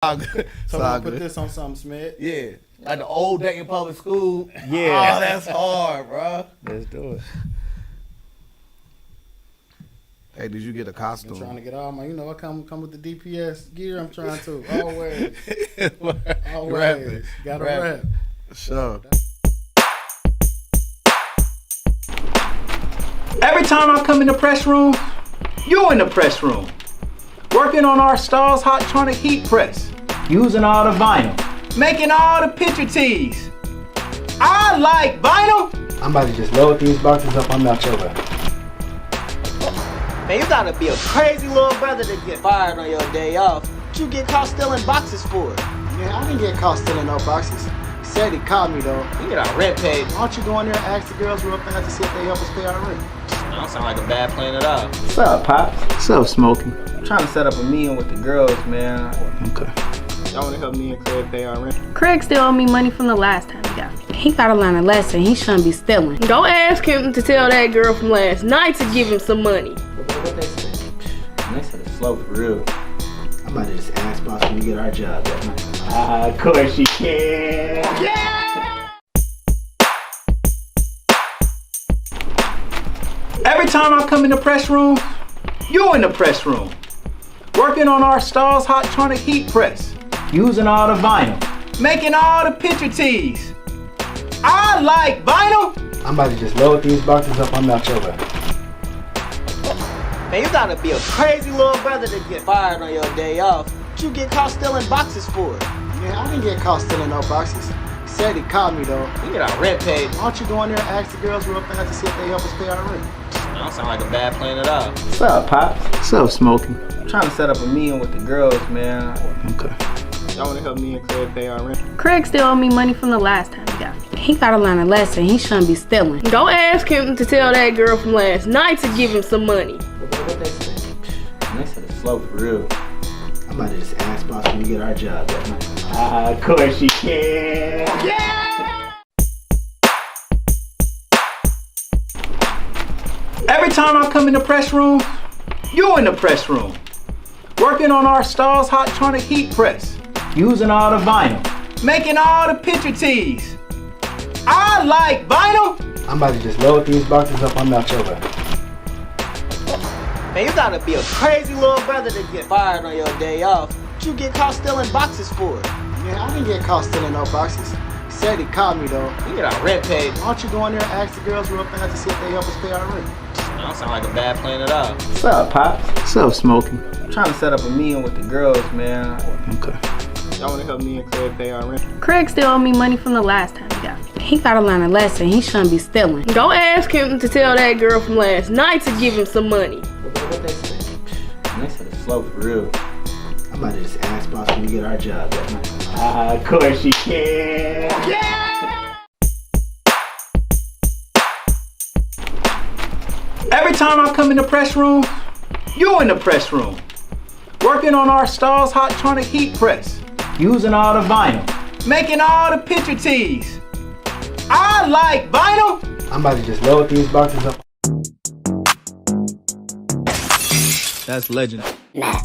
So I'm gonna put this on something, Smith. Yeah. Like the old Dayton public school. Yeah. Oh, that's hard, bro. Let's do it. Hey, did you get a I'm costume? trying to get all my, I come with the DPS gear. I'm trying to always. Rapping. Gotta Rapping. rap. Sure. Every time I come in the press room, you're in the press room. Working on our Stars Hot Tronic heat press. Using all the vinyl. Making all the picture tees. I like vinyl. I'm about to just load these boxes up on that shoulder. Man, you gotta be a crazy little brother to get fired on your day off. What you get caught stealing boxes for? Man, I didn't get caught stealing no boxes. He said he caught me though. You get our rent paid. Why don't you go in there and ask the girls real fast to see if they help us pay our rent? That don't sound like a bad plan at all. What's up, Pops? What's up, Smokey? I'm trying to set up a meeting with the girls, man. Okay. Y'all wanna help me and Craig pay our rent? Craig still owe me money from the last time he got me. He gotta learn a lesson. He shouldn't be stealing. Go ask him to tell that girl from last night to give him some money. What they said? They said it's slow for real. I'm about to just ask boss when we get our job that night. Of course you can. Yeah! Every time I come in the press room, you're in the press room. Working on our Stars Hot Tronic heat press. Using all the vinyl. Making all the picture tees. I like vinyl. I'm about to just load these boxes up on that shoulder. Man, you gotta be a crazy little brother to get fired on your day off. What you get caught stealing boxes for? Man, I didn't get caught stealing no boxes. He said he caught me though. You get our rent paid. Why don't you go in there and ask the girls real fast to see if they help us pay our rent? That don't sound like a bad plan at all. What's up, Pops? What's up, Smokey? I'm trying to set up a meeting with the girls, man. Okay. Y'all wanna help me and Craig pay our rent? Craig still owe me money from the last time he got me. He gotta learn a lesson. He shouldn't be stealing. Go ask him to tell that girl from last night to give him some money. What they said? They said it's slow for real. I'm about to just ask boss when we get our job that night. Of course you can. Yeah! Every time I come in the press room, you're in the press room. Working on our Stars Hot Tronic heat press. Using all the vinyl. Making all the picture tees. I like vinyl. I'm about to just load these boxes up on that shoulder. Man, you gotta be a crazy little brother to get fired on your day off. What you get caught stealing boxes for? Man, I didn't get caught stealing no boxes. He said he caught me though. You get our rent paid. Why don't you go in there and ask the girls real fast to see if they help us pay our rent? That don't sound like a bad plan at all. What's up, Pops? What's up, Smokey? I'm trying to set up a meeting with the girls, man. Okay. Y'all wanna help me and Craig pay our rent? Craig still owe me money from the last time he got me. He gotta learn a lesson. He shouldn't be stealing. Go ask him to tell that girl from last night to give him some money. What they said? They said it's slow for real. I'm about to just ask boss when we get our job that night. Of course you can. Yeah! Every time I come in the press room, you're in the press room. Working on our Stars Hot Tronic heat press. Using all the vinyl. Making all the picture tees. I like vinyl. I'm about to just load these boxes up. That's legend. Yeah.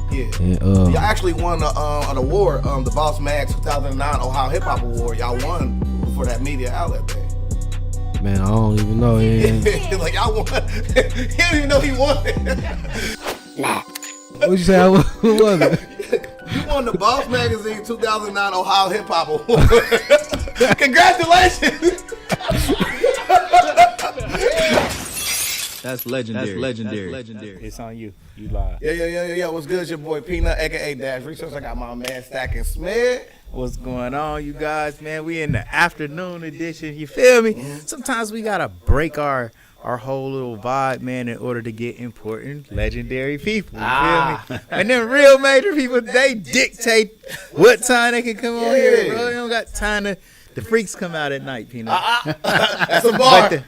Y'all actually won an award, the Boss Mag 2009 Ohio Hip Hop Award. Y'all won for that media outlet thing. Man, I don't even know. Yeah. Like y'all won. He didn't even know he won it. What'd you say? Who was it? You won the Boss Magazine 2009 Ohio Hip Hop Award. Congratulations. That's legendary. That's legendary. It's on you. You live. Yeah. What's good? It's your boy Peanut, aka Dash Research. I got my man Stacking Smith. What's going on, you guys, man? We in the afternoon edition. You feel me? Sometimes we gotta break our whole little vibe, man, in order to get important, legendary people. You feel me? And then real major people, they dictate what time they can come on here, bro. They don't got time to. The freaks come out at night, Peanut. That's a bar.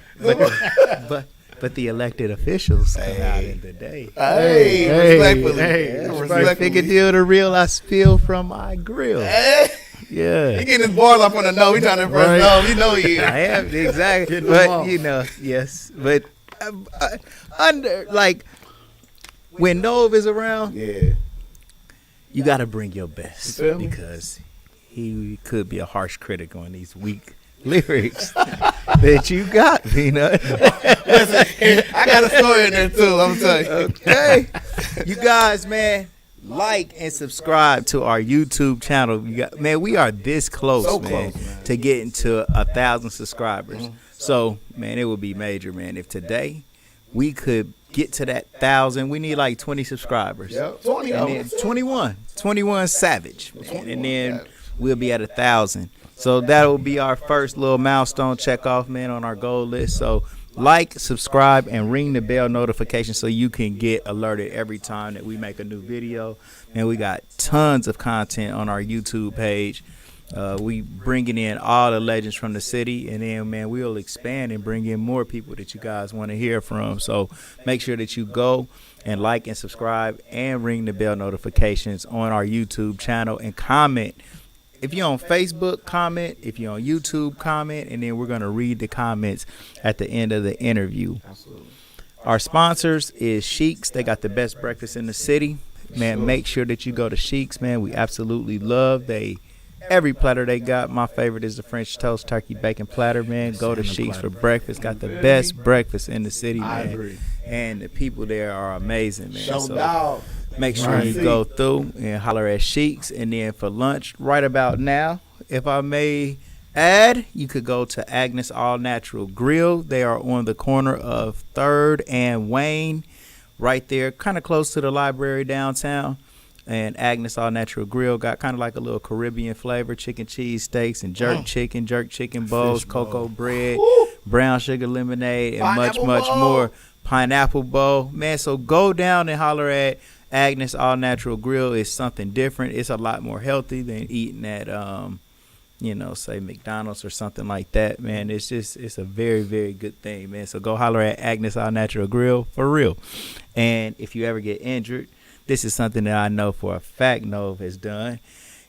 But the elected officials come out in the day. Respectfully. Respectfully. Big deal to real I spill from my grill. Yeah. He getting his bars up on the no. He trying to impress no. You know he is. I am, exactly. But, yes. But under, like, when Nove is around, you got to bring your best You feel me? because he could be a harsh critic on these weak lyrics that you got, Peanut. Listen, I got a story in there too. I'm telling you. Okay, you guys, man, like and subscribe to our YouTube channel. Man, we are this close, So man, close, man. to getting to 1,000 subscribers. So, man, it would be major, man, if today we could get to that 1,000. We need like 20 subscribers. Yep, 20 And of then them. 21 savage, man. And then we'll be at 1,000. So that will be our first little milestone check off, man, on our goal list. So like, subscribe, and ring the bell notification so you can get alerted every time that we make a new video. Man, we got tons of content on our YouTube page. We bringing in all the legends from the city, and then, man, we'll expand and bring in more people that you guys want to hear from. So make sure that you go and like and subscribe and ring the bell notifications on our YouTube channel and comment. If you're on Facebook, comment. If you're on YouTube, comment. And then we're going to read the comments at the end of the interview. Absolutely. Our sponsors is Shiekhs. They got the best breakfast in the city. Man, make sure that you go to Shiekhs, man. We absolutely love every platter they got. My favorite is the French toast turkey bacon platter, man. Go to Shiekhs for breakfast. Got the best breakfast in the city, man. I agree. And the people there are amazing, man. Show So dog. make sure you go through and holler at Sheikhs. And then for lunch, right about now, if I may add, you could go to Agnes All Natural Grill. They are on the corner of 3rd and Wayne, right there, kind of close to the library downtown. And Agnes All Natural Grill got kind of like a little Caribbean flavor, chicken cheese steaks and jerk chicken bowls, cocoa bread, brown sugar lemonade, and Pineapple much bowl. more. Pineapple bowl, man. So go down and holler at Agnes All Natural Grill. Is something different. It's a lot more healthy than eating at say McDonald's or something like that, man. It's a very, very good thing, man. So go holler at Agnes All Natural Grill for real. And if you ever get injured, this is something that I know for a fact Nove has done.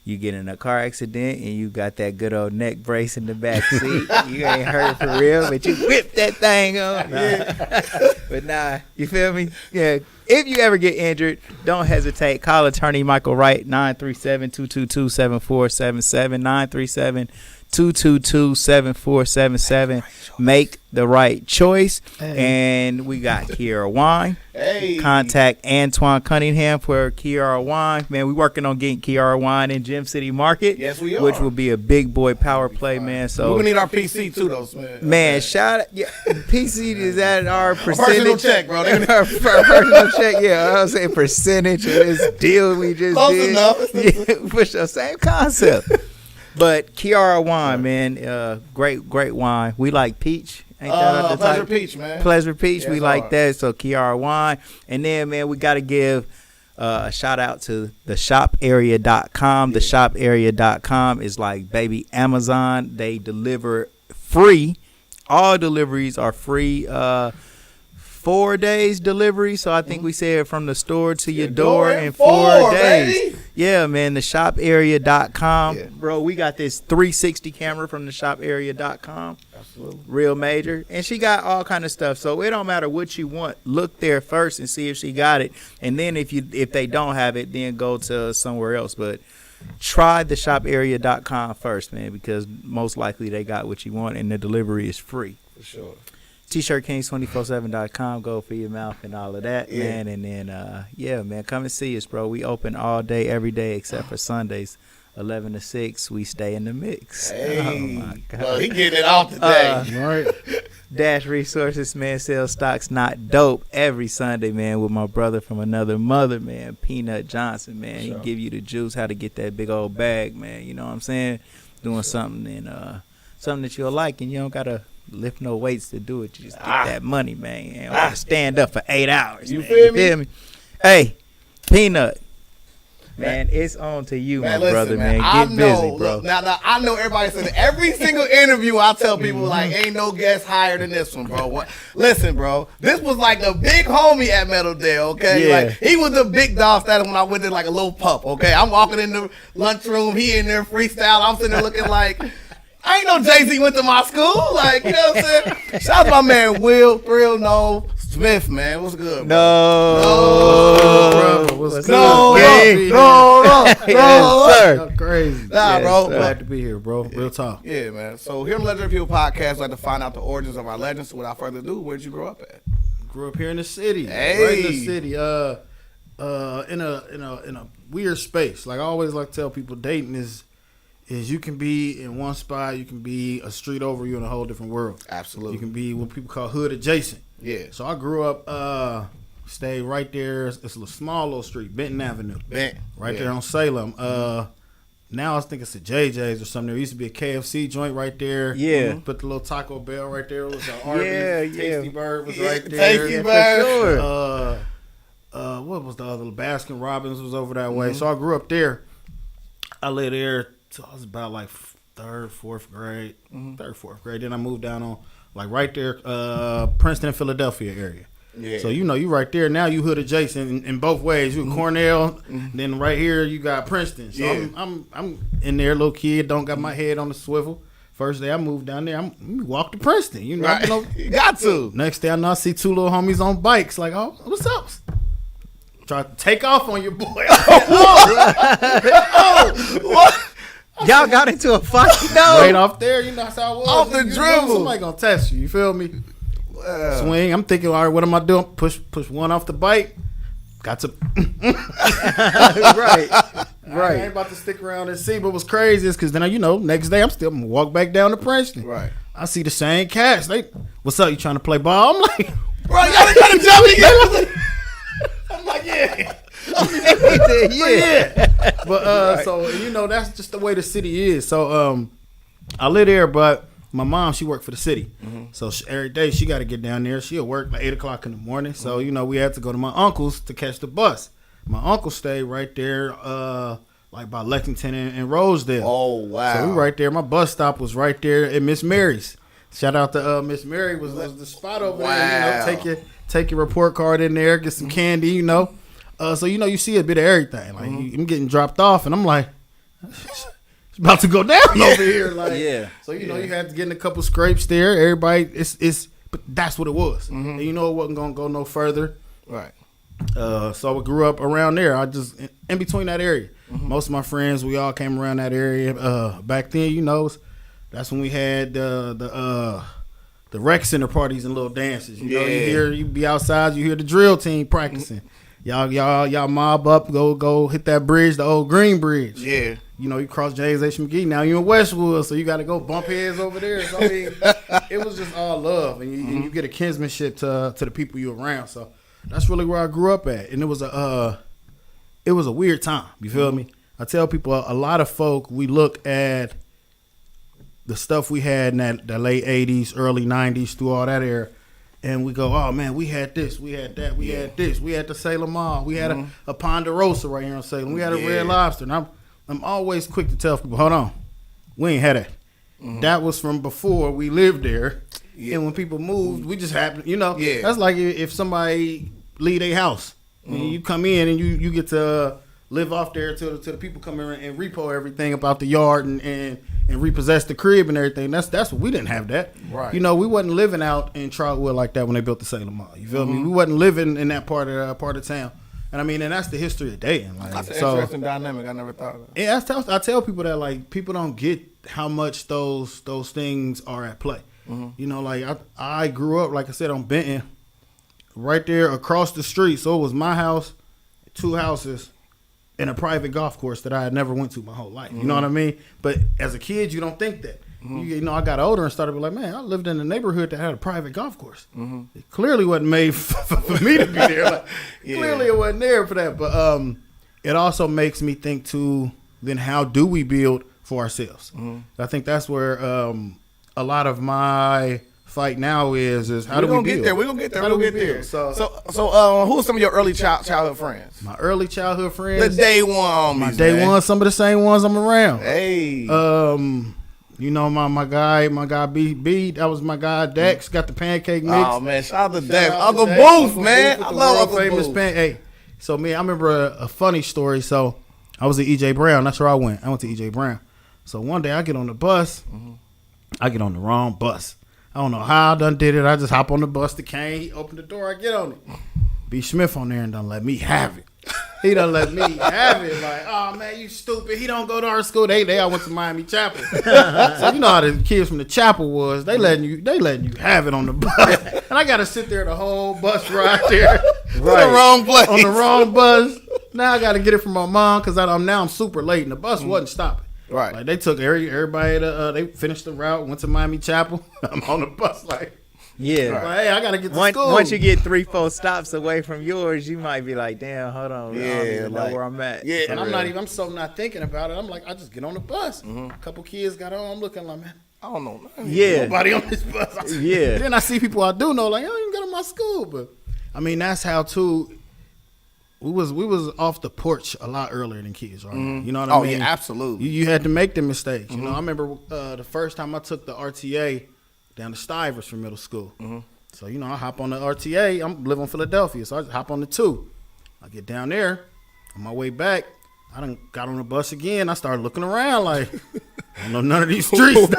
You get in a car accident and you got that good old neck brace in the back seat. You ain't hurt for real, but you whip that thing on. But nah, you feel me? Yeah. If you ever get injured, don't hesitate. Call attorney Michael Wright, 937-222-7477, 937-222-7477. Make the right choice. And we got Kiara Wine. Hey. Contact Antoine Cunningham for Kiara Wine. Man, we working on getting Kiara Wine in Gym City Market. Yes, we are. Which will be a big boy power play, man. So We're gonna need our PC too, though, man. Man, shout out. Yeah, PC is at our percentage. Personal check, bro. Our personal check, yeah. I was saying percentage of this deal we just Close did. enough. Yeah, for sure. Same concept. But Kiara Wine, man, great wine. We like peach. Ain't that the Pleasure type? Peach, man. Pleasure Peach, Yeah, we it's like hard. that. So Kiara Wine. And then, man, we got to give a shout out to the shoparea.com. The shoparea.com is like baby Amazon. They deliver free. All deliveries are free. 4 days delivery. So I think we said from the store to your door in 4 days. baby. Yeah, man, the shoparea.com. Yeah. Bro, we got this 360 camera from the shoparea.com. Absolutely. Real major. And she got all kind of stuff. So it don't matter what you want. Look there first and see if she got it. And then if they don't have it, then go to somewhere else. But try the shoparea.com first, man, because most likely they got what you want and the delivery is free. For sure. T-shirtkings247.com. Go for your mouth and all of that, man. And then, man, come and see us, bro. We open all day, every day, except for Sundays, 11 to 6. We stay in the mix. Hey. Oh, my God. Well, he getting it off today. Right. Dash Resources, man, sell stocks not dope every Sunday, man, with my brother from another mother, man, Peanut Johnson, man. He give you the juice, how to get that big old bag, man. You know what I'm saying? Doing something and something that you'll like, and you don't gotta lift no weights to do it. You just get that money, man. You don't gotta stand up for 8 hours. You man. feel me? Hey, Peanut. Man, it's on to you, Man, my listen, brother, man. man. I Get know, busy, bro. Look, now, I know everybody said every single interview I tell people, like, ain't no guest higher than this one, bro. Listen, bro, this was like the big homie at Meadowdale, okay? Yeah. Like, he was the big dog status when I went there like a little pup, okay? I'm walking in the lunchroom, he in there freestyle. I'm sitting there looking like, I ain't know Jay-Z went to my school. Like, you know what I'm saying? Shout out to my man Will Thrill No Smith, man. What's good, bro? No. What's good? No, Sir. Crazy. Nah, bro. Glad to be here, bro. Real talk. Yeah, man. So here on the Legendary People podcast, we like to find out the origins of our legends. So without further ado, where'd you grow up at? Grew up here in the city. Hey. Right in the city. In a weird space. Like I always like to tell people, dating is you can be in one spot, you can be a street over, you in a whole different world. Absolutely. You can be what people call hood adjacent. Yeah. So I grew up, stayed right there. It's a small little street, Benton Avenue. Right there on Salem. Now I think it's a JJ's or something. There used to be a KFC joint right there. Yeah. Put the little Taco Bell right there. It was an Arby's. Yeah. Tasty Bird was right there. Tasty Bird. For sure. What was the other? Baskin Robbins was over that way. So I grew up there. I lived there till I was about like third, fourth grade. Then I moved down on like right there, Princeton, Philadelphia area. Yeah. So you right there now. You hood adjacent in both ways. You Cornell, then right here you got Princeton. So Yeah. I'm in there, little kid. Don't got my head on the swivel. First day I moved down there, I'm walk to Princeton. Right. You got to. Next day I know I see two little homies on bikes. Like, oh, what's up? Try to take off on your boy. Y'all got into a fight? No. Right off there, that's how it was. Off the You know, dribble. somebody gonna test you. You feel me? Swing. I'm thinking, all right, what am I doing? Push one off the bike. Got to. Right. I ain't about to stick around and see. But what's crazy is because then next day I'm still gonna walk back down to Princeton. Right. I see the same cats. What's up? You trying to play ball? I'm like, Bro, y'all trying to jump me. I'm like, yeah. Yeah. But so that's just the way the city is. So I live there, but my mom, she worked for the city. So every day she got to get down there. She'll work like 8:00 in the morning. So we had to go to my uncle's to catch the bus. My uncle stayed right there, like by Lexington and Rosedale. Oh, wow. So we right there. My bus stop was right there at Miss Mary's. Shout out to Miss Mary was the spot over there. Take your report card in there, get some candy. So you see a bit of everything. Like I'm getting dropped off, and I'm like, it's about to go down over here. Like, Yeah. So you had to get in a couple scrapes there. Everybody, but that's what it was. And it wasn't gonna go no further. Right. So I grew up around there. I just in between that area. Most of my friends, we all came around that area. Back then, that's when we had the rec center parties and little dances. You be outside, you hear the drill team practicing. Y'all mob up, go hit that bridge, the old Green Bridge. Yeah. You cross James H. McGee. Now you in Westwood, so you got to go bump heads over there. So I mean, it was just all love, and you get a kinsmanship to the people you around. So that's really where I grew up at, and it was a weird time. You feel me? I tell people a lot of folk, we look at the stuff we had in the late 80s, early 90s, through all that era, and we go, oh man, we had this, we had that, we had this, we had the Salem Mall, we had a Ponderosa right here in Salem, we had a Red Lobster, and I'm always quick to tell people, hold on, we ain't had that. That was from before we lived there, and when people moved, we just happened, that's like if somebody leave their house, and you come in and you get to live off there till the people come in and repo everything about the yard and repossess the crib and everything. That's what we didn't have that. Right. We wasn't living out in Trotwood like that when they built the Salem Mall. You feel me? We wasn't living in that part of town. And I mean, and that's the history of dating. Like, That's an interesting dynamic. I never thought of that. Yeah, I tell people that like people don't get how much those things are at play. Like I grew up, like I said, on Benton, right there across the street. So it was my house, two houses, and a private golf course that I had never went to my whole life. You know what I mean? But as a kid, you don't think that. I got older and started to be like, man, I lived in a neighborhood that had a private golf course. It clearly wasn't made for me to be there. Like, clearly it wasn't there for that. But it also makes me think too, then how do we build for ourselves? I think that's where a lot of my fight now is how do we build? We're gonna get there. How We're do gonna we get there. build? So who are some of your early childhood friends? My early childhood friends. The day one homies, My day one, some of the same ones I'm around. Hey. My guy B, that was my guy Dex, got the pancake mix. Oh man, shout out to Dex. Uncle Booth, man. I love Uncle famous Booth. Hey, so I remember a funny story. So I was at EJ Brown. That's where I went. I went to EJ Brown. So one day I get on the bus, I get on the wrong bus. I don't know how I done did it. I just hop on the bus. The cane, he opened the door. I get on it. B. Smith on there and done let me have it. He done let me have it. Like, oh man, you stupid. He don't go to our school. They all went to Miami Chapel. So you know how the kids from the chapel was. They letting you have it on the bus. And I gotta sit there the whole bus ride there. Right. The wrong place. On the wrong bus. Now I gotta get it from my mom because I'm super late and the bus wasn't stopping. Right. Like they took everybody they finished the route, went to Miami Chapel. I'm on the bus like, Yeah. like, hey, I gotta get to school. Once you get 3-4 stops away from yours, you might be like, damn, hold on. I don't even know where I'm at. Yeah, and I'm so not thinking about it. I'm like, I just get on the bus. A couple kids got on. I'm looking like, man, I don't know. Yeah. nobody on this bus. Yeah. Then I see people I do know, like, I don't even go to my school. But I mean, that's how too. We was off the porch a lot earlier than kids, right? You know what I mean? Oh yeah, absolutely. You had to make the mistakes. You know, I remember the first time I took the RTA down to Stivers for middle school. So, you know, I hop on the RTA. I'm live in Philadelphia, so I just hop on the 2. I get down there. On my way back, I done got on the bus again. I started looking around like, I don't know none of these streets.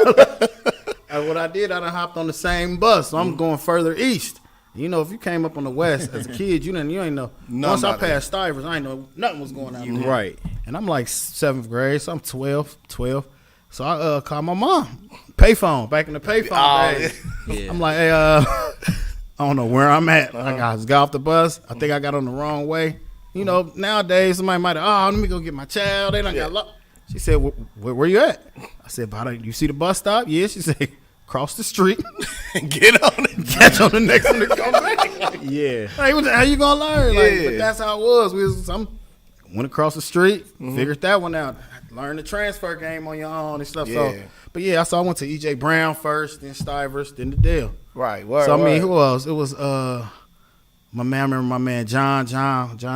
And what I did, I done hopped on the same bus. So I'm going further east. You know, if you came up on the west as a kid, you ain't know. Once I passed Stivers, I ain't know nothing was going on. Right. And I'm like 7th grade, so I'm 12. So I called my mom. Payphone, back in the payphone days. Yeah. I'm like, hey, I don't know where I'm at. I just got off the bus. I think I got on the wrong way. You know, nowadays somebody might have, let me go get my child. They done got lost. She said, where you at? I said, you see the bus stop? Yeah. She said, cross the street. Get on it. Catch on the next one to come back. Like, Yeah. how you gonna learn? Like, Yeah. but that's how it was. Went across the street, figured that one out. Learn the transfer game on your own and stuff. Yeah. So, but yeah, I went to E.J. Brown first, then Stivers, then the Dale. Right. So I mean, who else? It was I remember my man John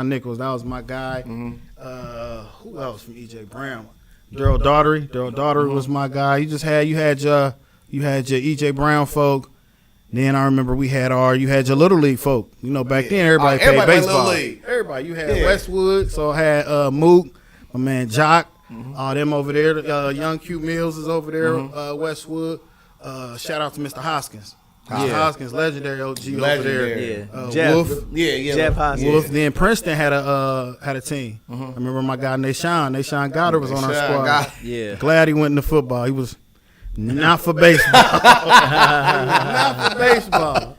Nichols. That was my guy. Who else from E.J. Brown? Daryl Daughtery was my guy. You had your E.J. Brown folk. Then I remember you had your Little League folk. You know, back then everybody played baseball. Little League. Everybody. You had Westwood, so I had Mook, my man Jock, all them over there. Young Q Mills is over there, Westwood. Shout out to Mr. Hoskins. Mr. Hoskins, legendary OG over there. Yeah. Jeff. Wolf. Jeff Hoskins. Wolf. Then Princeton had a team. I remember my guy Nashawn Goddard was on our squad. Yeah. Glad he went into football. He was not for baseball. Not for baseball.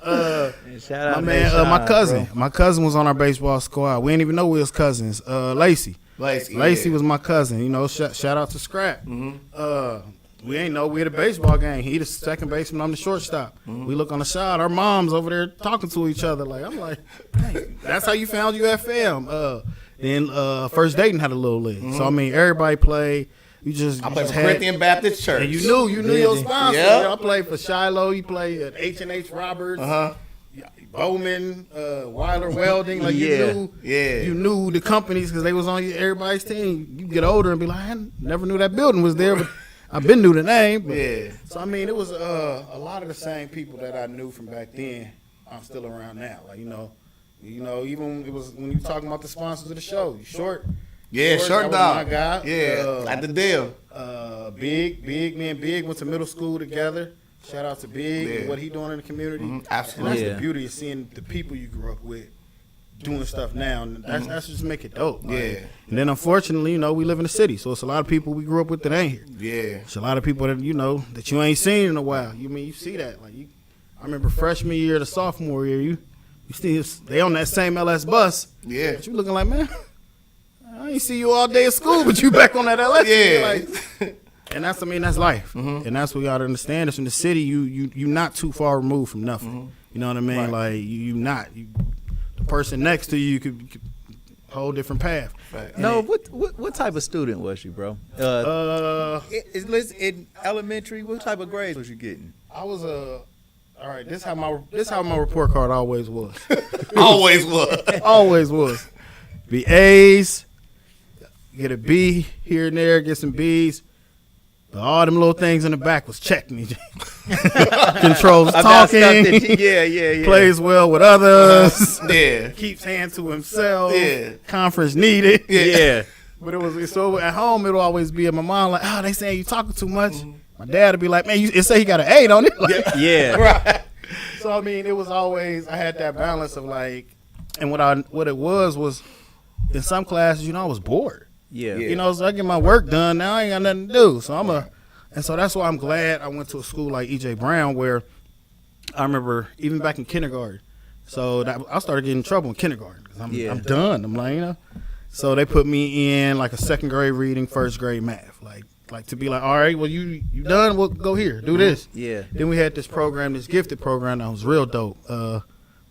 Shout out My man, Sean, my cousin. bro. My cousin was on our baseball squad. We didn't even know we was cousins. Lacey was my cousin. You know, shout out to Scrap. We ain't know we had a baseball game. He the second baseman, I'm the shortstop. We look on the side. Our moms over there talking to each other. Like I'm like, hey, that's how you found UFM. Then First Dayton had a little league. So I mean, everybody played. I played for Corinthian Baptist Church. And you knew your sponsor. Yeah. I played for Shiloh. You played at H&H Roberts. Bowman, Weiler Welding. Like you knew the companies because they was on everybody's team. You get older and be like, I never knew that building was there, but I been knew the name. But, so I mean, it was a lot of the same people that I knew from back then. I'm still around now. Like you know, even it was when you talking about the sponsors of the show. Short. Yeah, Short Dog. My guy. Yeah, at the deal. Big went to middle school together. Shout out to Big and what he doing in the community. Absolutely. And that's the beauty of seeing the people you grew up with doing stuff now. And that's just make it dope. Like, and then unfortunately, you know, we live in the city, so it's a lot of people we grew up with that ain't here. Yeah. It's a lot of people that that you ain't seen in a while. You see that? Like I remember freshman year to sophomore year, you still they on that same LS bus. Yeah. But you looking like, man, I ain't see you all day at school, but you back on that LS. Like, and that's life. And that's what you gotta understand. It's in the city, you not too far removed from nothing. You know what I mean? Right. Like the person next to you could whole different path. Right. No, what type of student was you, bro? In elementary, what type of grades was you getting? I was all right. This how my report card always was. Always was. Be A's, get a B here and there, get some B's. But all them little things in the back was checking. Controls talking. Plays well with others. Keeps hands to himself. Conference needed. Yeah. But it was so at home. It'll always be at my mom like, they saying you talking too much. my dad would be like, man, it say he got an 8 on it. Like, Yeah. right. So I mean, it was always I had that balance of like, and what it was in some classes, I was bored. Yeah. So I get my work done. Now I ain't got nothing to do. So and so that's why I'm glad I went to a school like E.J. Brown, where I remember even back in kindergarten. So I started getting in trouble in kindergarten because I'm done. I'm like, So they put me in like a 2nd grade reading, 1st grade math, like to be like, all right, well you done? Well, go here, do this. Yeah. Then we had this gifted program that was real dope.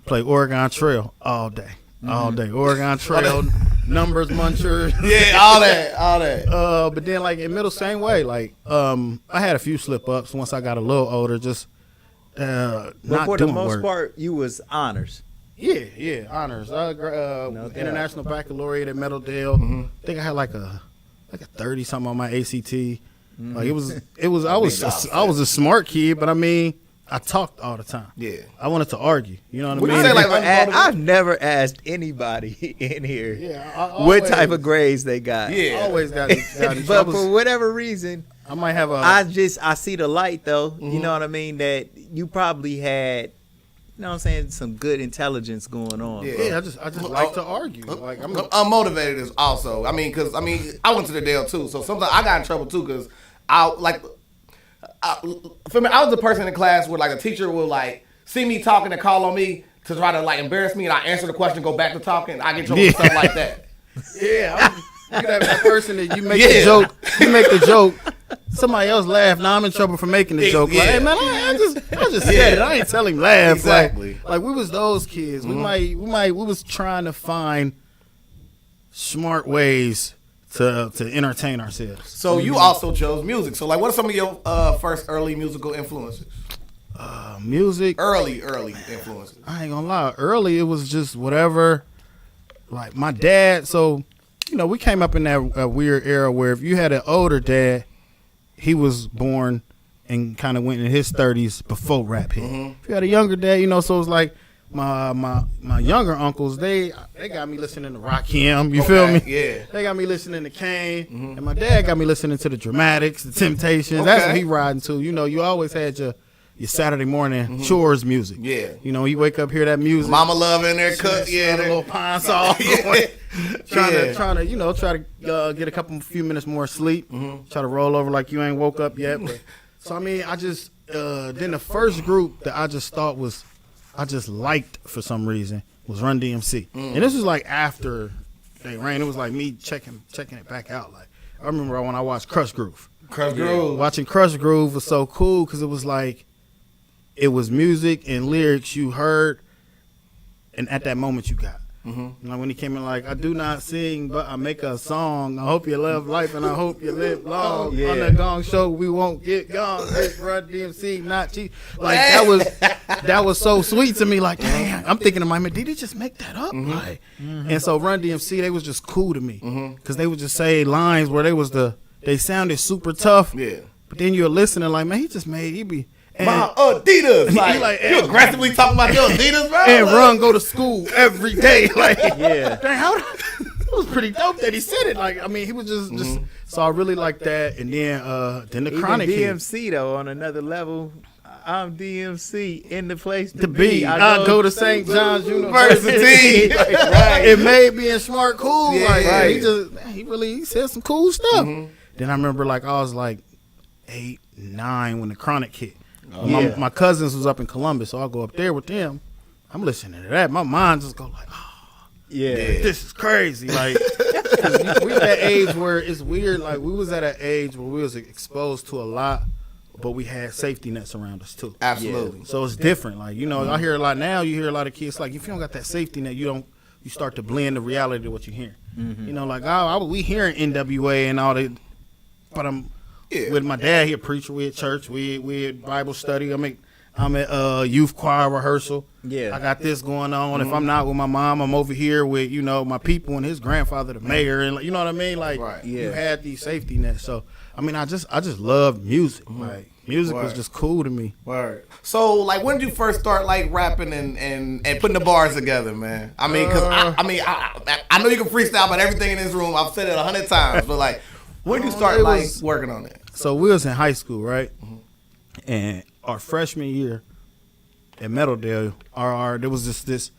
Play Oregon Trail all day. Oregon Trail, numbers muncher. Yeah, all that. But then like in middle, same way. Like I had a few slip ups once I got a little older. Just But not for the doing most work. part, you was honors. Yeah, honors. doubt. International baccalaureate at Meadowdale. I think I had like a 30 something on my ACT. Like it was. I was a smart kid, but I mean, I talked all the time. Yeah. I wanted to argue. You know what Would I you mean? say, like, I've never asked anybody in here Yeah, what type of grades they got. Yeah. I always got it. But for whatever reason, I might have a. I see the light though. You know what I mean? That you probably had, some good intelligence going on. Yeah. Yeah, I just like to argue. Like I'm Unmotivated is also. I mean, because I went to the Dale too, so sometimes I got in trouble too because for me, I was the person in class where like a teacher will like see me talking and call on me to try to like embarrass me, and I answer the question, go back to talking. I get in trouble for stuff like that. Yeah, you could have that person that you make the joke, somebody else laugh. Now I'm in trouble for making the joke. Like, hey man, I just said it. I ain't tell him laugh. Exactly. Like we was those kids. We was trying to find smart ways to entertain ourselves. So you also chose music. So like, what are some of your first early musical influences? Music. Early influences. I ain't gonna lie. Early, it was just whatever. Like my dad. So, we came up in that weird era where if you had an older dad, he was born and kind of went in his 30s before rap hit. If you had a younger dad, so it was like my younger uncles. They got me listening to Rakim. You feel me? Yeah. They got me listening to Kane, and my dad got me listening to the Dramatics, the Temptations. That's what he riding to. You always had your Saturday morning chores music. Yeah. You wake up, hear that music. Mama Love in there, cook. Yeah. A little pine saw. Trying to get a few minutes more sleep. Try to roll over like you ain't woke up yet. But, so I mean, I just then the first group that I just thought I just liked for some reason was Run DMC, and this was like after they ran. It was like me checking it back out. Like I remember when I watched Crush Groove. Watching Crush Groove was so cool because it was like it was music and lyrics you heard, and at that moment you got. Like when he came in, like I do not sing, but I make a song. I hope you love life and I hope you live long. On the Gong Show, we won't get gone. It's Run DMC, not cheap. Like that was so sweet to me. Like, dang, I'm thinking to my man, did he just make that up? Like, and so Run DMC, they was just cool to me because they would just say lines where they sounded super tough. Yeah. But then you're listening, like, man, he be. And my Adidas. Like, you aggressively talking about your Adidas, bro? And Run go to school every day. Like, Yeah. dang, it was pretty dope that he said it. Like, I mean, he was just so I really like that. And then the Even Chronic DMC though on another level. I'm DMC in the place to be. I go to St. John's University. Right. It made being smart cool. Yeah, like right. he said some cool stuff. Then I remember like I was like 8, 9 when the Chronic hit. My cousins was up in Columbus, so I'll go up there with them. I'm listening to that. My mind just go like, this is crazy. Like, 'cause we at that age where it's weird. Like, we was at an age where we was exposed to a lot, but we had safety nets around us too. Absolutely. Yeah. So it's different. Like, I hear a lot now. You hear a lot of kids like, if you don't got that safety net, you start to blend the reality to what you hear. We hearing NWA and all that, but with my dad, he a preacher. We at church. We at Bible study. I'm at youth choir rehearsal. Yeah. I got this going on. If I'm not with my mom, I'm over here with my people and his grandfather, the mayor, and you know what I mean. Like, you had these safety nets. So I mean, I just loved music. Like, music was just cool to me. Word. So like, when did you first start like rapping and putting the bars together, man? I mean, because I know you can freestyle about everything in this room. I've said it 100 times, but like, when did you start working on it? So we was in high school, right? And our freshman year at Meadowdale, there was this.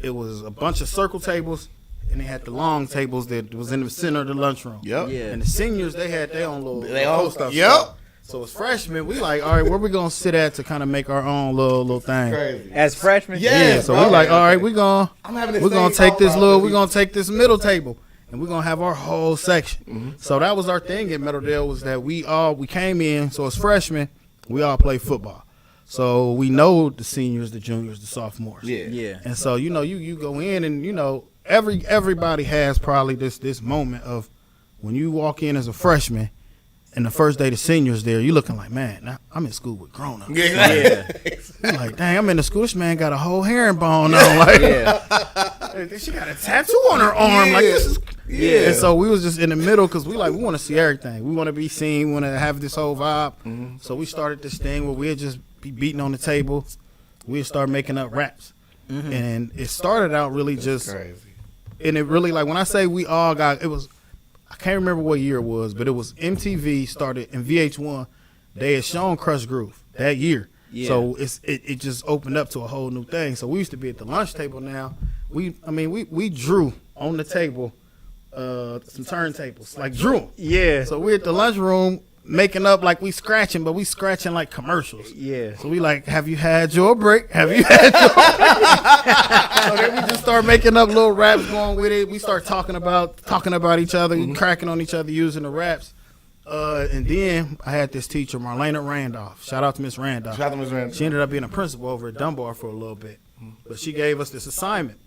It was a bunch of circle tables, and they had the long tables that was in the center of the lunchroom. Yep. Yeah. And the seniors, they had their own little post-up Yep. spot. So as freshmen, we like, all right, where we gonna sit at to kind of make our own little thing? Crazy. As freshmen? Yeah. So bro. we like, all right, we're gonna take this little. we're gonna take this middle table, and we're gonna have our whole section. So that was our thing at Meadowdale, was that we came in. So as freshmen, we all play football. So we know the seniors, the juniors, the sophomores. Yeah. Yeah. And so you go in, and everybody has probably this moment of when you walk in as a freshman, and the first day the seniors there, you looking like, man, now I'm in school with grown ups. Yeah. You're like, dang, I'm in the school. This man got a whole herringbone on. Like, she got a tattoo on her arm. Like, this is. Yeah. And so we was just in the middle because we want to see everything. We want to be seen. We want to have this whole vibe. So we started this thing where we'd just be beating on the table. We'd start making up raps. And it started out really just. Crazy. And it really, like, when I say we all got, it was, I can't remember what year it was, but it was MTV started in VH1. They had shown Crush Groove that year. Yeah. So it just opened up to a whole new thing. So we used to be at the lunch table now. We drew on the table some turntables, like drew 'em. Yeah. So we're at the lunchroom making up like we scratching, but we scratching like commercials. Yeah. So we like, have you had your break? Have you had your break? So then we just start making up little raps going with it. We start talking about each other, cracking on each other using the raps. And then I had this teacher, Marlena Randolph. Shout out to Miss Randolph. Shout out to Miss Randolph. She ended up being a principal over at Dunbar for a little bit. But she gave us this assignment.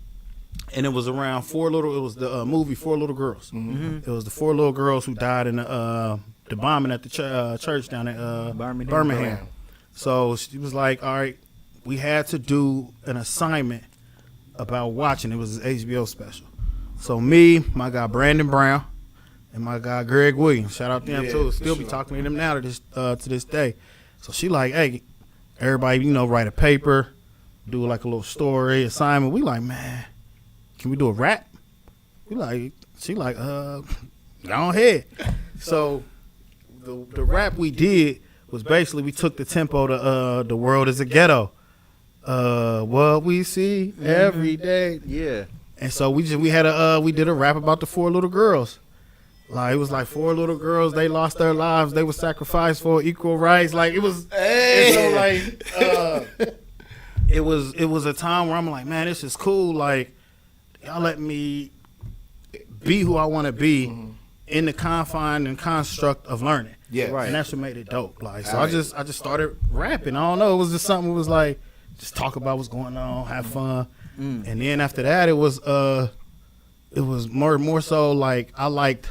And it was around it was the movie Four Little Girls. It was the 4 little girls who died in the bombing at the church down at Birmingham. So she was like, all right, we had to do an assignment about watching. It was an HBO special. So me, my guy Brandon Brown, and my guy Greg Williams, shout out to them too. Still be talking to them now to this day. So she like, hey, everybody, write a paper, do like a little story assignment. We like, man, can we do a rap? She like, go ahead. So the rap we did was basically we took the tempo to The World is a Ghetto. What we see every day. Yeah. And so we did a rap about the 4 little girls. Like, it was like 4 little girls, they lost their lives, they were sacrificed for equal rights. Like, it was it was a time where I'm like, man, this is cool. Like, y'all let me be who I want to be in the confine and construct of learning. Yeah. Right. And that's what made it dope. Like, so I just started rapping. I don't know, it was just something that was like, just talk about what's going on, have fun. And then after that, it was more so like I liked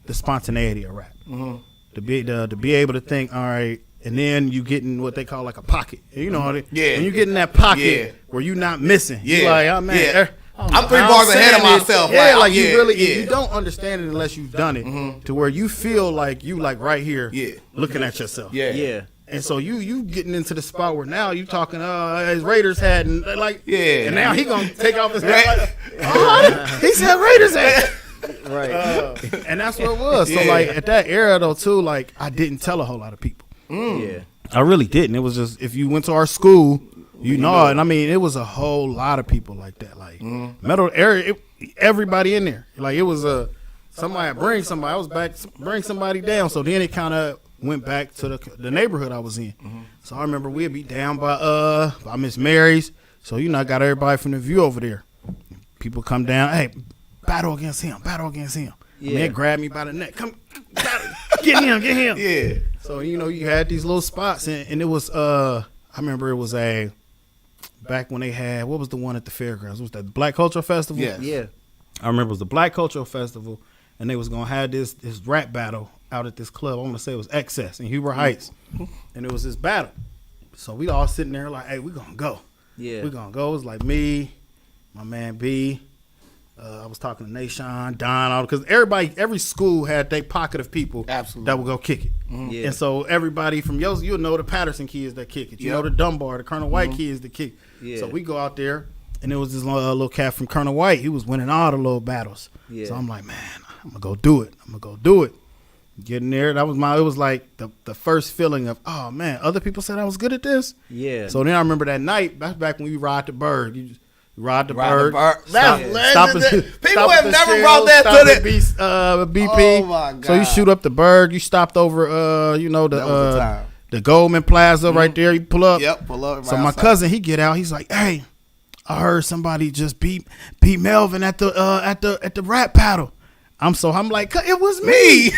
the spontaneity of rap. To be able to think, all right, and then you get in what they call like a pocket. When you get in that pocket where you're not missing. You're like, oh man, I'm 3 bars ahead of myself. You don't understand it unless you've done it to where you feel like you like right here looking at yourself. Yeah. And so you getting into the spot where now you talking his Raiders hat and and now he gonna take off his hat he said Raiders hat. Right. And that's what it was. So like at that era though too, like I didn't tell a whole lot of people. Yeah. I really didn't. It was just if you went to our school, you know it. And I mean it was a whole lot of people like that. Like metal area, everybody in there. Like it was somebody bring somebody. I was back bring somebody down. So then it kind of went back to the neighborhood I was in. So I remember we'd be down by Miss Mary's. So I got everybody from the view over there. People come down, hey, battle against him. Yeah. And they grab me by the neck. Come, get him. Yeah. So you had these little spots, and it was I remember it was back when they had, what was the one at the fairgrounds? Was that the Black Cultural Festival? Yeah. I remember it was the Black Cultural Festival, and they was gonna have this rap battle out at this club. I want to say it was Excess in Huber Heights, and it was this battle. So we all sitting there like, hey, we gonna go. Yeah. We gonna go. It was like me, my man B. I was talking to Nashon, Don, because every school had their pocket of people that would go kick it. Yeah. And so everybody from you'll know the Patterson kids that kick it. You know the Dunbar, the Colonel White kids that kick. Yeah. So we go out there, and there was this little cat from Colonel White. He was winning all the little battles. Yeah. So I'm like, man, I'm gonna go do it. Getting there, it was like the first feeling of, oh man, other people said I was good at this. Yeah. So then I remember that night, that's back when we ride the bird. You ride the bird. That's legendary. People have never brought that to the BP. Oh my God. So you shoot up the bird. You stopped over, the Goldman Plaza right there. You pull up. Yep, pull up. So my cousin, he get out. He's like, hey, I heard somebody just beat Melvin at the rap battle. I'm like, it was me.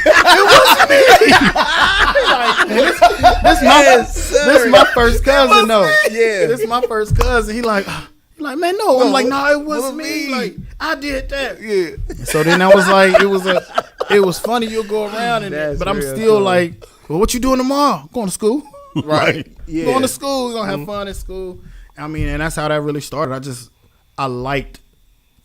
This is my first cousin though. Yeah. This is my first cousin. He like, man, no. I'm like, no, it was me. Like, I did that. Yeah. So then I was like, it was funny. You'll go around, but I'm still like, well, what you doing tomorrow? Going to school. Right. Yeah. Going to school. We're gonna have fun at school. I mean, and that's how that really started. I liked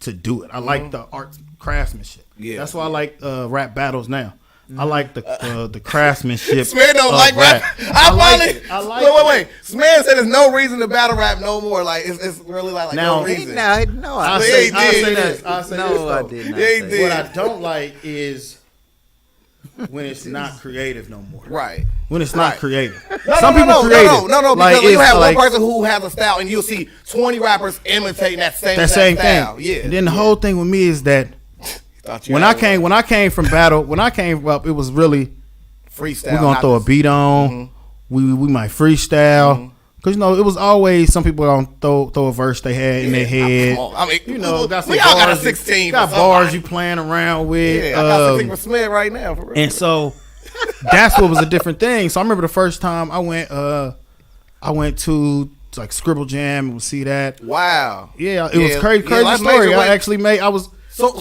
to do it. I like the art craftsmanship. Yeah. That's why I like rap battles now. I like the craftsmanship. Smear don't like rap. I like it. Wait. Smear said there's no reason to battle rap no more. Like it's really like Now, no reason. No, I'll I say did. this. I did not. Yeah, he say did. What I don't like is when it's not creative no more. Right. When it's not Right. creative. No, Some people creative. No, Like, because you it's have like- one person who has a style, and you'll see 20 rappers imitating that same thing. style. Yeah. And then the whole thing with me is that when I came from battle, when I came up, it was really freestyle. we're gonna throw a beat on. We might freestyle. Cause it was always some people gonna throw a verse they had in their head. I mean, got some we all got a bars 16. Got bars you playing around with. Yeah, I got 16 for Smith right now. For real. And so that's what was a different thing. So I remember the first time I went to like Scribble Jam and would see that. Wow. Yeah, it was crazy that's story. major. I actually So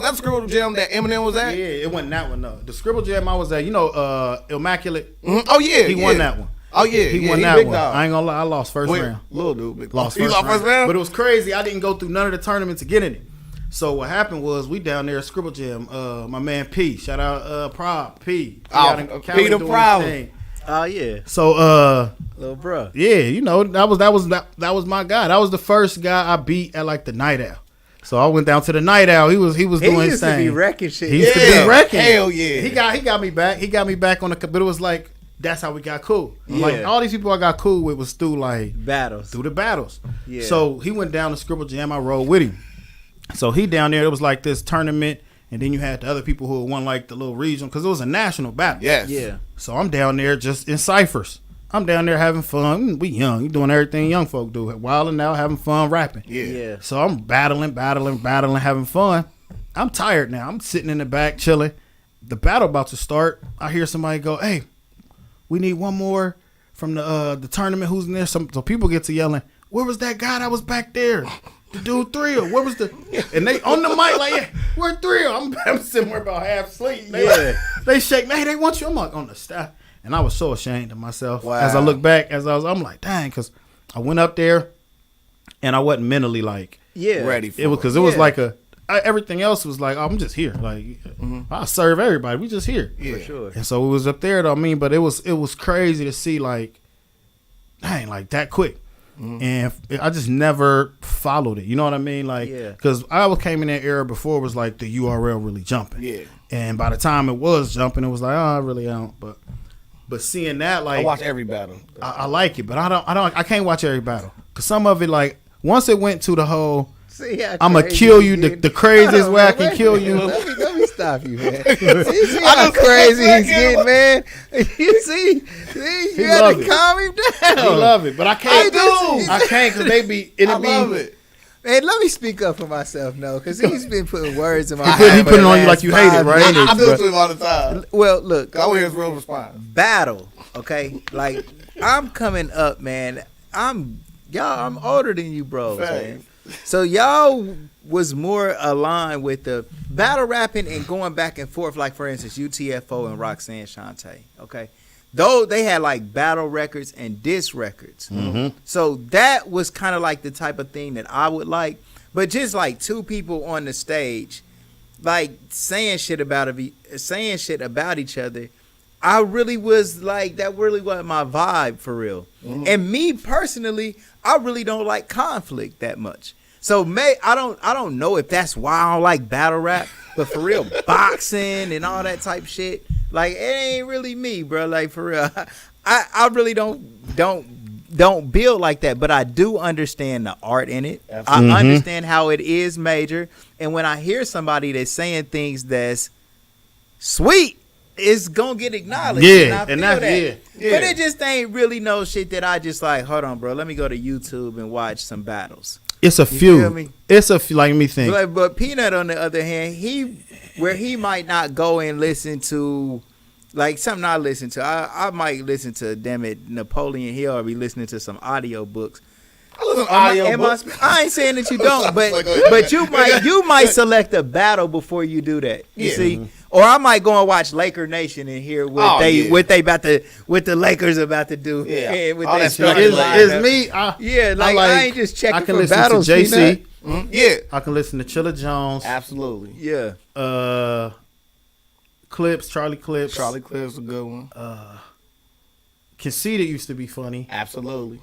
that Scribble Jam that Eminem was at? Yeah, it wasn't that one though. The Scribble Jam I was at, Immaculate. Mm-hmm. Oh yeah, He won that one. Oh yeah, He won he that big one. dog. I ain't gonna lie, I lost first round. Little dude, big Lost dog. first round. But it was crazy. I didn't go through none of the tournaments to get in it. So what happened was we down there at Scribble Jam. My man P, shout out Prob P. P the Prob. Oh yeah. So little bro. yeah, that was my guy. That was the first guy I beat at like the Night Owl. So I went down to the Night Owl. He was doing his thing. He used to be wrecking shit. He used to be wrecking. Hell yeah. He got me back. He got me back on the. But it was like that's how we got cool. Yeah. Like all these people I got cool with was through battles. the battles. Yeah. So he went down to Scribble Jam. I rode with him. So he down there. It was like this tournament, and then you had the other people who won like the little regional because it was a national battle. Yes. Yeah. So I'm down there just in ciphers. I'm down there having fun. We young. You doing everything young folk do. Wilding out, having fun, rapping. Yeah. So I'm battling, having fun. I'm tired now. I'm sitting in the back chilling. The battle about to start. I hear somebody go, "Hey, we need one more from the tournament. Who's in there?" So people get to yelling, "Where was that guy that was back there? The dude Thrill. Where was the?" And they on the mic like, "Yeah, where Thrill?" I'm sitting there about half asleep. They shake me. Hey, they want you. I'm like on the staff. And I was so ashamed of myself. Wow. As I look back, I'm like, dang, because I went up there and I wasn't mentally like ready for it. Because it was like everything else was like, oh, I'm just here. Like, I serve everybody. We just here. Yeah. For sure. And so it was up there, though. I mean, but it was crazy to see, like, dang, like that quick. And I just never followed it. You know what I mean? Like, because I came in that era before it was like the URL really jumping. Yeah. And by the time it was jumping, it was like, oh, I really don't. But seeing that, like, I watch every battle. I like it, but I can't watch every battle because some of it, like, once it went to the whole, I'm gonna kill you the craziest way I can kill you. Let me stop you, man. See how crazy he's getting, man. You see, you gotta calm him down. He love it, but I can't. I can't because they be. I love it. Man, let me speak up for myself, no, because he's been putting words in my He mouth. put it on you like you hate it, right? I do it to him all the time. Well, look, I want to hear his real response. battle, okay? Like, I'm coming up, man. I'm older than you bros, man. So y'all was more aligned with the battle rapping and going back and forth, like, for instance, UTFO and Roxanne Shante, okay? Though they had like battle records and diss records. So that was kind of like the type of thing that I would like. But just like two people on the stage, like saying shit about each other, I really was like, that really wasn't my vibe for real. And me personally, I really don't like conflict that much. So I don't know if that's why I don't like battle rap, but for real, boxing and all that type shit, Like, it ain't really me, bro. Like, for real. I really don't build like that, but I do understand the art in it. I understand how it is major. And when I hear somebody that's saying things that's sweet, it's gonna get acknowledged. Yeah, and I feel that. But it just ain't really no shit that I just like, hold on, bro, let me go to YouTube and watch some battles. It's a few. It's a few. Like, me think. But Peanut, on the other hand, he might not go and listen to like something I listen to. I might listen to, damn it, Napoleon Hill, or be listening to some audio books. I listen to audio books. I ain't saying that you don't, but you might select a battle before you do that. You see, or I might go and watch Laker Nation and hear what the Lakers about to do. Yeah, with all that that stuff It's me. I ain't just checking I can for listen battles. to JC. Yeah, I can listen to Chilla Jones. absolutely. Yeah. Clips, Charlie Clips. Charlie Clips a good one. Conceited used to be funny. Absolutely.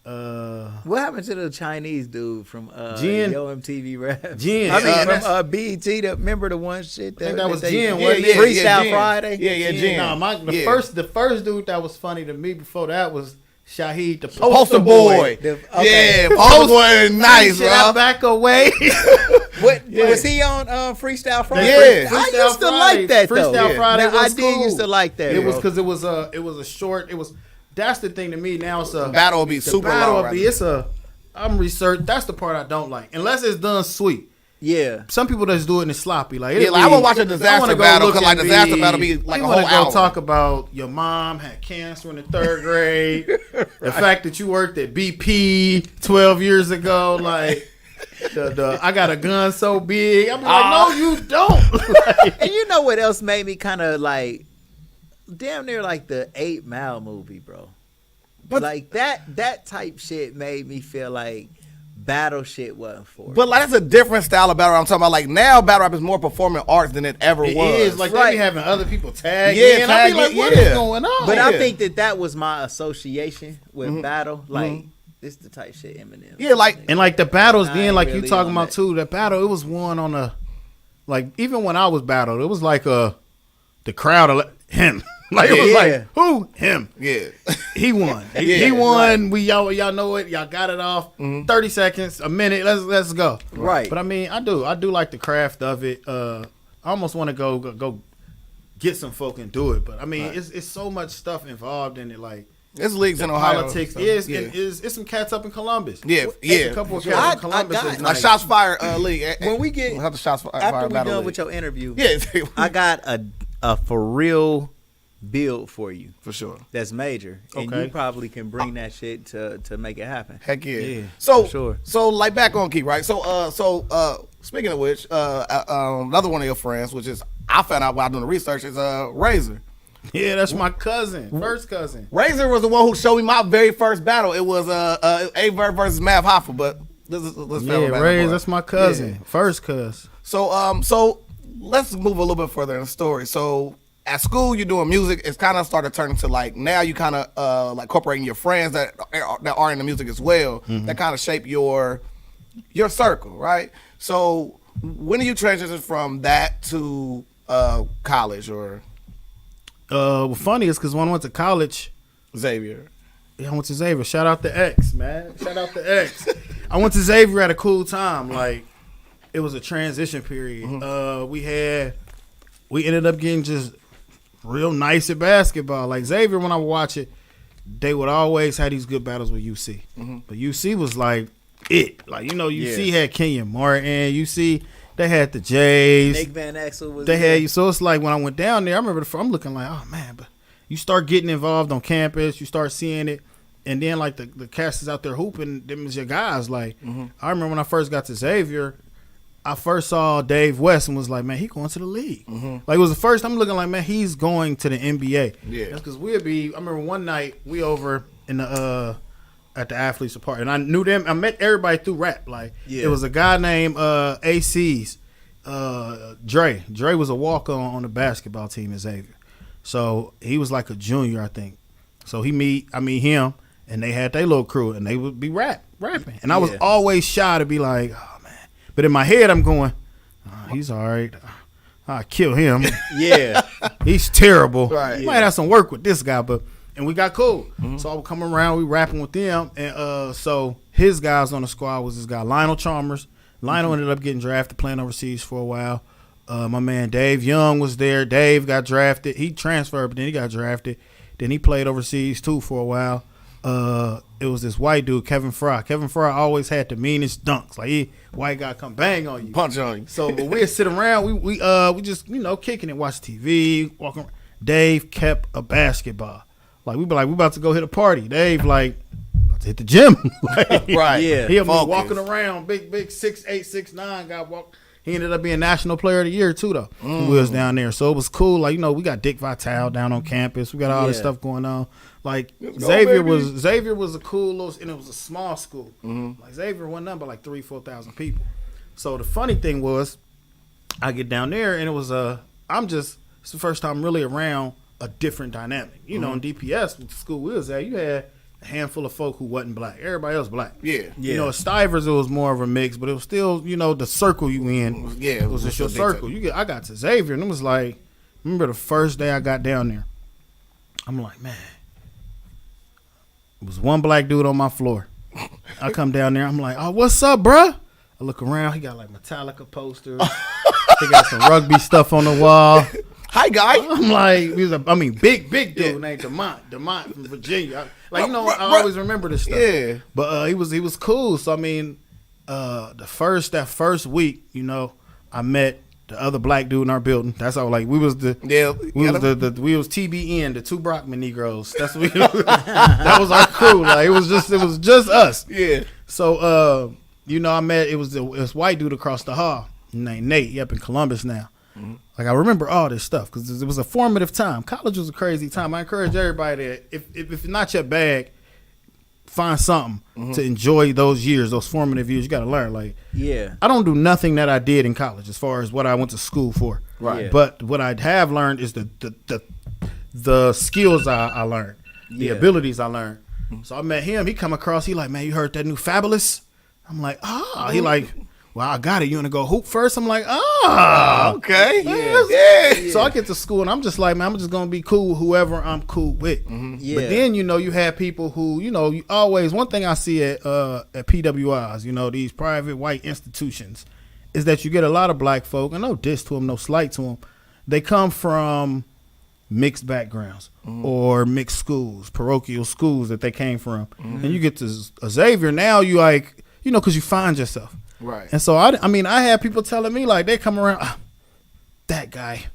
What happened to the Chinese dude from Jin? Yo MTV Rap? Jin. I mean, That's- from BET. Remember the one shit I think that was Jin, Yeah, wasn't yeah, it? Freestyle Jin. Friday? Yeah, Jin. Nah, Yeah. the first dude that was funny to me before that was Shaheed, the Poster boy. Okay. Yeah, Poster boy is nice, Shit, I bro. back away. What was he on Freestyle Friday? Yeah. I Freestyle used to Friday. like that though. Freestyle Friday Now, I was did cool. used to like that. It was bro. because it was a short. It was that's the thing to me now. It's a Battle will be the super battle long. will be. It's a I'm research. That's the part I don't like unless it's done sweet. Yeah. Some people just do it and it's sloppy. Like, Yeah, like, I wanna watch a disaster battle, because like disaster battle be like a whole go hour. talk about your mom had cancer in the 3rd grade, the fact that you worked at BP 12 years ago, like the I got a gun so big. I'm like, no, you don't. Like, And you know what else made me kind of like damn near like the 8 Mile movie, bro. But like that type shit made me feel like battle shit wasn't for it. But like that's a different style of battle rap I'm talking about. Like now battle rap is more performing arts than it ever it was. is like they be having other people tag. Yeah, in. I be tag like, in, what yeah. is going on? But yeah. I think that was my association with battle. Like this the type shit Eminem. Yeah, like And like the battles, I then ain't like really you talking on about that. too, that battle, it was one on a like even when I was battled, it was like the crowd him. Like it was Yeah. like who? Him. yeah. He won. Yeah, he won. We y'all know it. Y'all got it off. 30 seconds, a minute. Let's go. Right. But I mean, I do like the craft of it. I almost want to go get some folk and do it. But I mean, it's so much stuff involved in it. Like There's leagues in Ohio. politics so, is yeah. it's some cats up in Columbus. Yeah, It's yeah. a couple of I- cats in Columbus. I got- is A nice. shots fired league. When we get We'll have the shots fired after we battle done league. with your interview, Yeah, I got a for real build for you for sure. that's major, and Okay. you probably can bring that shit to make it happen. Heck yeah. Yeah, So for sure. So like back on key, right? So speaking of which, another one of your friends, which is I found out while doing the research, is Razor. Yeah, that's my cousin, first cousin. Razor was the one who showed me my very first battle. It was Avert versus Mav Hoffa, but let's Yeah, Ray, that's my cousin, first cuz. So let's move a little bit further in the story. So at school, you're doing music. It's kind of started turning to like now you kind of like incorporating your friends that are in the music as well. That kind of shape your circle, right? So when do you transition from that to college or Well, funny is because when I went to college, Xavier? I went to Xavier. Shout out to X, man. Shout out to X. I went to Xavier at a cool time. Like, it was a transition period. We ended up getting just real nice at basketball. Like, Xavier, when I would watch it, they would always have these good battles with UC. But UC was like it. Like, you know, UC had Kenyon Martin. UC, they had the Jays. Nick Van Exel was They there. had you. So it's like when I went down there, I remember I'm looking like, oh man, but you start getting involved on campus, you start seeing it, and then like the cast is out there hooping, them is your guys. Like I remember when I first got to Xavier, I first saw Dave West and was like, man, he going to the league. Like it was the first time looking like, man, he's going to the NBA. Yeah. That's because I remember one night we over in the at the athletes apartment. And I knew them. I met everybody through rap. Like it was a guy named AC's Dre. Dre was a walk-on on the basketball team at Xavier. So he was like a junior, I think. So I meet him, and they had their little crew, and they would be rapping. And I was always shy to be like, oh man. But in my head, I'm going, oh, he's all right. I kill him. Yeah. He's terrible. Right. You might have some work with this guy, and we got cool. So I would come around, we rapping with them, and so his guys on the squad was this guy Lionel Chalmers. Lionel ended up getting drafted, playing overseas for a while. My man Dave Young was there. Dave got drafted. He transferred, but then he got drafted. Then he played overseas too for a while. It was this white dude, Kevin Fry. Kevin Fry always had the meanest dunks. Like, white guy come bang on you, Punch on you. So but we'd sit around, we just kicking it, watch TV, walking. Dave kept a basketball. Like we be like, we about to go hit a party. Dave like, about to hit the gym. Like, Right. Yeah. He was Focus. walking around, big 6'8", 6'9" guy walk. He ended up being National Player of the Year too though. We was down there. So it was cool. Like, we got Dick Vitale down on campus. We got all this stuff going on. Like Xavier was a cool little, and it was a small school. Like Xavier wasn't nothing but like 3,000-4,000 people. So the funny thing was, I get down there and it was it's the first time really around a different dynamic. In DPS, with the school we was at, you had a handful of folk who wasn't black. Everybody else black. Yeah. At Stivers it was more of a mix, but it was still, the circle you in. Yeah, It was just your circle. I got to Xavier and it was like, remember the first day I got down there, I'm like, man, it was one black dude on my floor. I come down there, I'm like, oh, what's up, bruh? I look around, he got like Metallica posters. He got some rugby stuff on the wall. Hi, guy. I'm like, big dude named Demont from Virginia. I always remember this stuff. Yeah. But he was cool. So that first week, I met the other black dude in our building. That's how we was we was TBN, the two Brockman Negroes. That's what that was our crew. Like it was just us. Yeah. So I met this white dude across the hall named Nate. He up in Columbus now. Like I remember all this stuff because it was a formative time. College was a crazy time. I encourage everybody that if it's not your bag, find something to enjoy those years, those formative years. You got to learn. Like, I don't do nothing that I did in college as far as what I went to school for. Right. But what I have learned is the skills I learned, the abilities I learned. So I met him. He come across. He like, man, you heard that new Fabulous? I'm like, He like, well, I got it. You want to go hoop first? I'm like, okay. Yeah. So I get to school and I'm just like, man, I'm just going to be cool with whoever I'm cool with. Yeah. But then, you have people who, you always, one thing I see at PWIs, these private white institutions, is that you get a lot of black folk, and no diss to them, no slight to them. They come from mixed backgrounds or mixed schools, parochial schools that they came from. And you get to Xavier, now you like, because you find yourself. Right. And so, I had people telling me, like, they come around, that guy,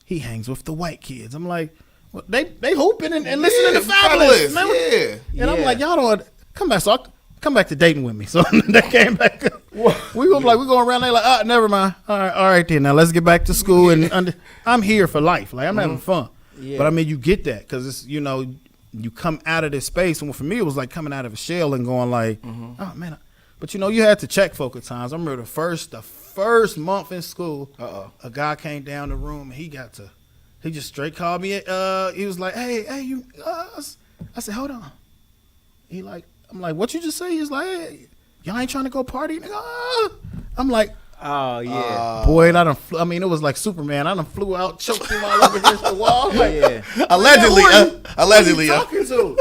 he hangs with the white kids. I'm like, well, they hooping and listening to Fabulous. Man. Yeah. And I'm like, y'all don't come back. So I come back to dating with me. So they came back. We were like, we going around. They like, never mind. All right then. Now let's get back to school. And I'm here for life. Like, I'm having fun. Yeah. But you get that because it's, you come out of this space. And for me, it was like coming out of a shell and going like, oh man. But you had to check folk at times. I remember the first month in school, a guy came down the room and he just straight called me. He was like, hey, you. I said, hold on. I'm like, what you just say? He's like, hey, y'all ain't trying to go party? I'm like, oh yeah, boy, it was like Superman. I done flew out, choked him all over against the wall. Like, Allegedly. Who you talking to?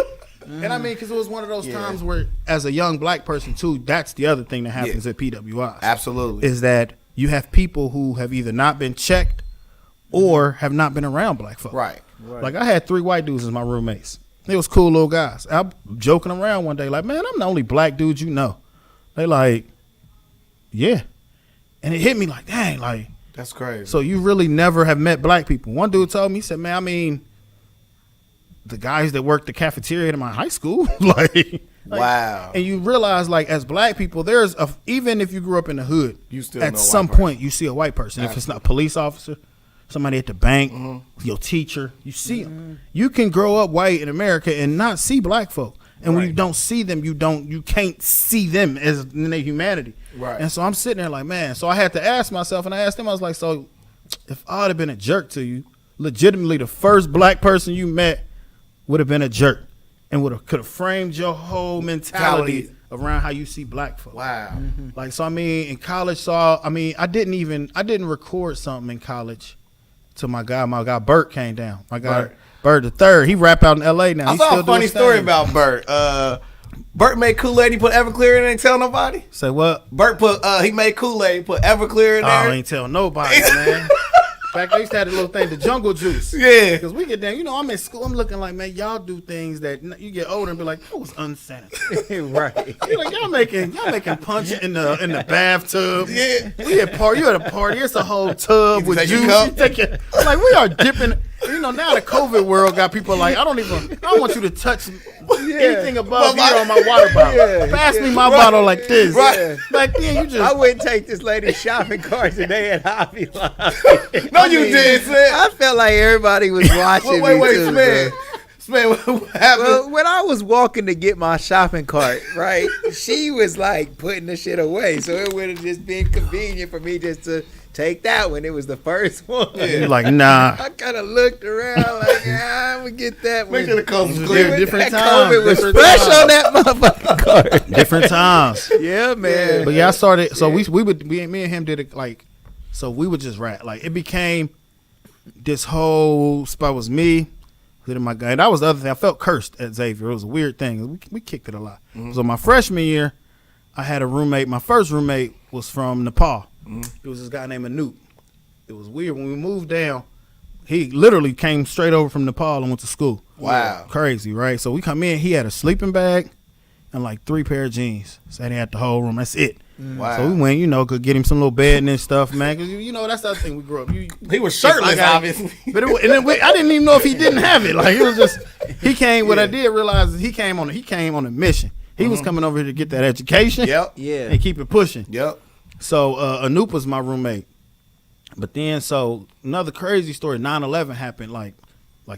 And because it was one of those times where, as a young black person too, that's the other thing that happens at PWIs. Absolutely. Is that you have people who have either not been checked or have not been around black folk. Right. Like I had 3 white dudes as my roommates. They was cool little guys. I'm joking around one day like, man, I'm the only black dude you know. They like, yeah. And it hit me like, dang, like. That's crazy. So you really never have met black people. One dude told me, he said, man, the guys that worked the cafeteria in my high school, wow. And you realize, like, as black people, even if you grew up in the hood, you still at some point you see a white person. Absolutely. If it's not a police officer, somebody at the bank, your teacher, you see them. You can grow up white in America and not see black folk. And when you don't see them, you can't see them as in their humanity. Right. And so I'm sitting there like, man. So I had to ask myself, and I asked him, I was like, so if I would have been a jerk to you, legitimately the first black person you met would have been a jerk and could have framed your whole mentality around how you see black folk. Wow. Like, so in college, I didn't record something in college till my guy Bert came down. My guy Bert the third. He rap out in L.A. now. I saw a funny story about Bert. Bert made Kool-Aid. He put Everclear in it. Ain't tell nobody. Say what? Bert he made Kool-Aid. Put Everclear in there. I ain't tell nobody, man. Back they used to have the little thing, the jungle juice. Yeah. Because we get down, I'm in school, I'm looking like, man, y'all do things that you get older and be like, that was unsanitary. Right. You're like, y'all making punch in the bathtub. Yeah. You at a party, it's a whole tub with take your juice. cup. Like we are dipping. Now the COVID world got people like, I don't want you to touch anything above here on my water bottle. Pass me my bottle like this. Right. Back then you just. I wouldn't take this lady's shopping cart today at Hobby Lobby. No, you did, man. I felt like everybody was watching me too, Sman. Sman, what happened? Well, when I was walking to get my shopping cart, right, she was like putting the shit away. So it would have just been convenient for me just to take that one. It was the first one. You're like, nah. I kind of looked around like, I'm going to get that one. Make sure the cup was It was clear. different That times. COVID was Different fresh times. on that motherfucking cart. Different times. Yeah, man. But yeah, I started. So me and him did it like. So we would just rap. Like it became this whole spot was me, then my guy. And that was the other thing. I felt cursed at Xavier. It was a weird thing. We kicked it a lot. So my freshman year, I had a roommate. My first roommate was from Nepal. It was this guy named Anoop. It was weird when we moved down. He literally came straight over from Nepal and went to school. Wow. Crazy, right? So we come in. He had a sleeping bag and like 3 pair of jeans. So he had the whole room. That's it. Wow. So we went, could get him some little bed and stuff, man. Cause that's the other thing we grew up. He was shirtless, obviously. But I didn't even know if he didn't have it. Like it was just he came. What I did realize is he came on a mission. He was coming over here to get that education. Yep. Yeah. And keep it pushing. Yep. So Anoop was my roommate. But then another crazy story. 9/11 happened like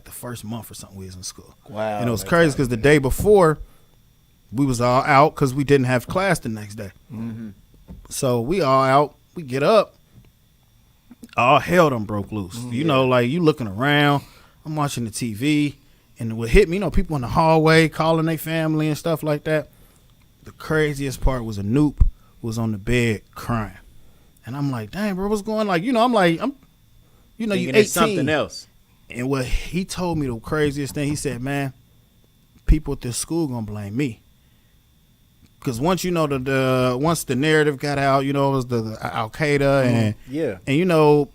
the first month or something we was in school. Wow. And it was crazy because the day before we was all out because we didn't have class the next day. So we all out. We get up. All hell done broke loose. Like you looking around. I'm watching the TV. And what hit me, people in the hallway calling their family and stuff like that. The craziest part was Anoop was on the bed crying. And I'm like, dang, bro, what's going on? I'm you Thinking 18. it's something else. And what he told me the craziest thing, he said, man, people at this school gonna blame me. Because once once the narrative got out, it was the Al Qaeda and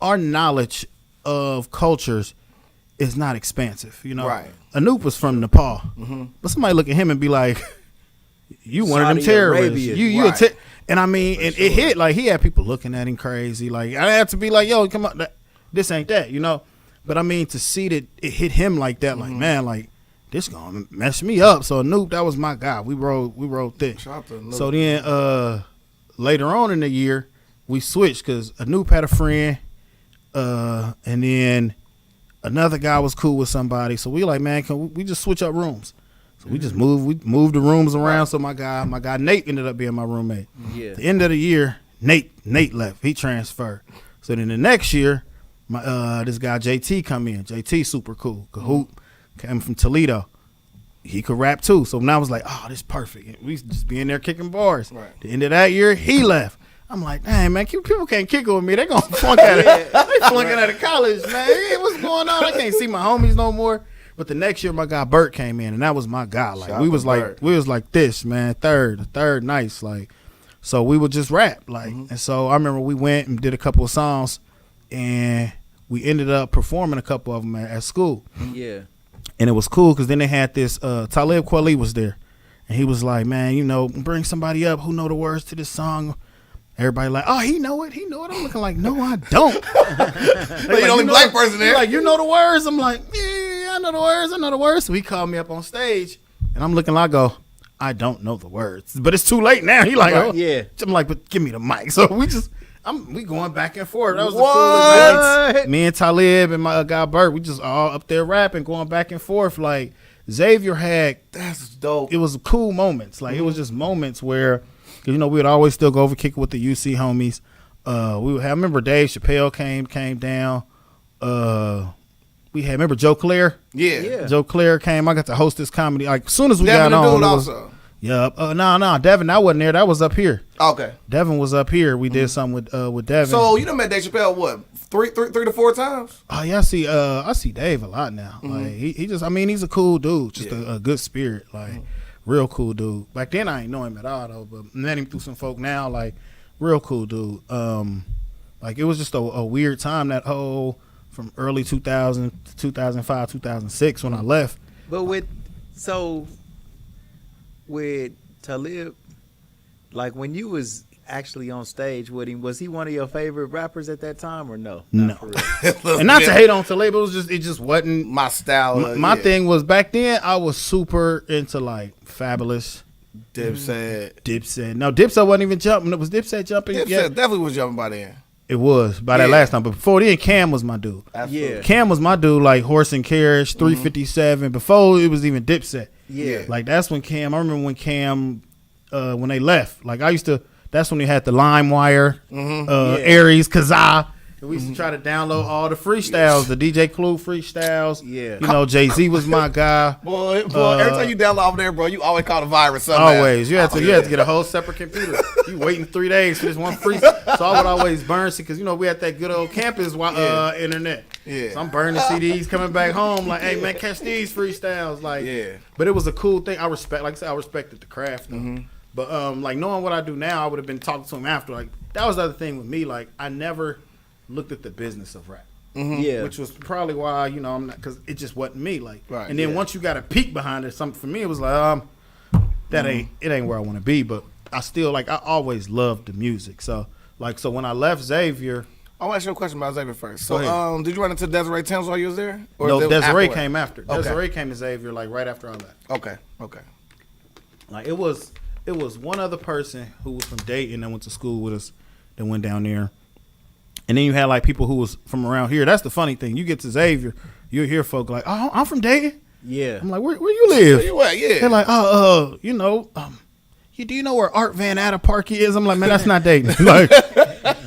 our knowledge of cultures is not expansive. Right. Anoop was from Nepal, but somebody look at him and be like, "You one of them Saudi terrorists." Arabia. Right. And I mean, and it hit like he had people looking at him crazy. Like I had to be like, "Yo, come on, this ain't that," But I mean, to see that it hit him like that, like man, like. This gonna mess me up. So Anoop, that was my guy. We rode thick. Shout out to Anoop. So then later on in the year, we switched because Anoop had a friend, and then another guy was cool with somebody. So we like, man, can we just switch up rooms? So we just moved the rooms around. So my guy Nate ended up being my roommate. Yeah. At the end of the year, Nate left. He transferred. So then the next year, this guy JT come in. JT super cool. Kahoot. Came from Toledo. He could rap too. So now I was like, oh, this is perfect. We just be in there kicking bars. Right. The end of that year, he left. I'm like, dang, man, people can't kick with me. They gonna flunk out of they flunking out of college, man. Hey, what's going on? I can't see my homies no more. But the next year, my guy Bert came in, and that was my guy. Like we was like this, man. Third nice, like. So we would just rap, like. And so I remember we went and did a couple of songs, and we ended up performing a couple of them at school. Yeah. And it was cool because then they had this Talib Kweli was there, and he was like, man, bring somebody up who know the words to this song. Everybody like, oh, he know it. I'm looking like, no, I don't. The only black person there. Like, you know the words? I'm like, yeah, I know the words. So he called me up on stage, and I'm looking like, I don't know the words, but it's too late now. He like, Right, oh yeah. I'm like, but give me the mic. So we going back and forth. That was the What? coolest. Me and Talib and my guy Bert, we just all up there rapping, going back and forth. Like Xavier had, That's dope. it was cool moments. Like it was just moments where, we would always still go over kick it with the UC homies. I remember Dave Chappelle came down. Remember Joe Claire? Yeah. Joe Claire came. I got to host this comedy. Like as soon as we Devin got the on, dude it was, also. Yup. No, Devin, I wasn't there. That was up here. Okay. Devin was up here. We did something with Devin. So you done met Dave Chappelle what? Three to four times? Oh yeah, I see Dave a lot now. Like he just, I mean, he's a cool dude, just a good spirit, like real cool dude. Back then I ain't know him at all though, but met him through some folk now, like real cool dude. Like it was just a weird time, that whole from early 2000 to 2005, 2006 when I left. But with Talib, like when you was actually on stage with him, was he one of your favorite rappers at that time or no? No. And not to hate on Talib, it just wasn't my style. My thing was back then I was super into like Fabulous. Dipset. No, Dipset wasn't even jumping. It was Dipset jumping. Dipset definitely was jumping by then. It was by that last time, but before then, Cam was my dude. Absolutely. Yeah. Cam was my dude, like Horse and Carriage, 357. Before it was even Dipset. Yeah. Like that's when Cam. I remember when Cam, when they left. Like I used to. That's when they had the LimeWire, Aries, Kazaa. We used to try to download all the freestyles, the DJ Clue freestyles. Yeah. You know, Jay-Z was my guy. Boy, every time you download over there, bro, you always caught a virus somehow. Always. You had to get a whole separate computer. You waiting 3 days for this one free. So I would always burn shit because, you know, we had that good old campus internet. Yeah. So I'm burning CDs coming back home like, hey, man, catch these freestyles. Like, but it was a cool thing. I respected the craft, though. But, like, knowing what I do now, I would have been talking to him after. Like, that was the other thing with me. Like, I never looked at the business of rap. Which was probably why, you know, I'm not, because it just wasn't me. Like, and then once you got a peek behind it, something for me, it was like, it ain't where I want to be. But I still, like, I always loved the music. So when I left Xavier. I want to ask you a question about Xavier first. So, did you run into Desiree Thames while you was there? Or no, Desiree came after. Okay. Desiree came to Xavier, like, right after I left. Okay. Like, it was one other person who was from Dayton that went to school with us that went down there. And then you had like people who was from around here. That's the funny thing. You get to Xavier, you hear folk like, "Oh, I'm from Dayton." Yeah. I'm like, "Where you live?" Where you at? Yeah. They're like, "Oh, you know, do you know where Art Van Atta Park is?" I'm like, "Man, that's not Dayton." like,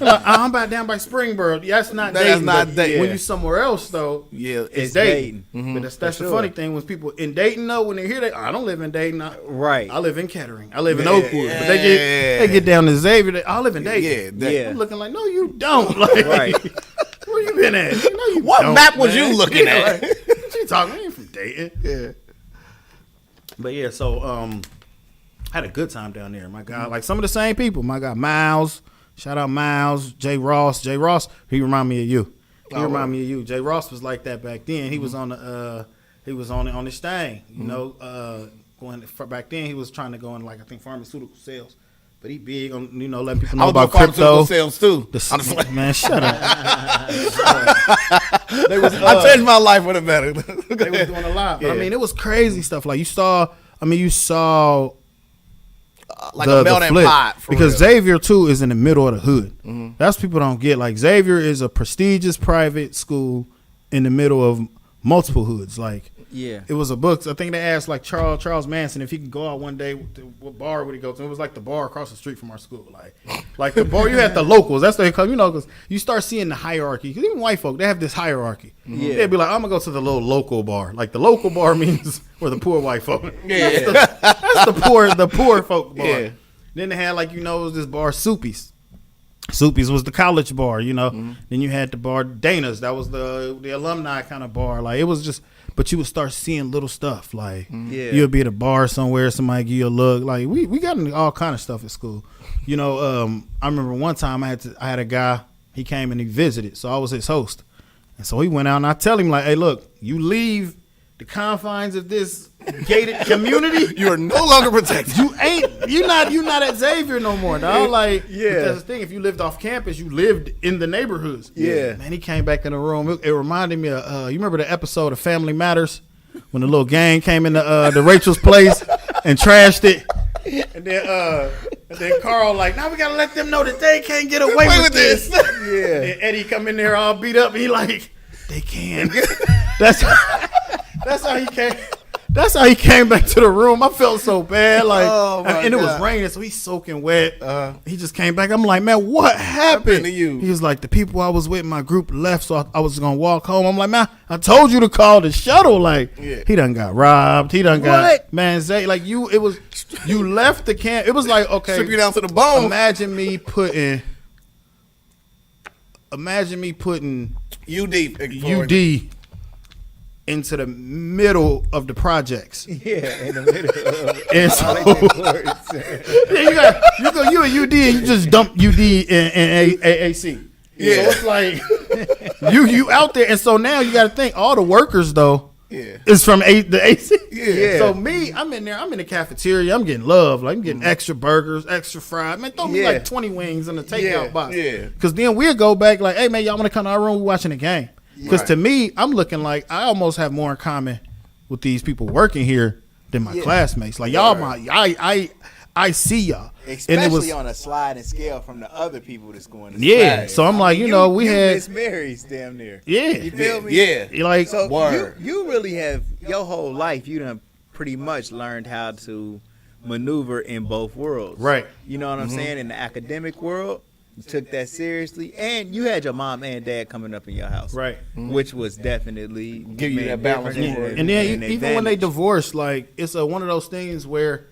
I'm about down by Springboro. That's not Dayton. That's not Dayton. When you somewhere else though, it's Dayton. But that's the funny thing when people in Dayton know when they hear that, I don't live in Dayton. I live in Kettering. I live in Oakwood. But they get down to Xavier. I live in Dayton. I'm looking like, no, you don't. Like, where you been at? You know you what don't, map was you looking at? What you talking? I ain't from Dayton. Yeah. But yeah, so I had a good time down there. My God, like some of the same people. My God, Miles. Shout out Miles, Jay Ross. Jay Ross, he remind me of you. Jay Ross was like that back then. He was on his thing. You know, going for back then he was trying to go in like I think pharmaceutical sales. But he big on letting people know about crypto sales too. Man, shut up. I changed my life with it better. They was doing a lot. But I mean, it was crazy stuff. Like you saw like a melting pot. Because Xavier too is in the middle of the hood. That's what people don't get. Like Xavier is a prestigious private school in the middle of multiple hoods. Like it was a book. I think they asked like Charles Manson if he could go out one day. What bar would he go to? It was like the bar across the street from our school. Like the bar. You had the locals. That's what they call. You know, because you start seeing the hierarchy. Because even white folk, they have this hierarchy. They'd be like, I'm gonna go to the little local bar. Like the local bar means where the poor white folk. That's the poor folk bar. Then they had like it was this bar Soupy's. Soupy's was the college bar. Then you had the bar Dana's. That was the alumni kind of bar. Like it was just. But you would start seeing little stuff like you'll be at a bar somewhere, somebody give you a look. Like we got into all kind of stuff at school. I remember one time I had a guy. He came and he visited, so I was his host, and so he went out and I tell him like, hey, look, you leave the confines of this gated community, you are no longer protected. You're not at Xavier no more, dog. Like that's the thing. If you lived off campus, you lived in the neighborhoods. Man, he came back in the room. It reminded me of you remember the episode of Family Matters when the little gang came into the Rachel's place and trashed it, and then Carl like, now we gotta let them know that they can't get away with this. And Eddie come in there all beat up. And he like, they can. That's how he came. That's how he came back to the room. I felt so bad, like, Oh, my and it was God. raining, so he's soaking wet. He just came back. I'm like, man, what happened to you? He was like, the people I was with, my group left, so I was gonna walk home. I'm like, man, I told you to call the shuttle. Like, he done got robbed. He done got man, Zay, like you left the camp. It was like, okay, Strip you down to the bone. Imagine me putting UD into the middle of the projects. Yeah, in the middle of And so, you at UD and you just dump UD in AAC. Yeah. So it's like you out there, and so now you got to think all the workers though. Yeah. Is from the AC. Yeah. So me, I'm in there. I'm in the cafeteria. I'm getting love. Like I'm getting extra burgers, extra fries. Man, throw me like 20 wings in the takeout box. Yeah. Because then we'll go back like, hey man, y'all want to come to our room? We're watching the game. Because to me, I'm looking like I almost have more in common with these people working here than my classmates. Like y'all, I see y'all. Especially and it was, on a sliding scale from the other people that's going to yeah. slide. So I'm like, you know, we had Miss Mary's damn near. Yeah. You feel me? Yeah. Like So Word. you really have your whole life. You done pretty much learned how to maneuver in both worlds. Right. You know what I'm saying? In the academic world, you took that seriously, and you had your mom and dad coming up in your house. Right. Which was definitely Give you made that balance. difference And then an even when they advantage. divorced, like it's one of those things where,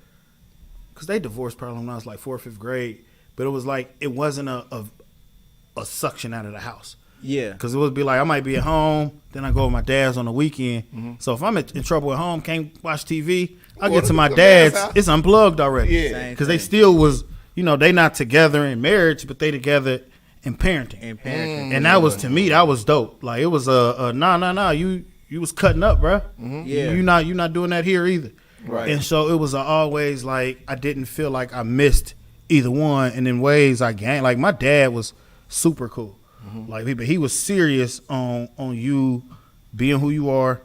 because they divorced probably when I was like 4th or 5th grade, but it was like it wasn't a suction out of the house. Yeah. Because it would be like I might be at home, then I go with my dad's on the weekend. So if I'm in trouble at home, can't watch TV, I get to my dad's, it's unplugged already. Yeah. Because they still was, you know, they not together in marriage, but they together in parenting. And that was, to me, that was dope. Like it was nah, you was cutting up, bro. Yeah. You not doing that here either. Right. And so it was always like I didn't feel like I missed either one, and in ways I gained. Like my dad was super cool. Like he was serious on you being who you are,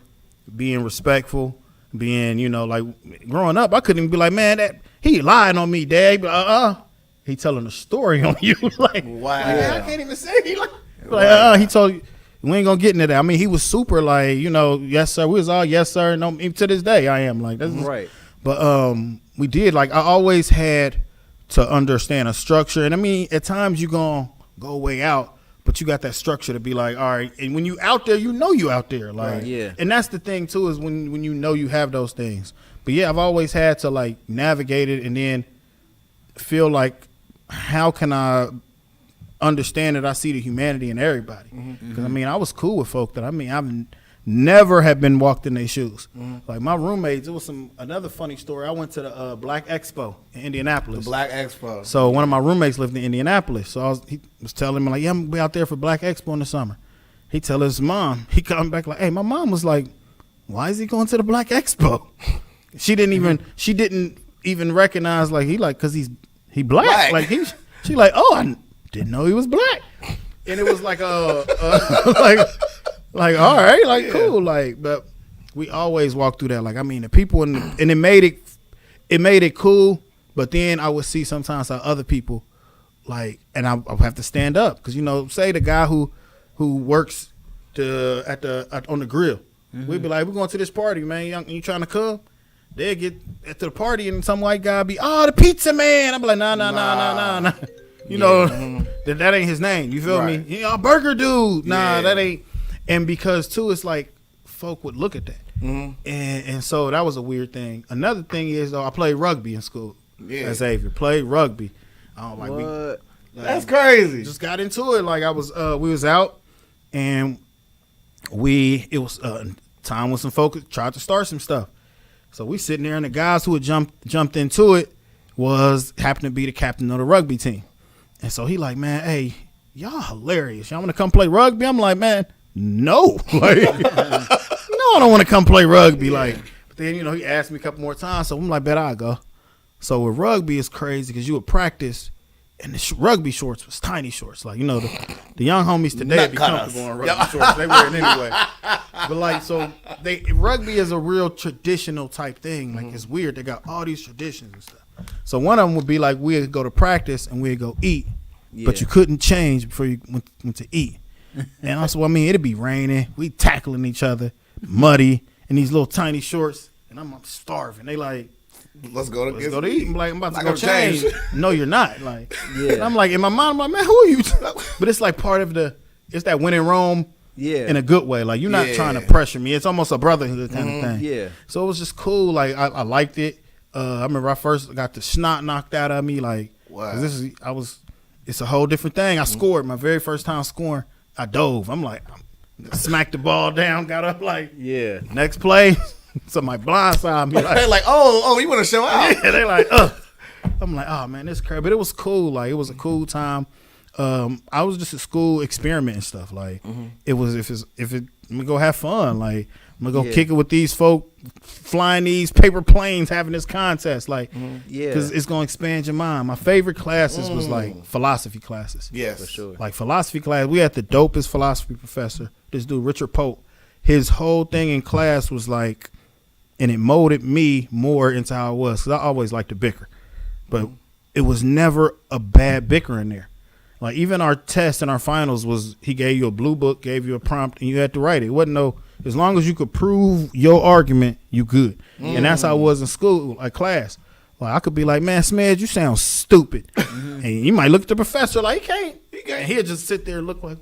being respectful, being, you know, like growing up, I couldn't even be like, man, that he lying on me, Dad. He'd be like, he telling a story on you. Like, Wow. I can't even say. He like, he told you. We ain't gonna get into that. I mean, he was super like, you know, yes sir. We was all yes sir. No, even to this day, I am like that's Right. But we did like I always had to understand a structure, and I mean, at times you gonna go way out, but you got that structure to be like, all right. And when you out there, you know you out there, like, Right. Yeah. And that's the thing too, is when you know you have those things. But yeah, I've always had to like navigate it, and then feel like, how can I understand that I see the humanity in everybody? Because I mean, I was cool with folk that I've never have been walked in their shoes. Like my roommates, it was another funny story. I went to the Black Expo in Indianapolis. Black Expo. So one of my roommates lived in Indianapolis. So he was telling me like, yeah, I'm gonna be out there for Black Expo in the summer. He tell his mom, he come back like, hey, my mom was like, why is he going to the Black Expo? She didn't even recognize like cause he black. Like she like, oh, I didn't know he was black. And it was like like all right, like cool, like, but we always walk through that. Like I mean, the people and it made it cool. But then I would see sometimes how other people like, and I would have to stand up because, you know, say the guy who works on the grill, we'd be like, we're going to this party, man. You trying to come? They get at the party and some white guy be, the pizza man. I'm like, nah. You know, that ain't his name. You feel me? Yeah, burger dude. Nah, that ain't. And because too, it's like folk would look at that, and so that was a weird thing. Another thing is though, I played rugby in school. Yeah, at Xavier, played rugby. That's crazy. Just got into it. Like I was, we was out, and it was time when some folk tried to start some stuff. So we sitting there, and the guys who had jumped into it happened to be the captain of the rugby team. And so he like, man, hey, y'all hilarious. Y'all want to come play rugby? I'm like, man, no. Like, no, I don't want to come play rugby. Like, but then, you know, he asked me a couple more times. So I'm like, bet I'll go. So with rugby, it's crazy because you would practice, and the rugby shorts was tiny shorts. Like, you know, the young homies today be comfortable in rugby shorts. They wear it anyway. But like, so rugby is a real traditional type thing. Like, it's weird. They got all these traditions and stuff. So one of them would be like, we'd go to practice and we'd go eat, but you couldn't change before you went to eat. And also, I mean, it'd be raining. We tackling each other, muddy, in these little tiny shorts. and I'm starving. They like, let's go to eat. I'm like, I'm about to Not go gonna change. change. No, you're not. Like, Yeah. and I'm like, in my mind, I'm like, man, who are you? But it's like part of it's that when in Rome. Yeah. In a good way. Like, you're not Yeah. trying to pressure me. It's almost a brotherhood kind of thing. Yeah. So it was just cool. Like, I liked it. I remember I first got the snot knocked out of me. Like, Wow. 'cause it's a whole different thing. I scored my very first time scoring. I dove. I'm like, smacked the ball down, got up like, Yeah. next play. Somebody blindside me. They're Like, like, oh, you want to show out? yeah, they like, ugh. I'm like, oh man, this crazy. But it was cool. Like, it was a cool time. I was just at school experimenting stuff. Like, it was I'm gonna go have fun. Like, I'm gonna go kick it with these folk, flying these paper planes, having this contest. Like, because it's gonna expand your mind. My favorite classes was like philosophy classes. Yes. For sure. Like philosophy class, we had the dopest philosophy professor. This dude, Richard Pope. His whole thing in class was like, and it molded me more into how I was. Because I always liked to bicker, but it was never a bad bicker in there. Like, even our test and our finals was, he gave you a blue book, gave you a prompt, and you had to write it. It wasn't as long as you could prove your argument, you good. And that's how I was in school, like class. Like, I could be like, man, Smedge, you sound stupid. And you might look at the professor like, he can't. And he'll just sit there and look like,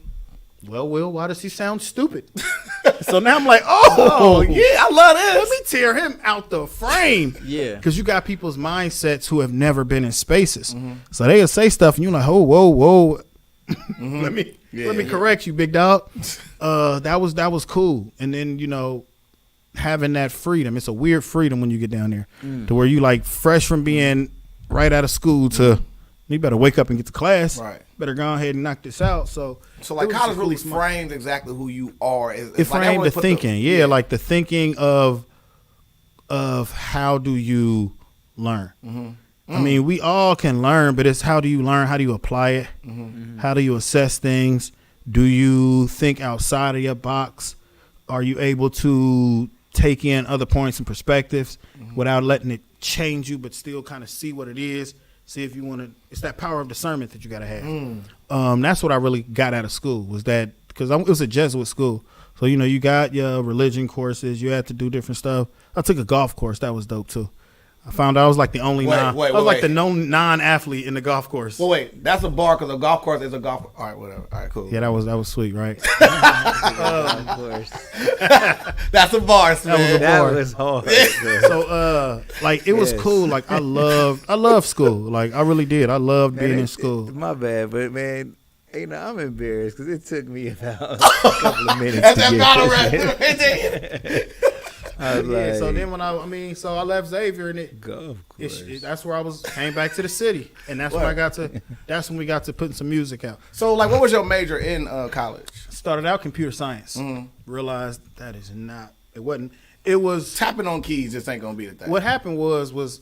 well, Will, why does he sound stupid? So now I'm like, oh, Yeah, I love this. let me tear him out the frame. Yeah. Because you got people's mindsets who have never been in spaces. So they'll say stuff and you're like, oh, whoa. let me correct you, big dog. That was cool. And then, having that freedom. It's a weird freedom when you get down there to where you like fresh from being right out of school to you better wake up and get to class. Right. Better go ahead and knock this out. So like, it was college really smart. framed exactly who you are. It like, framed the thinking, like the thinking of how do you learn. I mean, we all can learn, but it's how do you learn? How do you apply it? How do you assess things? Do you think outside of your box? Are you able to take in other points and perspectives without letting it change you, but still kind of see what it is? See if you want to. It's that power of discernment that you got to have. That's what I really got out of school, was that, because it was a Jesuit school. So, you got your religion courses. You had to do different stuff. I took a golf course. That was dope, too. I found out I was like the only the non-athlete in the golf course. Well, wait, that's a bar because a golf course is a golf. All right, whatever. All right, cool. Yeah, that was sweet, right? Of course. That's a bar, man. That was hard. So, it was cool. Like, I love school. Like, I really did. I loved being in school. My bad, but man, I'm embarrassed because it took me about a couple of minutes to get this. I was like, So then so I left Xavier and golf course. that's where came back to the city, and that's when that's when we got to putting some music out. So, like, what was your major in college? Started out computer science. Realized that is not. It wasn't. It was Tapping on keys just ain't gonna be the thing. what happened was,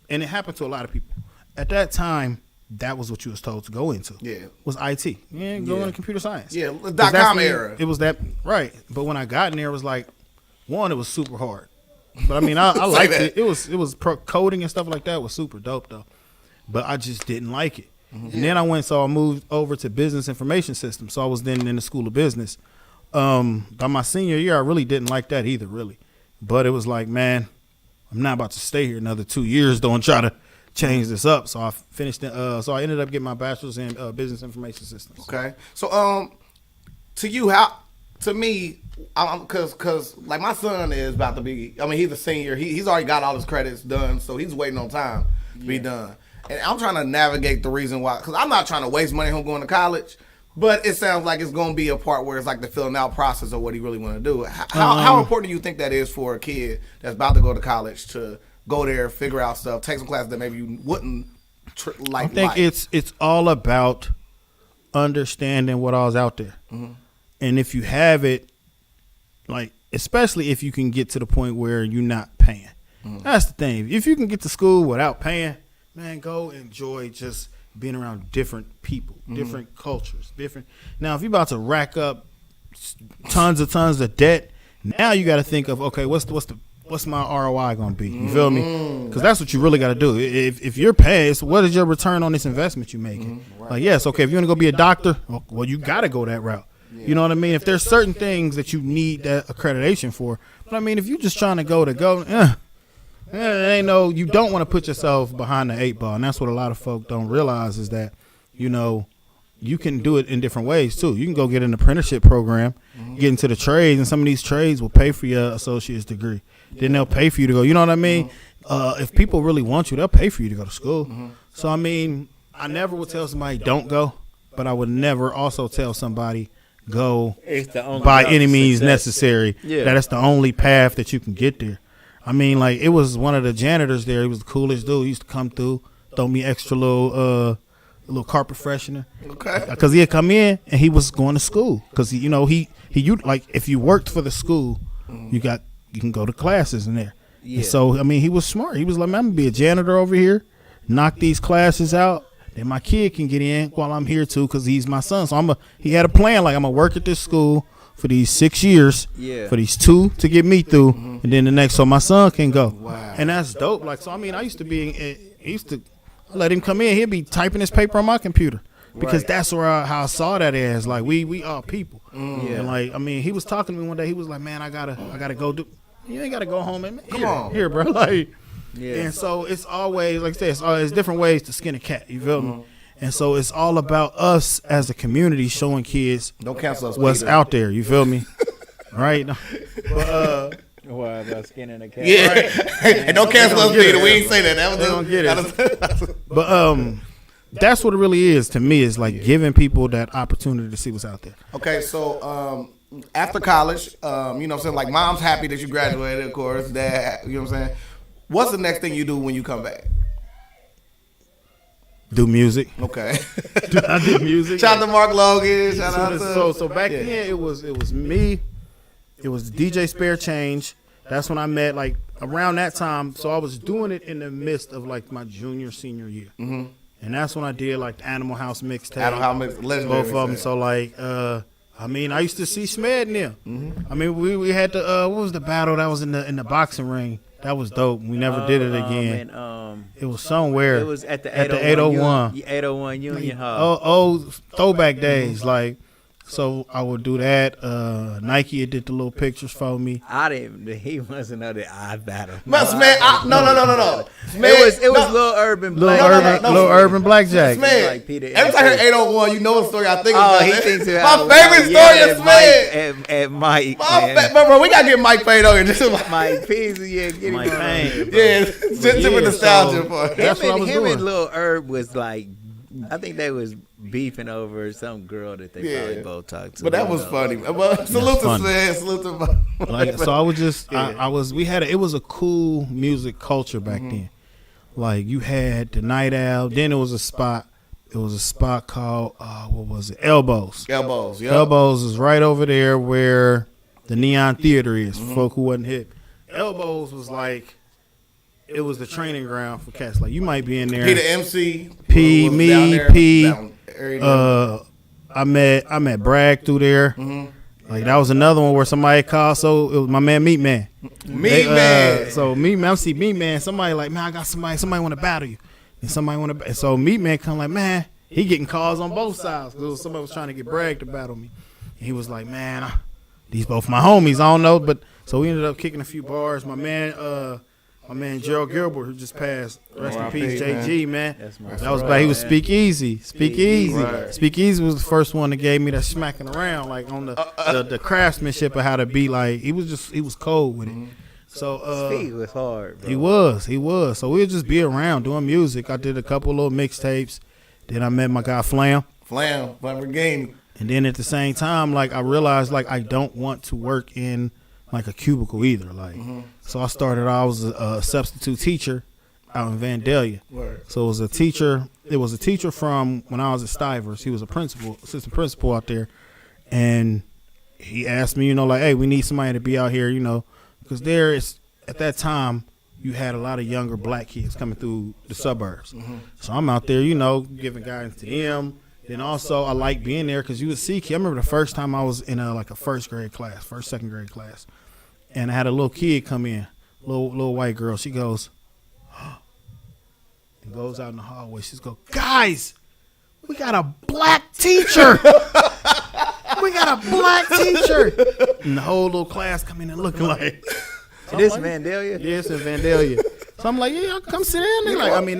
and it happened to a lot of people at that time. That was what you was told to go into. Yeah. Was IT. Yeah, go into computer science. Yeah, 'Cause .com when era. It was that, right. But when I got in there, it was like, one, it was super hard. But I mean, I liked it. It was coding and stuff like that was super dope though. But I just didn't like it. And then I moved over to business information systems. So I was then in the school of business. By my senior year, I really didn't like that either, really. But it was like, man, I'm not about to stay here another 2 years. Don't try to change this up. So I finished. So I ended up getting my bachelor's in business information systems. Okay. So, to me, because like my son is about to be, he's a senior. He's already got all his credits done, so he's waiting on time to be done. And I'm trying to navigate the reason why, because I'm not trying to waste money on going to college, but it sounds like it's going to be a part where it's like the filling out process of what he really want to do. How important do you think that is for a kid that's about to go to college to go there, figure out stuff, take some classes that maybe you wouldn't like? I think it's all about understanding what all's out there. And if you have it, like, especially if you can get to the point where you're not paying. That's the thing. If you can get to school without paying, man, go enjoy just being around different people, different cultures, different. Now, if you're about to rack up tons of debt, now you got to think of, okay, what's my ROI going to be? You feel me? Because that's what you really got to do. If you're paying, so what is your return on this investment you're making? Like, yes, okay, if you want to go be a doctor, well, you got to go that route. You know what I mean? If there's certain things that you need that accreditation for, but I mean, if you're just trying to go, ain't no. You don't want to put yourself behind the 8 ball, and that's what a lot of folk don't realize is that, you know, you can do it in different ways too. You can go get an apprenticeship program, get into the trades, and some of these trades will pay for your associate's degree. Then they'll pay for you to go. You know what I mean? If people really want you, they'll pay for you to go to school. So I mean, I never would tell somebody don't go, but I would never also tell somebody go by any means necessary. Yeah. That it's the only path that you can get there. I mean, like, it was one of the janitors there. He was the coolest dude. He used to come through, throw me extra little carpet freshener. Okay. Because he'd come in and he was going to school. Because, you know, he like, if you worked for the school, you can go to classes in there. Yeah. And so, I mean, he was smart. He was like, man, I'm going to be a janitor over here, knock these classes out. Then my kid can get in while I'm here too, because he's my son. So he had a plan, like, I'm going to work at this school for these 6 years, for these 2 to get me through, and then the next, so my son can go. Wow. And that's dope. Like, so I mean, I let him come in. He'd be typing his paper on my computer, because that's how I saw that as, like, we are people. And like, I mean, he was talking to me one day. He was like, man, I gotta go do. You ain't gotta go home and here, bro. Like, and so it's always, like I said, it's different ways to skin a cat. You feel me? And so it's all about us as a community showing kids don't cancel us, what's out there. You feel me? Right? But, about skinning a cat. Yeah. Right? And don't cancel us, Peter. We ain't say that. They don't get it. But that's what it really is to me. Is like giving people that opportunity to see what's out there. Okay, so after college, you know what I'm saying? Like, mom's happy that you graduated, of course. Dad, you know what I'm saying? What's the next thing you do when you come back? Do music. Okay. I did music. Shout out to Mark Logan. Shout out to so back then it was me. It was DJ Spare Change. That's when I met, like, around that time. So I was doing it in the midst of, like, my senior year. And that's when I did, like, the Animal House mixtape. Animal House mixtape. Both of them. So, like, I mean, I used to see Smed in there. I mean, we had the what was the battle that was in the boxing ring? That was dope. We never did it again. It was somewhere. It was at the 801. 801 Union Hall. Oh, throwback days. Like, so I would do that. Nike did the little pictures for me. He wasn't on the odd battle. No. It was Lil Urban Blackjack. Lil Urban Blackjack. Like Every time I hear 801, you know the story I think about. He thinks my favorite story is Smith. At Mike. Bro, we gotta get Mike Payne on here. Mike Peasy, get him Mike Payne. Yeah, just with nostalgia for it. That's what I was doing. Him and Lil Herb was like, I think they was beefing over some girl that they probably both talked to. But that was funny. Salute to Sven. Salute to like, so I was just, it was a cool music culture back then. Like, you had the Night Owl. Then it was a spot called, what was it? Elbows. Elbows, yeah. Elbows is right over there where the Neon Theater is, for folk who wasn't hip. Elbows was like, it was the training ground for cats. Like, you might be in there. P the MC. I met Bragg through there. Like, that was another one where somebody called. So it was my man Meat Man. So Meat Man, I see Meat Man. Somebody like, man, I got somebody want to battle you, and somebody want to. So Meat Man come like, man, he getting calls on both sides because somebody was trying to get Bragg to battle me. And he was like, man, these both my homies. I don't know, but so we ended up kicking a few bars. My man Gerald Gilbert, who just passed, rest in peace, JG, man. That was back. He was Speakeasy. Speakeasy was the first one that gave me that smacking around, like on the craftsmanship of how to be. Like, he was cold with it. So Speak was hard, bro. He was. So we'd just be around doing music. I did a couple little mixtapes. Then I met my guy Flam Lamborghini. And then at the same time, like, I realized, like, I don't want to work in like a cubicle either. Like, so I was a substitute teacher out in Vandalia. So it was a teacher from when I was at Stivers. He was assistant principal out there. And he asked me, like, hey, we need somebody to be out here, because at that time, you had a lot of younger black kids coming through the suburbs. So I'm out there, giving guidance to them. Then also I like being there because you would see kids. I remember the first time I was in a second grade class. And I had a little kid come in, little white girl. She goes, and goes out in the hallway. She's go, guys, we got a black teacher. We got a black teacher. And the whole little class come in and looking like. This Vandalia? Yes, in Vandalia. So I'm like, yeah, y'all come sit down. They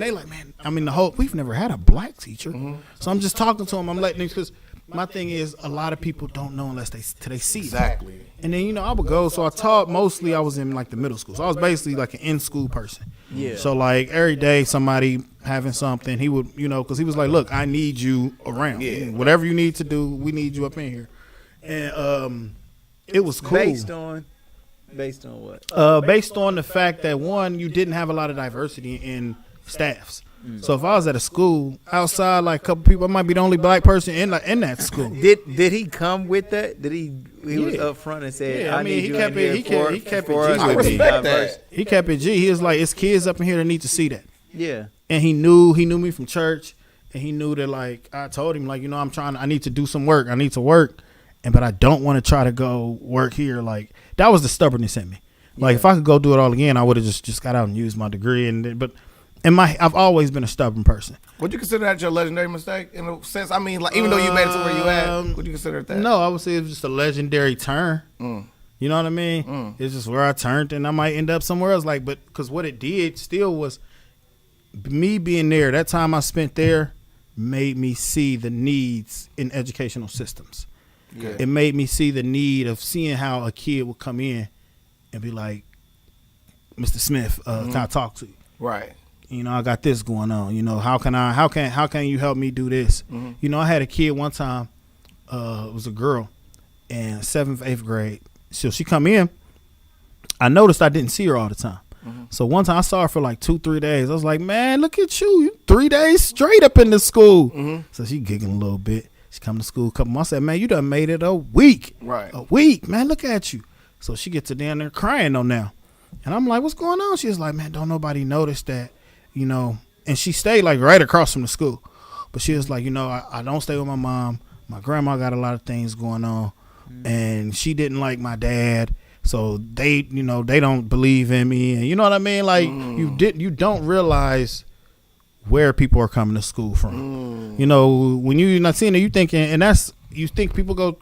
like, man, we've never had a black teacher. So I'm just talking to them. I'm letting them, because my thing is, a lot of people don't know unless they see Exactly. that. And then, I would go. So I taught mostly, I was in like the middle school. So I was basically like an in-school person. Yeah. So like every day somebody having something, he would, because he was like, look, I need you around. Yeah. Whatever you need to do, we need you up in here. And it was cool. Based on what? Based on the fact that, one, you didn't have a lot of diversity in staffs. So if I was at a school outside, like a couple people, I might be the only black person in that school. Did he come with that? Did he was up front and said, Yeah, I need he you kept in here it. He kept it for G us I to with be me. respect diverse. that. He kept it G. He was like, it's kids up in here that need to see that. Yeah. And he knew me from church, and he knew that, like, I told him, like, I need to do some work. I need to work, but I don't want to try to go work here. Like, that was the stubbornness in me. Like, if I could go do it all again, I would have just got out and used my degree. I've always been a stubborn person. Would you consider that your legendary mistake in a sense? I mean, like, even though you made it to where you at, would you consider it that? No, I would say it was just a legendary turn. You know what I mean? It's just where I turned, and I might end up somewhere else. Like, but because what it did still was me being there. That time I spent there made me see the needs in educational systems. Yeah. It made me see the need of seeing how a kid would come in and be like, Mr. Smith, can I talk to you? Right. I got this going on. How can you help me do this? I had a kid one time, it was a girl, in 7th, 8th grade. So she come in, I noticed I didn't see her all the time. So one time I saw her for like 2-3 days. I was like, man, look at you 3 days straight up in the school. So she giggling a little bit. She come to school a couple months. I said, man, you done made it a week. Right. A week, man, look at you. So she gets to down there crying though now. And I'm like, what's going on? She was like, man, don't nobody notice that, and she stayed like right across from the school. But she was like, I don't stay with my mom. My grandma got a lot of things going on. And she didn't like my dad. So they don't believe in me. And you know what I mean? Like you don't realize where people are coming to school from. When you're not seeing it, you thinking, and you think people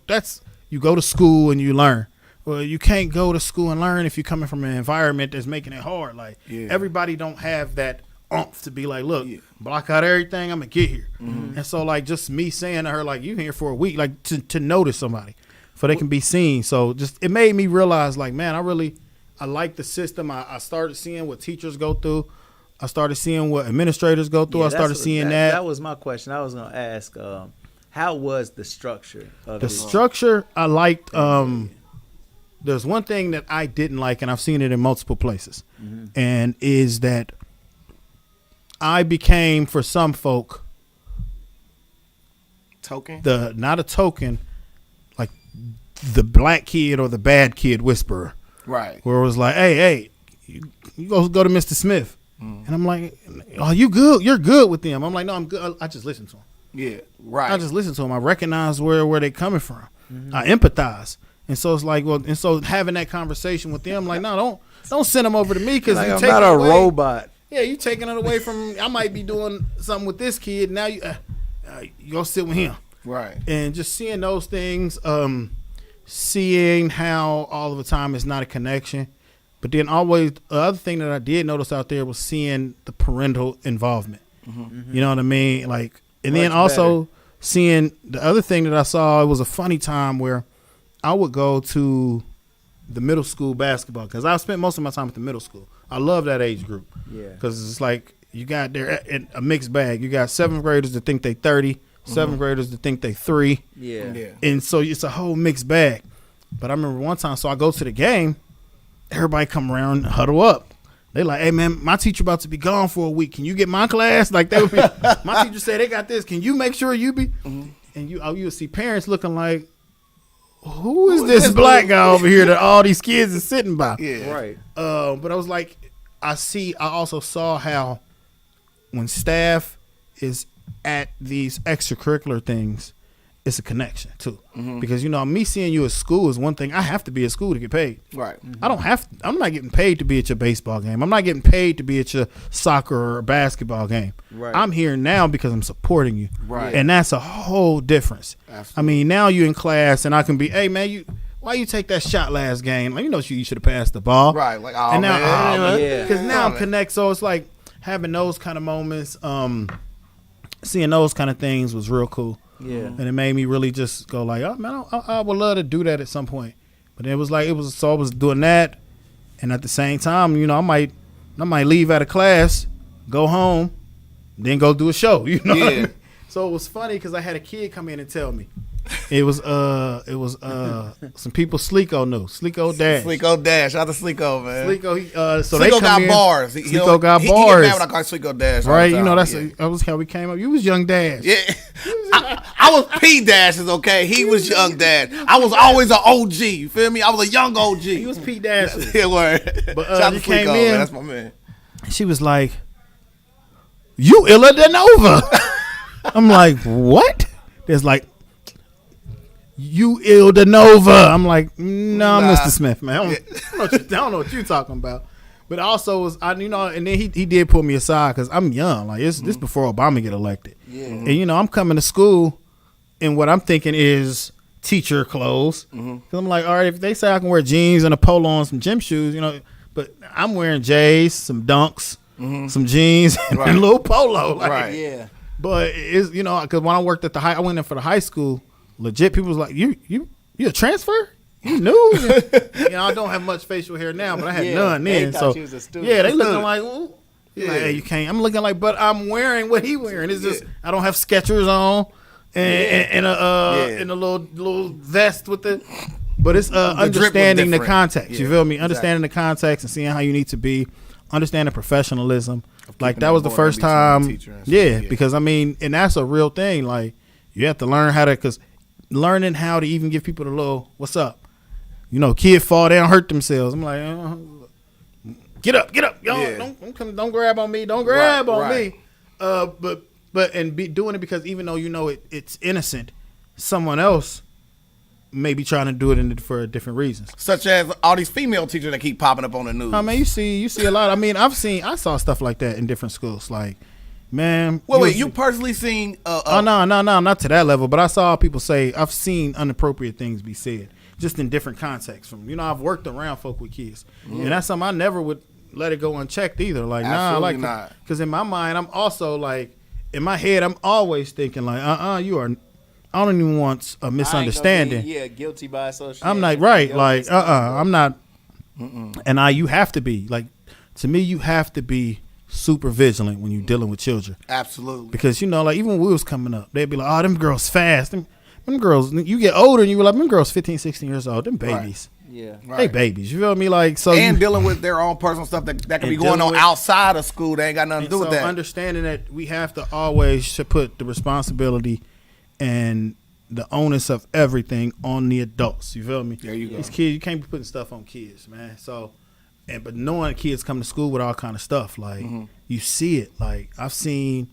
you go to school and you learn. Well, you can't go to school and learn if you're coming from an environment that's making it hard. Like everybody don't have that oomph to be like, look, block out everything, I'm gonna get here. And so like just me saying to her, like, you here for a week, like to notice somebody, so they can be seen. So just it made me realize, like, man, I like the system. I started seeing what teachers go through. I started seeing what administrators go through. I started seeing that. That was my question. I was gonna ask, how was the structure of the structure? I liked. There's one thing that I didn't like, and I've seen it in multiple places, and is that I became, for some folk, not a token, like the black kid or the bad kid whisperer. Right. Where it was like, hey, you go to Mr. Smith. And I'm like, oh, you good? You're good with them. I'm like, no, I'm good. I just listen to them. Yeah, right. I just listen to them. I recognize where they coming from. I empathize. And so it's like, well, and so having that conversation with them, like, no, don't send them over to me, because like, you I'm take not it a away. robot. Yeah, you taking it away from. I might be doing something with this kid. Now you go sit with him. Right. And just seeing those things, seeing how all of the time it's not a connection. But then always, the other thing that I did notice out there was seeing the parental involvement. You know what I mean? Like, and then also seeing the other thing that I saw, it was a funny time where I would go to the middle school basketball, because I spent most of my time at the middle school. I love that age group. Yeah. Because it's like you got there a mixed bag. You got 7th graders that think they 30, 7th graders that think they 3. Yeah. And so it's a whole mixed bag. But I remember one time, so I go to the game, everybody come around and huddle up. They like, hey man, my teacher about to be gone for a week. Can you get my class? Like they would be, my teacher said they got this. Can you make sure you be? And you would see parents looking like, who is this black guy over here that all these kids are sitting by? Yeah. Right. But I was like, I also saw how when staff is at these extracurricular things, it's a connection too. Because me seeing you at school is one thing. I have to be at school to get paid. Right. I'm not getting paid to be at your baseball game. I'm not getting paid to be at your soccer or basketball game. Right. I'm here now because I'm supporting you. Right. And that's a whole difference. Absolutely. I mean, now you're in class and I can be, hey man, why you take that shot last game? Like, you know, you should have passed the ball. Right. Like, oh, and now, man. because now I'm connect. So it's like having those kind of moments, seeing those kind of things was real cool. Yeah. And it made me really just go like, oh man, I would love to do that at some point. But it was like, I was doing that, and at the same time, you know, I might leave out of class, go home, then go do a show. You know. Yeah. What I mean? So it was funny because I had a kid come in and tell me. It was some people Slicko knew. Slicko Dash. Slicko Dash. Shout out to Slicko, man. Slicko, so Slicko they come got in, bars. Slicko got he bars. get mad when I call Slicko Dash. Right, you know, that that was how we came up. You was Young Dash. Yeah. I was P Dashes, okay? He was Young Dash. I was always an OG. You feel me? I was a young OG. He was P Dash. Yeah, word. But Shout out you to came Slicko, in. man. That's my man. She was like, "You iller than over." I'm like, "What?" There's like, "You ill than over." I'm like, "No, Nah. Mr. Smith, man. I don't know what you're talking about." But also was and then he did pull me aside because I'm young. Like this before Obama get elected. Yeah. And you know, I'm coming to school, and what I'm thinking is teacher clothes. Because I'm like, all right, if they say I can wear jeans and a polo and some gym shoes, you know, but I'm wearing J's, some Dunks, some jeans, and a little polo. Like, Right. Yeah. But it's, you know, because when I worked at I went in for the high school. Legit, people was like, "You a transfer? You new?" You know, I don't have much facial hair now, but I had none they then. thought So you was a student. yeah, they looking like, ooh. Yeah. Like, hey, you can't. I'm looking like, but I'm wearing what he wearing. It's just I don't have Skechers on and a little vest with the. But it's understanding the different. context. Yeah, You feel me? Understanding the context and seeing how you need to be. Understanding professionalism. Like that was the first time. Yeah, because I mean, and that's a real thing. Like you have to learn how to, because learning how to even give people the little "what's up." You know, kid fall down, hurt themselves. I'm like, get up, yo! Yeah. Don't grab on me, don't grab on right. me. But be doing it because even though you know it's innocent, someone else may be trying to do it for different reasons. Such as all these female teachers that keep popping up on the news. I mean, you see a lot. I mean, I saw stuff like that in different schools. Like, man, Wait, you personally seen? Oh no, not to that level. But I saw people say I've seen inappropriate things be said, just in different contexts. From I've worked around folk with kids, and that's something I never would let it go unchecked either. Like, Absolutely nah, not. Because in my mind, I'm also like, in my head, I'm always thinking like, you are. I don't even want a misunderstanding. Guilty by association. I'm not right. Like, I'm not. And you have to be like, to me, you have to be super vigilant when you're dealing with children. Absolutely. Because like even when we was coming up, they'd be like, "Oh, them girls fast. Them girls." You get older and you were like, "Them girls, 15, 16 years old. Them babies. Yeah. They babies." You feel me? Like so. And dealing with their own personal stuff that can be going on outside of school. They ain't got nothing to do with that. Understanding that we have to always put the responsibility and the onus of everything on the adults. You feel me? There you go. These kids, you can't be putting stuff on kids, man. So, but knowing kids come to school with all kind of stuff, like you see it. Like I've seen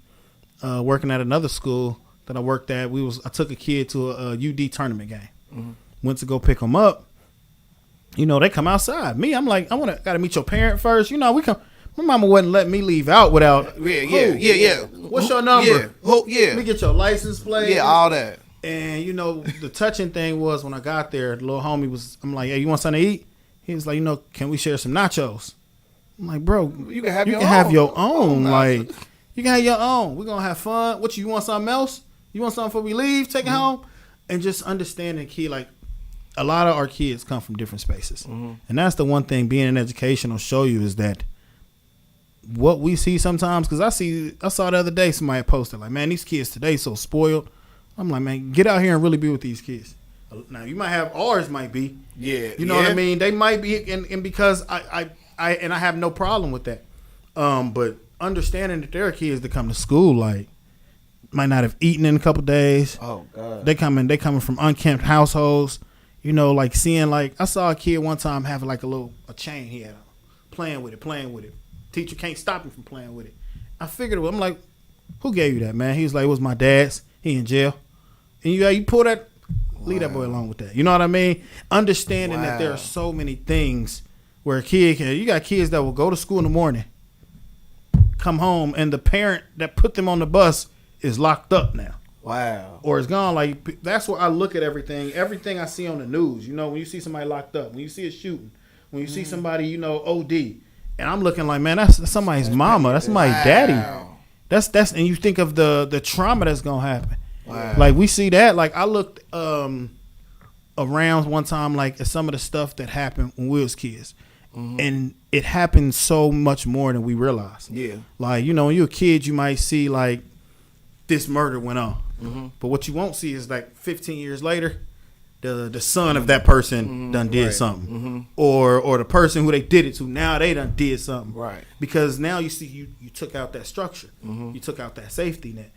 working at another school that I worked at. I took a kid to a UD tournament game. Went to go pick them up. They come outside. Me, I'm like, gotta meet your parent first. We come. My mama wouldn't let me leave out without. Yeah. What's your number? Yeah. Let me get your license plate. Yeah, all that. And the touching thing was when I got there, the little homie I'm like, "Hey, you want something to eat?" He was like, "Can we share some nachos?" I'm like, "Bro, you can have your own. Like, you can have your own. We're gonna have fun. What you want something else? You want something before we leave? Take it home." And just understanding key, like a lot of our kids come from different spaces. And that's the one thing being in education will show you is that what we see sometimes, because I saw the other day somebody posted like, "Man, these kids today so spoiled." I'm like, man, get out here and really be with these kids. Now you might have ours might be, you know what I mean. They might be, and because I have no problem with that. But understanding that there are kids that come to school like might not have eaten in a couple days. Oh God, they coming from unkempt households. Like seeing like I saw a kid one time having like a chain he had on, playing with it. Teacher can't stop him from playing with it. I figured I'm like, who gave you that, man? He was like, it was my dad's. He in jail. And you pull that, leave that boy alone with that. You know what I mean? Understanding that there are so many things where a kid you got kids that will go to school in the morning, come home, and the parent that put them on the bus is locked up now. Wow. or it's gone. Like that's where I look at everything. Everything I see on the news. You know, when you see somebody locked up, when you see a shooting, when you see somebody, you know, OD, and I'm looking like, man, that's somebody's mama, that's somebody's daddy. That's and you think of the trauma that's gonna happen. Wow. Like we see that. Like I looked around one time, like at some of the stuff that happened when we was kids, and it happened so much more than we realized. Yeah. Like, you know, when you're a kid, you might see like this murder went on, but what you won't see is like 15 years later, the son of that person done did something, or the person who they did it to, now they done did something, right? Because now you see you took out that structure, you took out that safety net,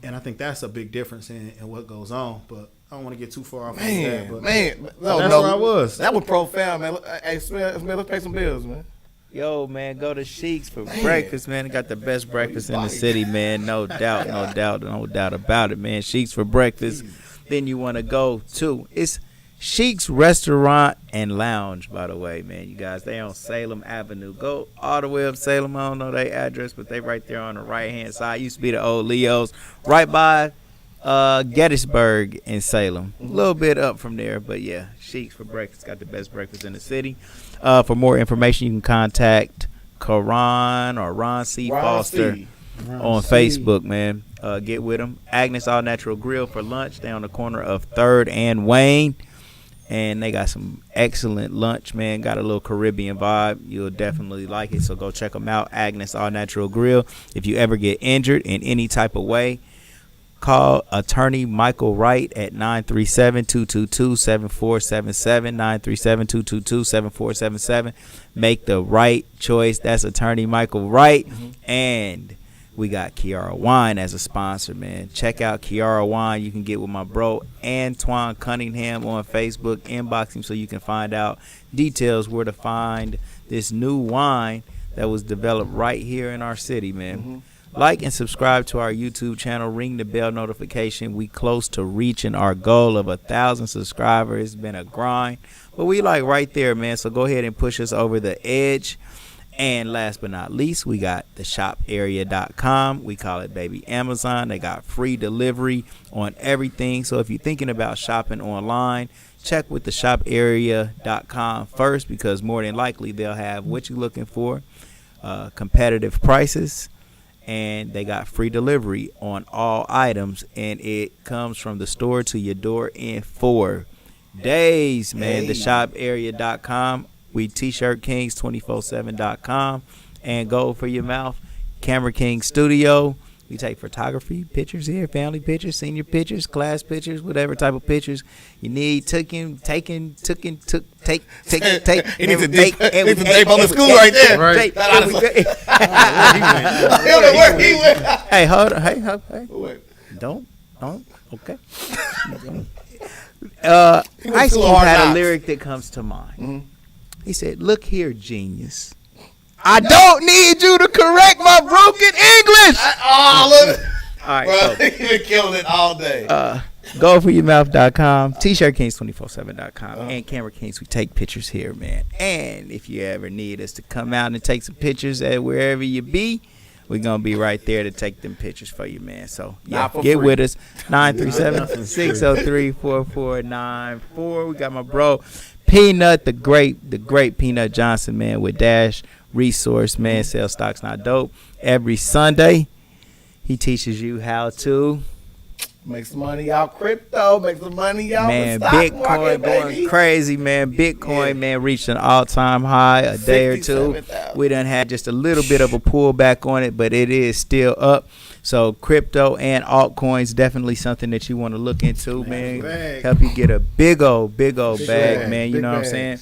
and I think that's a big difference in what goes on. But I don't want to get too far off of that. But That's where I was. That was profound, man. Hey, Smith, let's pay some bills, man. Yo, man, go to Sheikhs for breakfast, man. They got the best breakfast in the city, man. No doubt about it, man. Sheikhs for breakfast. Then you want to go to, it's Sheikhs Restaurant and Lounge, by the way, man. You guys, they on Salem Avenue. Go all the way up Salem. I don't know their address, but they right there on the right-hand side. Used to be the old Leo's. Right by Gettysburg in Salem. A little bit up from there, but yeah, Sheikhs for breakfast. Got the best breakfast in the city. For more information, you can contact Karan or Ron C. Foster on Facebook, man. Get with them. Agnes All Natural Grill for lunch. They on the corner of 3rd and Wayne. And they got some excellent lunch, man. Got a little Caribbean vibe. You'll definitely like it. So go check them out. Agnes All Natural Grill. If you ever get injured in any type of way, call attorney Michael Wright at 937-222-7477, 937-222-7477. Make the right choice. That's attorney Michael Wright. And we got Kiara Wine as a sponsor, man. Check out Kiara Wine. You can get with my bro Antoine Cunningham on Facebook. Inbox him so you can find out details where to find this new wine that was developed right here in our city, man. Like and subscribe to our YouTube channel. Ring the bell notification. We close to reaching our goal of 1,000 subscribers. It's been a grind, but we like right there, man. So go ahead and push us over the edge. And last but not least, we got the shoparea.com. We call it baby Amazon. They got free delivery on everything. So if you're thinking about shopping online, check with the shoparea.com first, because more than likely they'll have what you're looking for, competitive prices, and they got free delivery on all items, and it comes from the store to your door in 4 days, man. The shoparea.com. We T-Shirt Kings 247.com and Gold for Your Mouth. Camera King Studio. We take photography, pictures here, family pictures, senior pictures, class pictures, whatever type of pictures you need. Take. He needs a tape on the school right there. Right. I don't know where he went. Hey, hold on. Hey. Don't. Okay. Ice Cube had a lyric that comes to mind. He said, "Look here, genius. I don't need you to correct my broken English." Look. All right, Bro, he been killing it all day. GoForYourMouth.com, T-ShirtKings247.com, and Camera Kings. We take pictures here, man. And if you ever need us to come out and take some pictures at wherever you be, we're going to be right there to take them pictures for you, man. So, yeah, get free with us. 937-603-4494. We got my bro, Peanut, the great Peanut Johnson, man, with Dash Resource, man. Sell stocks not dope. Every Sunday, he teaches you how to make some money out crypto, make some money out man, the stock Bitcoin market, going baby. crazy, man. Bitcoin, man, reached an all-time high a day or two. We done had just a little bit of a pullback on it, but it is still up. So crypto and altcoins, definitely something that you want to look into, man. Help you get a big old bag, man. You know what I'm saying?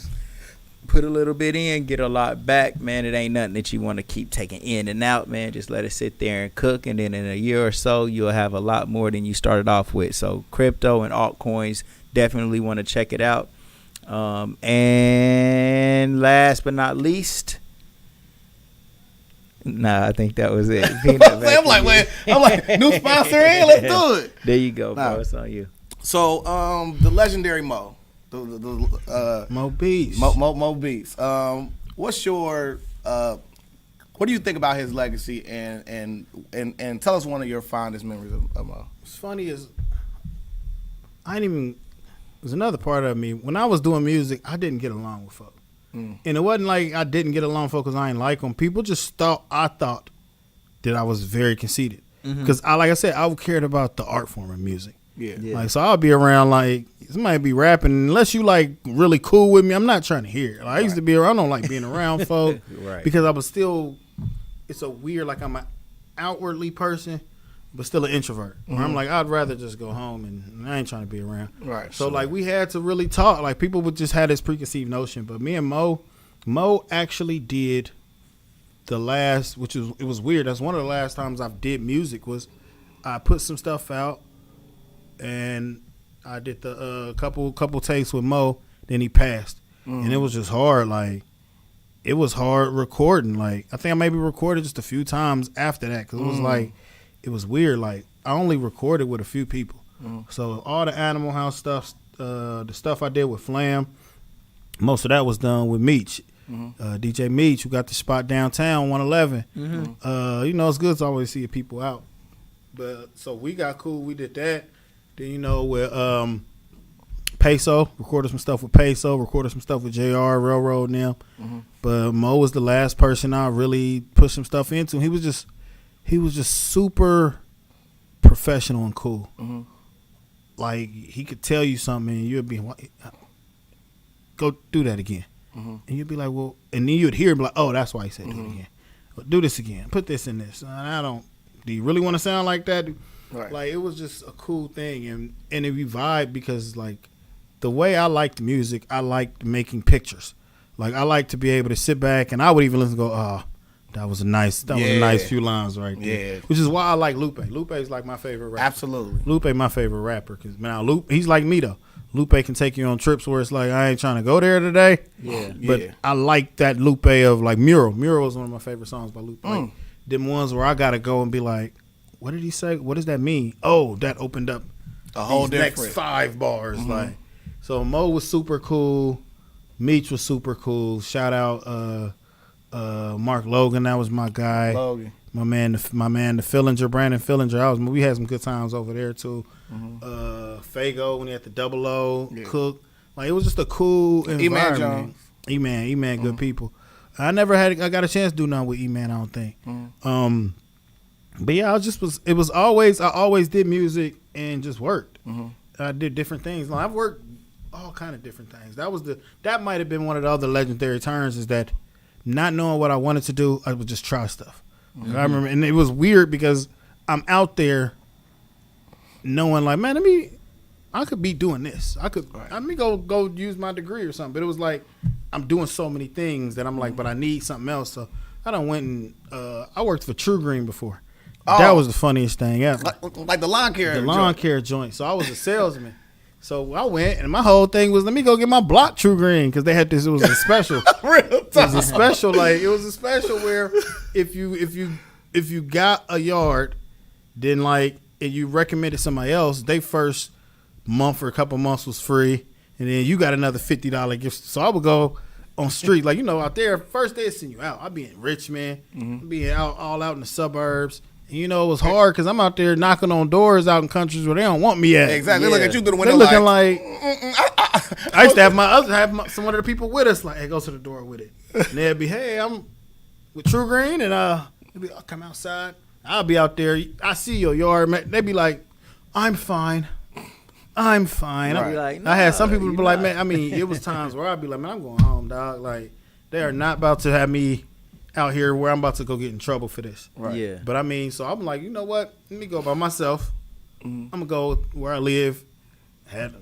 Put a little bit in, get a lot back, man. It ain't nothing that you want to keep taking in and out, man. Just let it sit there and cook, and then in a year or so, you'll have a lot more than you started off with. So crypto and altcoins, definitely want to check it out. And last but not least, I think that was it. I'm like, new sponsor in, let's do it. There you go, bro. It's on you. So, the legendary Mo. Mo Beats. Mo Beats. What's your What do you think about his legacy, and tell us one of your fondest memories of Mo? What's funny is there's another part of me. When I was doing music, I didn't get along with folks. And it wasn't like I didn't get along with folks because I ain't like them. People just thought that I was very conceited. Because like I said, I cared about the art form of music. Yeah. Like, so I'll be around, like, somebody be rapping, unless you, like, really cool with me, I'm not trying to hear it. Like, I used to be around, I don't like being around folk. Because I was still, it's a weird, like, I'm an outwardly person, but still an introvert. Where I'm like, I'd rather just go home, and I ain't trying to be around. Right. So, like, we had to really talk. Like, people would just have this preconceived notion. But me and Mo actually did the last, it was weird. That's one of the last times I did music was I put some stuff out, and I did the couple takes with Mo. Then he passed, and it was just hard. Like, it was hard recording. Like, I think I maybe recorded just a few times after that because it was like, it was weird. Like, I only recorded with a few people. So all the Animal House stuff, the stuff I did with Flam, most of that was done with Meech. DJ Meech, who got the spot downtown 111. You know, it's good to always see people out. But so we got cool. We did that. Then, you know, with Peso, recorded some stuff with Peso, recorded some stuff with JR, Railroad, and them. But Mo was the last person I really pushed some stuff into. He was just super professional and cool. Like, he could tell you something and you'd be like, go do that again. And you'd be like, well, and then you'd hear him like, oh, that's why he said do it again. Well, do this again. Put this in this. Do you really want to sound like that? Right. Like, it was just a cool thing. And we vibe because, like, the way I liked music, I liked making pictures. Like, I like to be able to sit back and I would even listen and go, oh, that was a nice few lines right there. Yeah. Which is why I like Lupe. Lupe is like my favorite rapper. Absolutely. Lupe my favorite rapper. Because now Lupe, he's like me though. Lupe can take you on trips where it's like, I ain't trying to go there today. Yeah. But I like that Lupe of like Mural. Mural is one of my favorite songs by Lupe. Like, them ones where I got to go and be like, what did he say? What does that mean? Oh, that opened up a whole next 5 bars. Like, so Mo was super cool. Meech was super cool. Shout out Mark Logan. That was my guy. Logan. My man, the Fillinger, Brandon Fillinger. We had some good times over there too. Fago when he had the 00, Cook. Like, it was just a cool environment. E-Man, good people. I got a chance to do nothing with E-Man, I don't think. But yeah, I always did music and just worked. I did different things. I've worked all kind of different things. That might have been one of the other legendary turns, is that not knowing what I wanted to do, I would just try stuff. I remember, and it was weird because I'm out there knowing like, man, I could be doing this. Let me go use my degree or something. But it was like, I'm doing so many things that I'm like, but I need something else. So I done went and I worked for True Green before. That was the funniest thing ever. Like the lawn care. The lawn care joint. So I was a salesman. So I went, and my whole thing was, let me go get my block True Green, because they had this. It was a special. It was a special. Like, it was a special where if you got a yard, then like, and you recommended somebody else, they first month or a couple months was free, and then you got another $50 gift. So I would go on street, like, you know, out there. First they send you out. I'd be in Richmond, I'd be all out in the suburbs. And, you know, it was hard because I'm out there knocking on doors out in countries where they don't want me at. Exactly. They look at you through the window. They looking like I used to have some of the people with us, like, hey, go to the door with it. And they'd be, hey, I'm with True Green, and I'll come outside. I'll be out there. I see your yard, man. They'd be like, I'm fine. I'd be like, I had some people be like, man, I mean, it was times where I'd be like, man, I'm going home, dog. Like, they are not about to have me out here where I'm about to go get in trouble for this. Right. Yeah. But I mean, so I'm like, you know what? Let me go by myself. I'm gonna go where I live.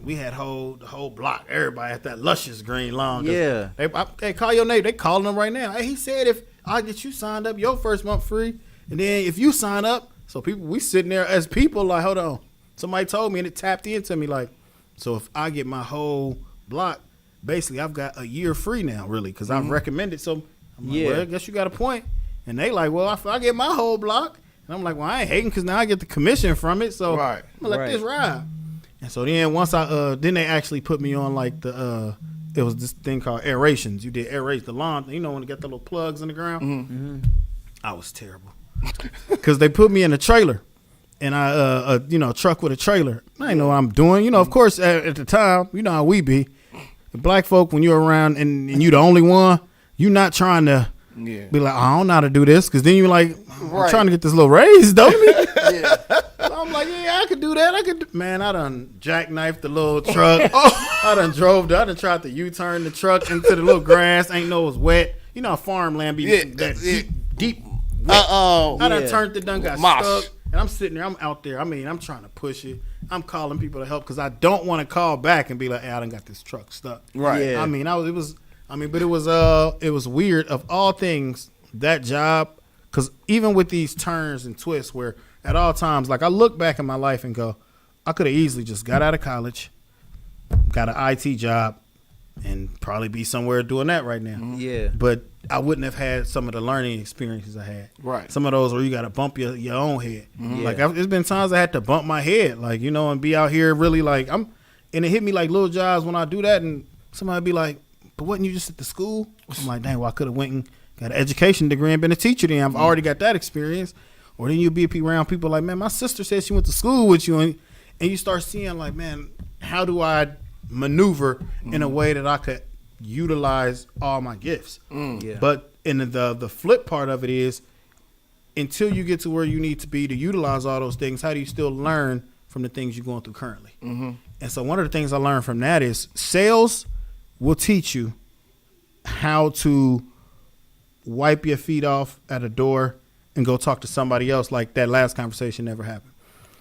We had the whole block. Everybody at that luscious green lawn. Yeah. They call your name. They calling them right now. Hey, he said if I get you signed up, your first month free, and then if you sign up, so we sitting there as people like, hold on. Somebody told me and it tapped into me like, so if I get my whole block, basically I've got a year free now, really, because I've recommended. So I'm like, well, I guess you got a point. And they like, well, if I get my whole block, and I'm like, well, I ain't hating because now I get the commission from it. So I'm gonna let this ride. And so then once then they actually put me on like it was this thing called aerations. You did aerate the lawn, you know, when you got the little plugs in the ground. I was terrible. Because they put me in a trailer. And I, truck with a trailer. I didn't know what I'm doing. You know, of course, at the time, you know how we be. Black folk, when you're around and you the only one, you're not trying to be like, I don't know how to do this. Because then you're like, I'm trying to get this little raise, don't me? So I'm like, yeah, I could do that. Man, I done jackknifed the little truck. I done tried to U-turn the truck into the little grass. Ain't know it was wet. You know how farmland be deep wet. I done turned it, got stuck. And I'm sitting there, I'm out there. I mean, I'm trying to push it. I'm calling people to help because I don't want to call back and be like, hey, I done got this truck stuck. Right. Yeah. I mean, it was weird of all things, that job, because even with these turns and twists where at all times, like I look back in my life and go, I could have easily just got out of college, got an IT job, and probably be somewhere doing that right now. Yeah. But I wouldn't have had some of the learning experiences I had. Right. Some of those where you got to bump your own head. Yeah. Like there's been times I had to bump my head, like, you know, and be out here really like and it hit me like little jobs when I do that, and somebody be like, but wasn't you just at the school? I'm like, dang, well, I could have went and got an education degree and been a teacher then. I've already got that experience. Or then you'll be around people like, man, my sister said she went to school with you, and you start seeing like, man, how do I maneuver in a way that I could utilize all my gifts? Yeah. But in the flip part of it is, until you get to where you need to be to utilize all those things, how do you still learn from the things you're going through currently? And so one of the things I learned from that is sales will teach you how to wipe your feet off at a door and go talk to somebody else like that last conversation never happened.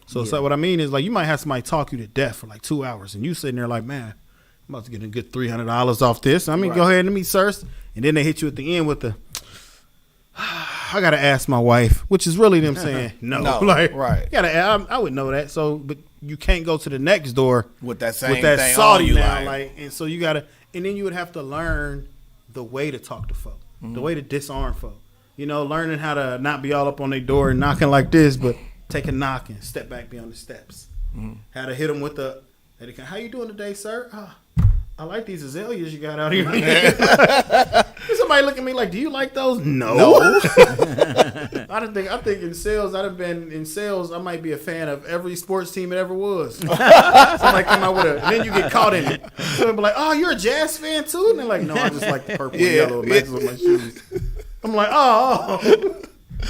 So, so what I mean is, like, you might have somebody talk you to death for like 2 hours, and you sitting there like, man, I'm about to get a good $300 off this. I mean, go ahead and let me search. And then they hit you at the end with the, I got to ask my wife, which is really them saying no. Like, I would know that. So, but you can't go to the next door with that same thing salty you now. Like, and so you got to, and then you would have to learn the way to talk to folk, the way to disarm folk. You know, learning how to not be all up on their door and knocking like this, but take a knock and step back beyond the steps. How to hit them with the, how you doing today, sir? I like these azaleas you got out here. Somebody look at me like, do you like those? No. I think in sales, I might be a fan of every sports team it ever was. Somebody come out with and then you get caught in it. So they'll be like, oh, you're a Jazz fan too? And they're like, no, I just like the purple and yellow matches with my shoes. I'm like, oh.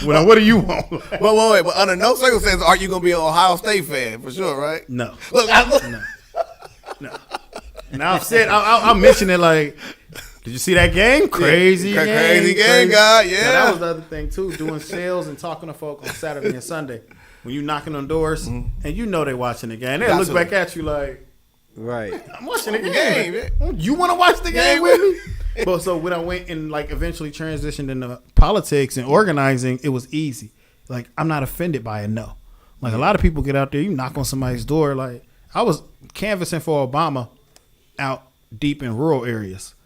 Well, what do you want? Wait. But under no circumstances are you going to be an Ohio State fan, for sure, right? No. Look, No. Now I'll mention it like, did you see that game? Crazy game, guy. Yeah. Now, that was the other thing too, doing sales and talking to folk on Saturday and Sunday. When you knocking on doors and you know they watching the game, they look back at you like, right, I'm watching the game. You want to watch the game with me? But so when I went and like eventually transitioned into politics and organizing, it was easy. Like, I'm not offended by a no. Like, a lot of people get out there, you knock on somebody's door. Like, I was canvassing for Obama out deep in rural areas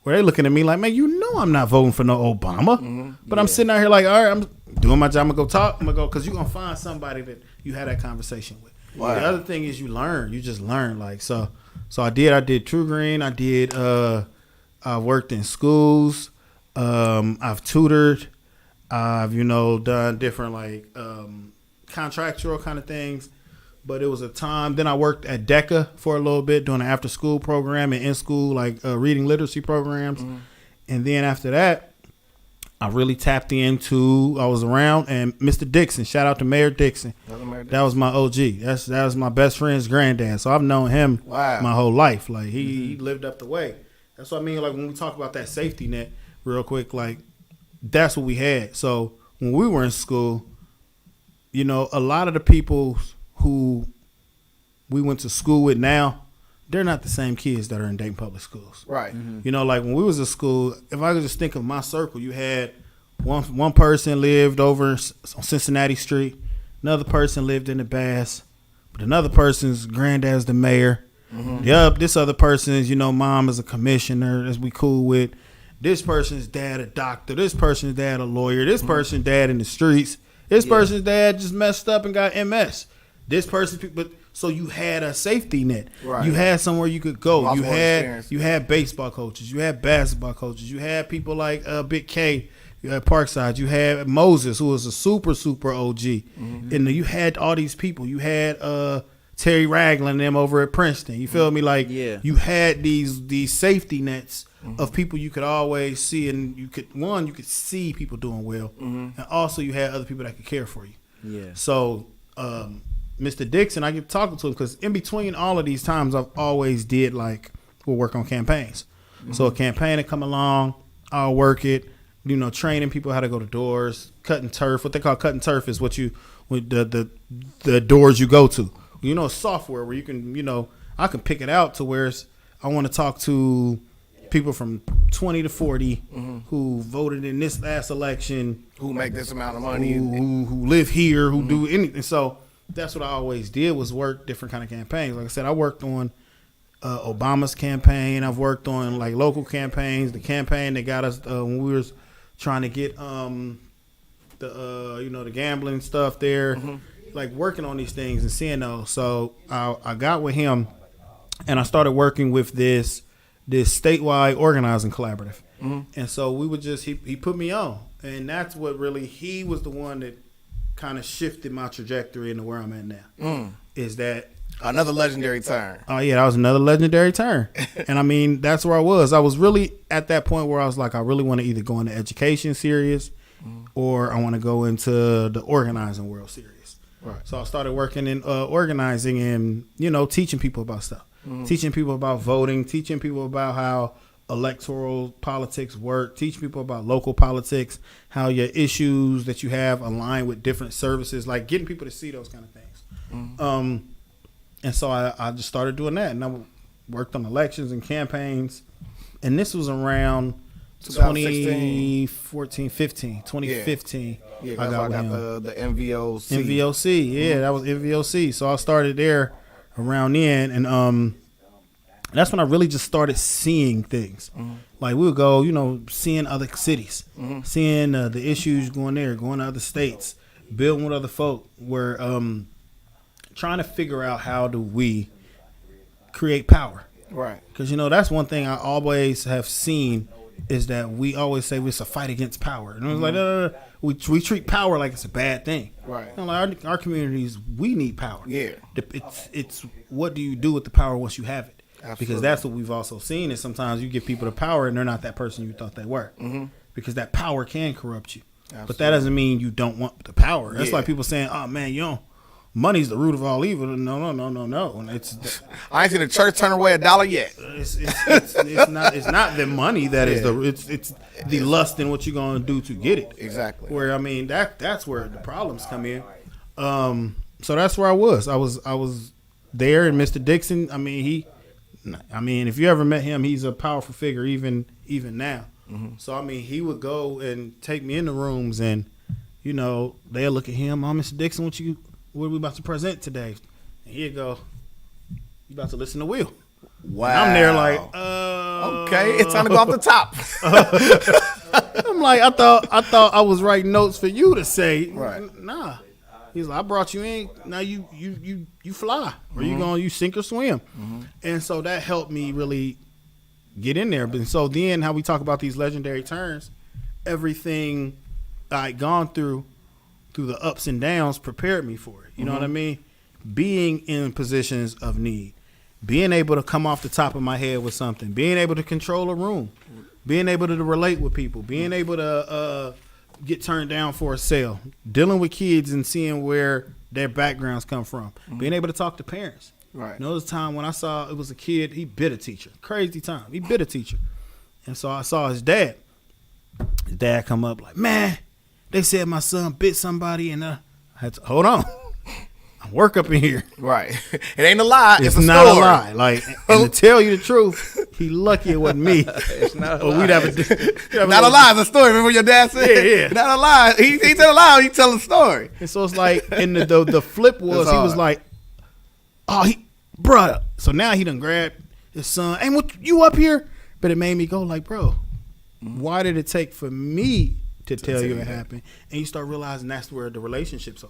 where they looking at me like, man, you know I'm not voting for no Obama. But I'm sitting out here like, all right, I'm doing my job. I'm going to go talk. I'm going to go, because you're going to find somebody that you had that conversation with. Wow. The other thing is you learn. You just learn. Like, so I did True Green. I worked in schools. I've tutored. I've, done different like contractual kind of things. But it was a time. Then I worked at DECA for a little bit doing an after school program and in school like reading literacy programs. And then after that, I really tapped into. I was around and Mr. Dixon. Shout out to Mayor Dixon. That was my OG. That was my best friend's granddad. So I've known him my whole life. Like he lived up the way. That's what I mean. Like when we talk about that safety net, real quick, like that's what we had. So when we were in school, a lot of the people who we went to school with now, they're not the same kids that are in Dayton public schools. Right. Like when we was in school, if I could just think of my circle, you had one person lived over on Cincinnati Street, another person lived in the Bass, but another person's granddad's the mayor. This other person's, mom is a commissioner, as we cool with. This person's dad a doctor. This person's dad a lawyer. This person's dad in the streets. This person's dad just messed up and got MS. This person, but so you had a safety net. Right. You had somewhere you could go. You had baseball coaches. You had basketball coaches. You had people like Big K You had Parkside. You had Moses, who was a super OG. And then you had all these people. You had Terry Ragland and them over at Princeton. You feel me? Like, you had these safety nets of people you could always see, and you could see people doing well, and also you had other people that could care for you. Yeah. So, Mr. Dixon, I get talking to him because in between all of these times, I've always did we'll work on campaigns. So a campaign that come along, I'll work it. Training people how to go to doors, cutting turf. What they call cutting turf is the doors you go to. Software where you can, I can pick it out to where I want to talk to people from 20 to 40 who voted in this last election, who make this amount of money, who live here, who do anything. So that's what I always did, was work different kind of campaigns. Like I said, I worked on Obama's campaign. I've worked on local campaigns. The campaign that got us when we was trying to get the gambling stuff there, working on these things and seeing those. So I got with him, and I started working with this statewide organizing collaborative. And so we would just he put me on, and that's what really, he was the one that kind of shifted my trajectory into where I'm at now. Is that another legendary turn? Oh yeah, that was another legendary turn. And I mean, that's where I was. I was really at that point where I was like, I really want to either go into education serious, or I want to go into the organizing world serious. Right. So I started working in organizing and teaching people about stuff, teaching people about voting, teaching people about how electoral politics work, teaching people about local politics, how your issues that you have align with different services, getting people to see those kind of things. And so I just started doing that, and I worked on elections and campaigns. And this was around 2014, 15, 2015. Yeah, I got the MVOC. MVOC, that was MVOC. So I started there around then, and that's when I really just started seeing things. We would go, seeing other cities, seeing the issues going there, going to other states, building with other folk. Where trying to figure out how do we create power. Right. Because, that's one thing I always have seen, is that we always say it's a fight against power. And it was no. We treat power like it's a bad thing. Right. Our communities, we need power. Yeah. It's what do you do with the power once you have it? Absolutely. Because that's what we've also seen, is sometimes you give people the power and they're not that person you thought they were. Because that power can corrupt you. Absolutely. But that doesn't mean you don't want the power. That's like people saying, oh man, money's the root of all evil. No. And I ain't seen the church turn away $1 yet. It's not the money that is it's the lust in what you're gonna do to get it. Exactly. Where I mean that's where the problems come in. So that's where I was. I was there, and Mr. Dixon. I mean, if you ever met him, he's a powerful figure even now. So I mean, he would go and take me in the rooms, and they'll look at him. Oh, Mr. Dixon, what are we about to present today? And he'd go, you about to listen to Will. Wow. And I'm there like, okay, it's time to go off the top. I'm like, I thought I was writing notes for you to say. Right. Nah. He's like, I brought you in. Now you fly. Or you sink or swim. And so that helped me really get in there. But so then how we talk about these legendary turns, everything I'd gone through the ups and downs prepared me for it. You know what I mean? Being in positions of need, being able to come off the top of my head with something, being able to control a room, being able to relate with people, being able to get turned down for a sale, dealing with kids and seeing where their backgrounds come from, being able to talk to parents. Right. There was a time when I saw it was a kid, he bit a teacher. Crazy time. He bit a teacher. And so I saw his dad. His dad come up like, man, they said my son bit somebody, and I had to hold on. I work up in here. Right. It ain't a lie. It's a not story. A lie. And to tell you the truth, he lucky it wasn't me. It's not a lie. Not a lie. It's a story. Remember what your dad said? Yeah. Not a lie. He tell a lie. He tell a story. And so it's like, and the flip was, he was like, oh, bruh. So now he done grabbed his son. Hey, what, you up here? But it made me go like, bro, why did it take for me to tell you it happened? And you start realizing that's where the relationships are.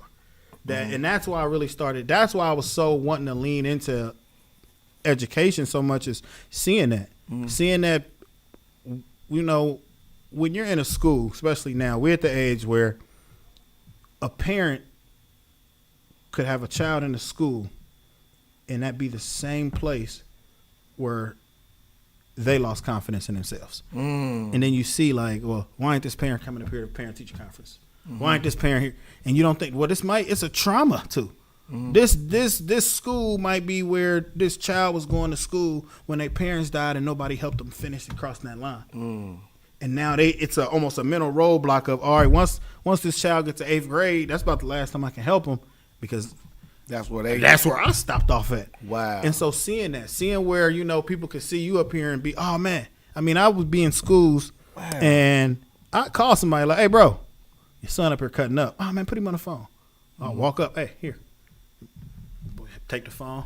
And that's why I really started. That's why I was so wanting to lean into education so much, as seeing that, when you're in a school, especially now, we're at the age where a parent could have a child in a school and that be the same place where they lost confidence in themselves. And then you see like, well, why ain't this parent coming up here to parent-teacher conference? Why ain't this parent here? And you don't think, well, it's a trauma too. This school might be where this child was going to school when their parents died and nobody helped them finish and crossing that line. And now it's almost a mental roadblock of, all right, once this child gets to 8th grade, that's about the last time I can help them because that's where I stopped off at. Wow. And so seeing where, you know, people could see you up here and be, oh man. I mean, I would be in schools and I call somebody like, hey bro, your son up here cutting up. Oh man, put him on the phone. I'll walk up, hey, here. Take the phone,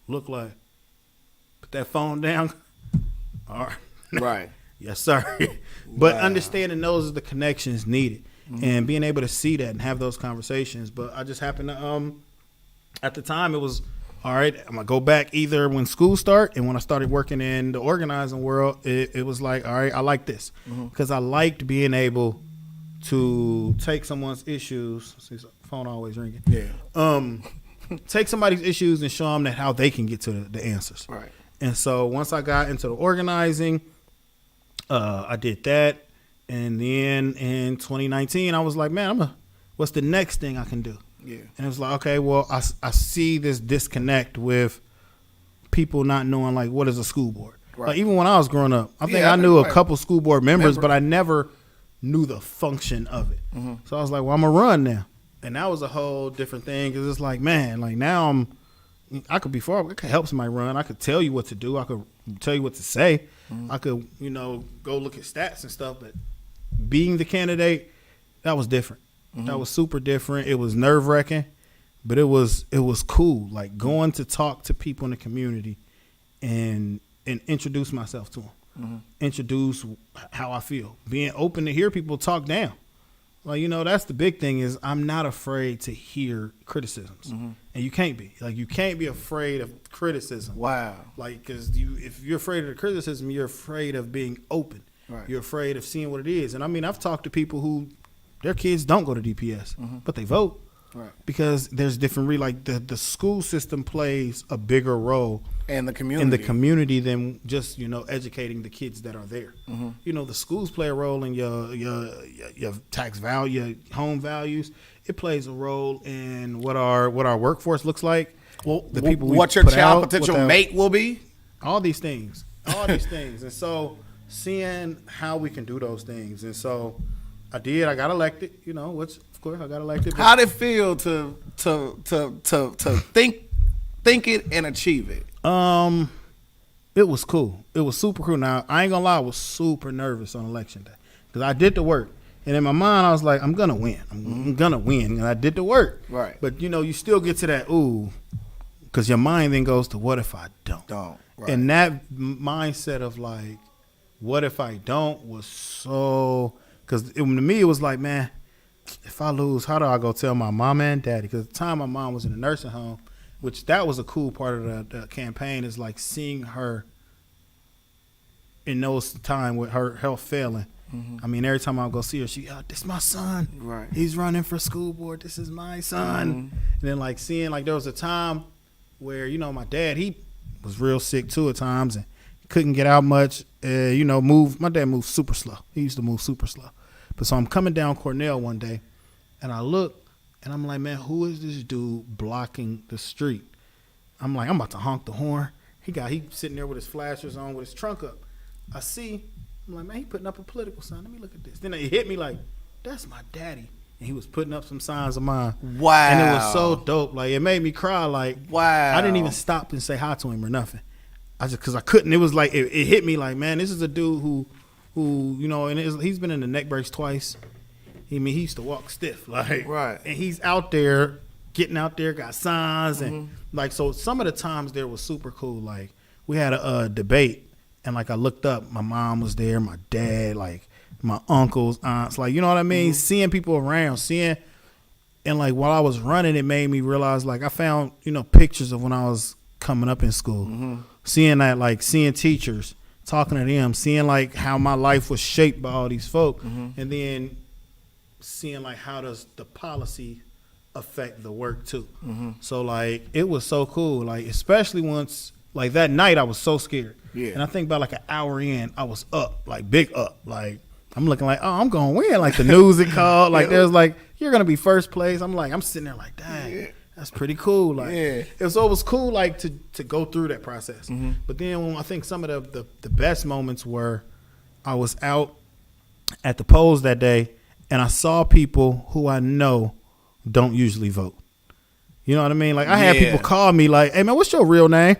look like, put that phone down. All right. Right. Yes, sir. But understanding those are the connections needed and being able to see that and have those conversations. But I just happened to, at the time it was, all right, I'm going to go back either when school start and when I started working in the organizing world, it was like, all right, I like this. Because I liked being able to take someone's issues. See, phone always ringing. Yeah. Take somebody's issues and show them that how they can get to the answers. Right. And so once I got into the organizing, I did that. And then in 2019, I was like, man, what's the next thing I can do? Yeah. And it was like, okay, well, I see this disconnect with people not knowing, like, what is a school board? Right. Like, even when I was growing up, I think I knew a couple school board members, but I never knew the function of it. So I was like, well, I'm going to run now. And that was a whole different thing because it's like, man, like now I could help somebody run. I could tell you what to do. I could tell you what to say. I could, you know, go look at stats and stuff. But being the candidate, that was different. That was super different. It was nerve wracking, but it was cool. Like going to talk to people in the community and introduce myself to them. Introduce how I feel. Being open to hear people talk down. Like, you know, that's the big thing is I'm not afraid to hear criticisms. And you can't be. Like, you can't be afraid of criticism. Wow. Like, because if you're afraid of the criticism, you're afraid of being open. Right. You're afraid of seeing what it is. And, I mean, I've talked to people who their kids don't go to DPS, but they vote. Right. Because there's different, like, the school system plays a bigger role in the community than just, you know, educating the kids that are there. You know, the schools play a role in your tax value, your home values. It plays a role in what our workforce looks like. Well, the people what your child potential mate will be. All these things. And so seeing how we can do those things. And so I got elected, you know, which of course I got elected. How'd it feel to think it and achieve it? It was cool. It was super cool. Now, I ain't gonna lie, I was super nervous on election day because I did the work. And in my mind, I was like, I'm gonna win. I'm gonna win. And I did the work. Right. But, you know, you still get to that, ooh, because your mind then goes to what if I don't? Right. And that mindset of like, what if I don't was so, because to me, it was like, man, if I lose, how do I go tell my mama and daddy? Because at the time my mom was in a nursing home, which that was a cool part of the campaign is like seeing her in those time with her health failing. I mean, every time I go see her, this is my son. Right. He's running for school board. This is my son. And then like seeing like there was a time where, you know, my dad, he was real sick too at times and couldn't get out much. You know, my dad moved super slow. He used to move super slow. But so I'm coming down Cornell one day and I look and I'm like, man, who is this dude blocking the street? I'm like, I'm about to honk the horn. He sitting there with his flashers on with his trunk up. I'm like, man, he putting up a political sign. Let me look at this. Then it hit me like, that's my daddy. And he was putting up some signs of mine. Wow. And it was so dope. Like, it made me cry. Like, wow. I didn't even stop and say hi to him or nothing. Because I couldn't. It was like, it hit me like, man, this is a dude who you know, and he's been in the neck brace twice. He used to walk stiff. Like, right. And he's out there, getting out there, got signs. And like, so some of the times there was super cool. Like, we had a debate. And like I looked up, my mom was there, my dad, like my uncles, aunts, like, you know what I mean? Seeing people around, and like while I was running, it made me realize like I found, you know, pictures of when I was coming up in school, seeing that, like seeing teachers talking to them, seeing like how my life was shaped by all these folk, and then seeing like how does the policy affect the work too. So like it was so cool, like especially once like that night I was so scared. Yeah. And I think about like an hour in, I was up, like big up, like I'm looking like, oh, I'm gonna win. Like the news it called, like there's like you're gonna be first place. I'm like, I'm sitting there like, dang, that's pretty cool. Like it was cool, like to go through that process. But then when I think some of the best moments were, I was out at the polls that day, and I saw people who I know don't usually vote. You know what I mean? Like I had people call me like, "Hey man, what's your real name?"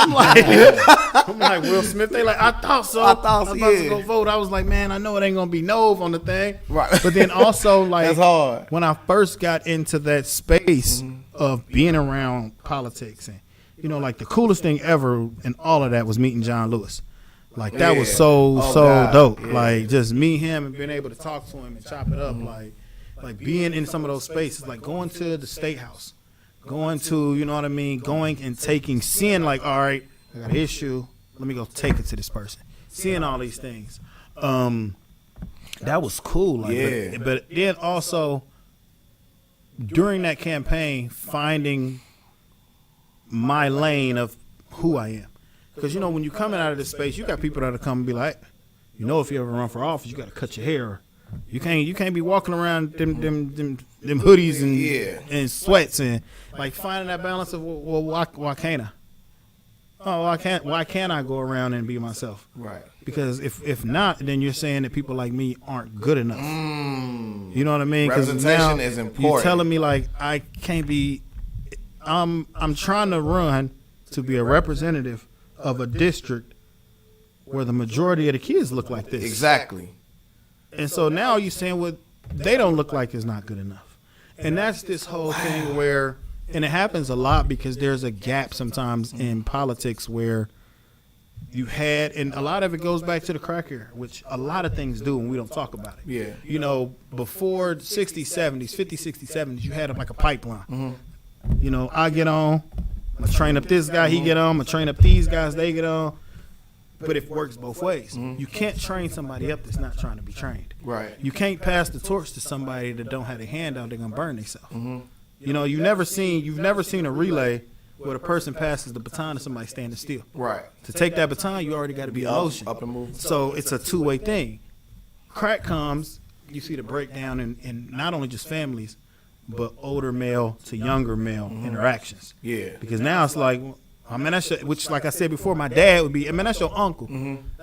I'm like Will Smith. They like, I thought so. I was about to go vote. I was like, man, I know it ain't gonna be Nove on the thing. Right. But then also like that's hard. When I first got into that space of being around politics, and you know, like the coolest thing ever in all of that was meeting John Lewis. Like that was so dope. Yeah. Like just meet him and being able to talk to him and chop it up. Like being in some of those spaces, like going to the State House, going to, you know what I mean, going and seeing like, all right, I got an issue, let me go take it to this person. Seeing all these things. That was cool. Like, but then also during that campaign, finding my lane of who I am. Because, you know, when you're coming out of this space, you got people that'll come and be like, you know, if you ever run for office, you got to cut your hair. You can't be walking around them hoodies and sweats and like finding that balance of well why can't I? Oh, why can't I go around and be myself? Right. Because if not, then you're saying that people like me aren't good enough. You know what I mean? Representation is important. You're telling me like I can't be. I'm trying to run to be a representative of a district where the majority of the kids look like this. Exactly. And so now you're saying what they don't look like is not good enough. And that's this whole thing where, and it happens a lot because there's a gap sometimes in politics where you had, and a lot of it goes back to the crack era, which a lot of things do and we don't talk about it. Yeah. You know, before 60s, 70s, 50s, 60s, 70s, you had like a pipeline. You know, I get on, I'm going to train up this guy, he get on, I'm going to train up these guys, they get on. But it works both ways. You can't train somebody up that's not trying to be trained. Right. You can't pass the torch to somebody that don't have a hand out. They're gonna burn themselves. You know, you've never seen a relay where the person passes the baton to somebody standing still. Right. To take that baton, you already got to be in motion. Up and move. So it's a two-way thing. Crack comes, you see the breakdown in not only just families, but older male to younger male interactions. Yeah. Because now it's like, I mean, which, like I said before, my dad would be. I mean, that's your uncle.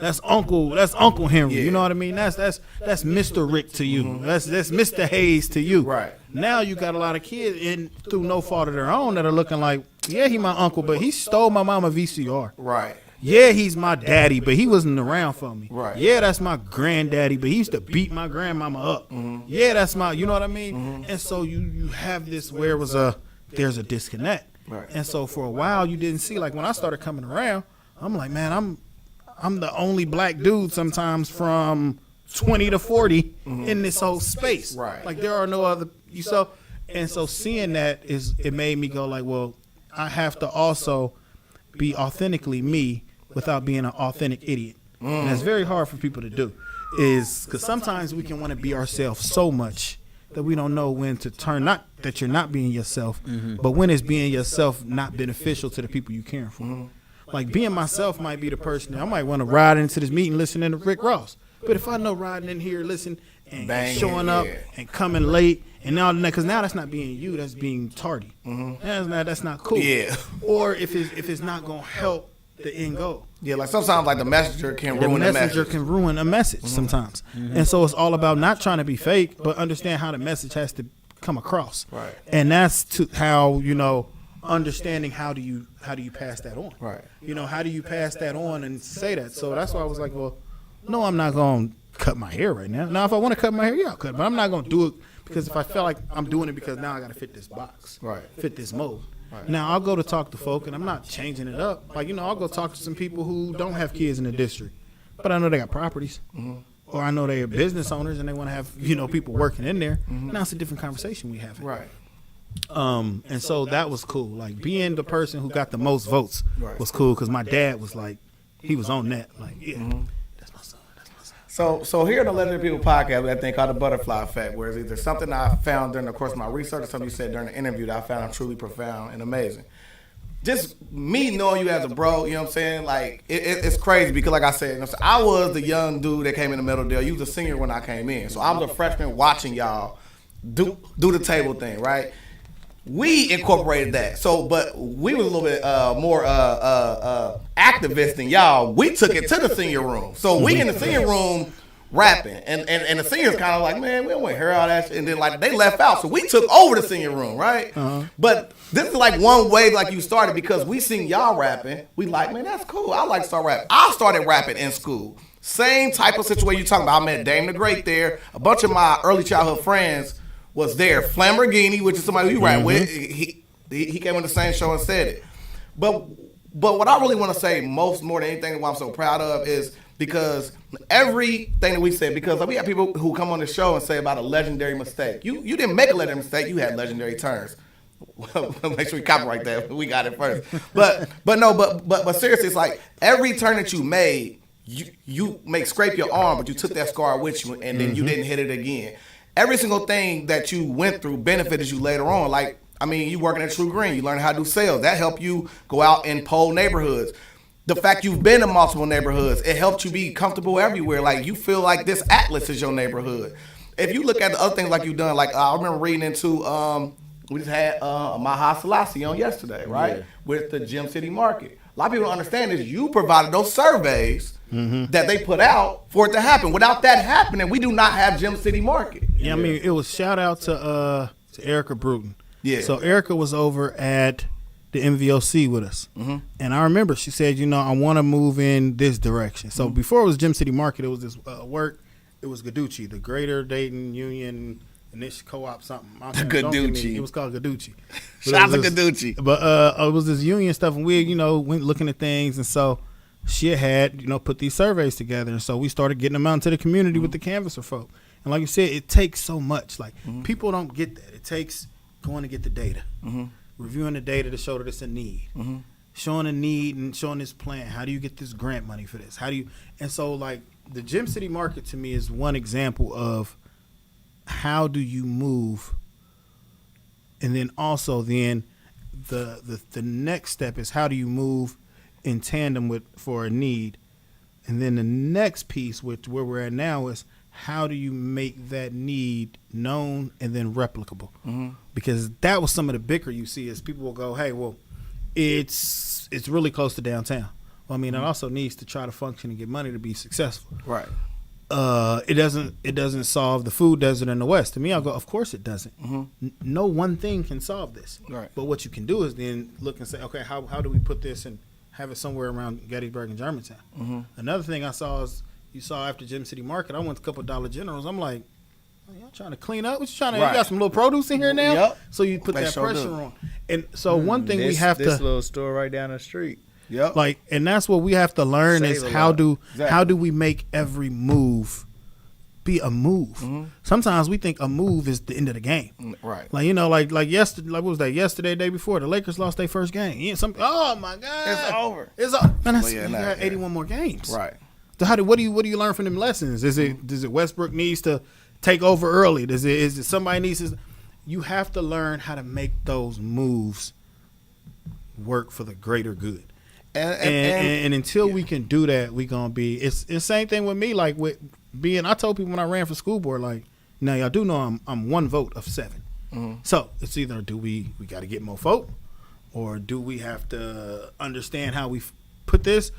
That's Uncle Henry. Yeah. You know what I mean? That's Mr. Rick to you. That's Mr. Hayes to you. Right. Now you got a lot of kids, and through no fault of their own, that are looking like, yeah, he my uncle, but he stole my mama VCR. Right. Yeah, he's my daddy, but he wasn't around for me. Right. Yeah, that's my granddaddy, but he used to beat my grandmama up. Yeah, that's my. You know what I mean? And so you have this where it was there's a disconnect. Right. And so for a while you didn't see, like when I started coming around, I'm like, man, I'm the only black dude sometimes from 20 to 40 in this whole space. Right. Like there are no other and so seeing that it made me go like, well, I have to also be authentically me without being an authentic idiot. And that's very hard for people to do. Is because sometimes we can want to be ourselves so much that we don't know when to turn, not that you're not being yourself, but when is being yourself not beneficial to the people you caring for. Like being myself might be the person that I might want to ride into this meeting listening to Rick Ross. But if I know riding in here, listen, and showing up and coming late and all that, because now that's not being you, that's being tardy. That's not cool. Yeah. Or if it's not going to help the end goal. Yeah, like sometimes like the messenger can ruin the message. The messenger can ruin a message sometimes. And so it's all about not trying to be fake, but understand how the message has to come across. Right. And that's how, you know, understanding how do you pass that on. Right. You know, how do you pass that on and say that? So that's why I was like, well, no, I'm not going to cut my hair right now. Now, if I want to cut my hair, yeah, I'll cut it. But I'm not going to do it because if I feel like I'm doing it because now I got to fit this box. Right. Fit this mold. Right. Now, I'll go to talk to folk, and I'm not changing it up. Like, you know, I'll go talk to some people who don't have kids in the district, but I know they got properties. Or I know they are business owners, and they want to have, you know, people working in there. Now it's a different conversation we have. Right. And so that was cool. Like, being the person who got the most votes was cool because my dad was like, he was on that. Like, yeah, that's my son. That's my son. So here on the Legendary People podcast, we have a thing called the butterfly effect, where it's either something I found during the course of my research or something you said during the interview that I found truly profound and amazing. Just me knowing you as a bro, you know what I'm saying? Like, it's crazy because, like I said, you know, I was the young dude that came in the middle there. You was a senior when I came in. So I was a freshman watching y'all do the table thing, right? We incorporated that. So, but we was a little bit more activist than y'all. We took it to the senior room. So we in the senior room rapping. And the seniors kind of like, man, we don't want to hear all that shit. And then, like, they left out. So we took over the senior room, right? But this is like one way like you started because we seen y'all rapping. We like, man, that's cool. I like to start rapping. I started rapping in school. Same type of situation you talking about. I met Dame the Great there. A bunch of my early childhood friends was there. Flamborghini, which is somebody you rap with. He came on the same show and said it. But what I really want to say more than anything what I'm so proud of is because everything that we said, because we have people who come on the show and say about a legendary mistake. You didn't make a legendary mistake, you had legendary turns. Make sure we copyright that. We got it first. But seriously, it's like every turn that you made, you may scrape your arm, but you took that scar with you and then you didn't hit it again. Every single thing that you went through benefited you later on. Like, I mean, you working at True Green, you learn how to do sales. That helped you go out and poll neighborhoods. The fact you've been in multiple neighborhoods, it helped you be comfortable everywhere. Like, you feel like this Atlas is your neighborhood. If you look at the other things like you've done, like I remember reading into, we just had Maha Selassie on yesterday, right? With the Gym City Market. A lot of people don't understand is you provided those surveys that they put out for it to happen. Without that happening, we do not have Gym City Market. Yeah, I mean, it was shout out to Erica Bruton. Yeah. So Erica was over at the MVOC with us. And I remember she said, you know, I want to move in this direction. So before it was Gym City Market, it was this it was Gaducci, the Greater Dayton Union Initiative Co-op something. Gaducci. It was called Gaducci. Shout out to Gaducci. But it was this union stuff, and we, you know, went looking at things, and so she had, you know, put these surveys together, and so we started getting them out into the community with the canvasser folk. And like you said, it takes so much. Like, people don't get that. It takes going to get the data, reviewing the data to show that it's a need, showing a need and showing this plan. How do you get this grant money for this? How do you? And so, like, the Gym City Market to me is one example of how do you move, and then also the next step is how do you move in tandem with for a need, and then the next piece, which where we're at now, is how do you make that need known and then replicable? Because that was some of the bicker you see is people will go, hey, well, it's really close to downtown. Well, I mean, it also needs to try to function and get money to be successful. Right. It doesn't solve the food desert in the West. To me, I'll go, of course it doesn't. No one thing can solve this. Right. But what you can do is then look and say, okay, how do we put this and have it somewhere around Gettysburg and Germantown? Another thing I saw is, you saw after Gym City Market, I went to a couple of Dollar Generals. I'm like, oh, y'all trying to clean up? What you trying to? You got some little produce in here now? Yep. So you put that pressure on. And so one thing we have this little store right down the street. Yep. Like, and that's what we have to learn is how do we make every move be a move? Sometimes we think a move is the end of the game. Right. Like, you know, like yesterday, like what was that? Yesterday, day before, the Lakers lost their first game. Yeah, oh my God, it's over. It's over. And you got 81 more games. Right. So what do you learn from them lessons? Is it Westbrook needs to take over early? Is it somebody needs to? You have to learn how to make those moves work for the greater good. And until we can do that, we gonna be. It's the same thing with me. Like with being, I told people when I ran for school board, like, now y'all do know I'm one vote of 7. So it's either do we got to get more vote, or do we have to understand how we put this.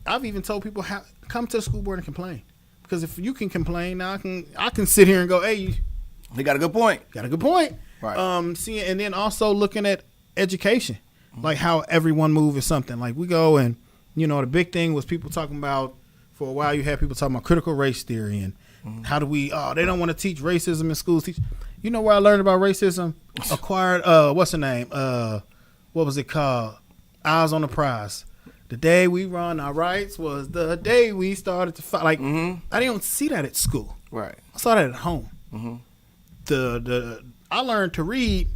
I've even told people come to the school board and complain, because if you can complain, now I can sit here and go, hey, they got a good point. Right. Seeing, and then also looking at education. Like how everyone move is something. Like we go and, you know, the big thing was people talking about, for a while you had people talking about critical race theory and how do we, they don't want to teach racism in schools. You know where I learned about racism? Acquired, what's the name? What was it called? Eyes on the Prize. The day we run our rights was the day we started to fight. Like, I didn't see that at school. Right. I saw that at home. I learned to read.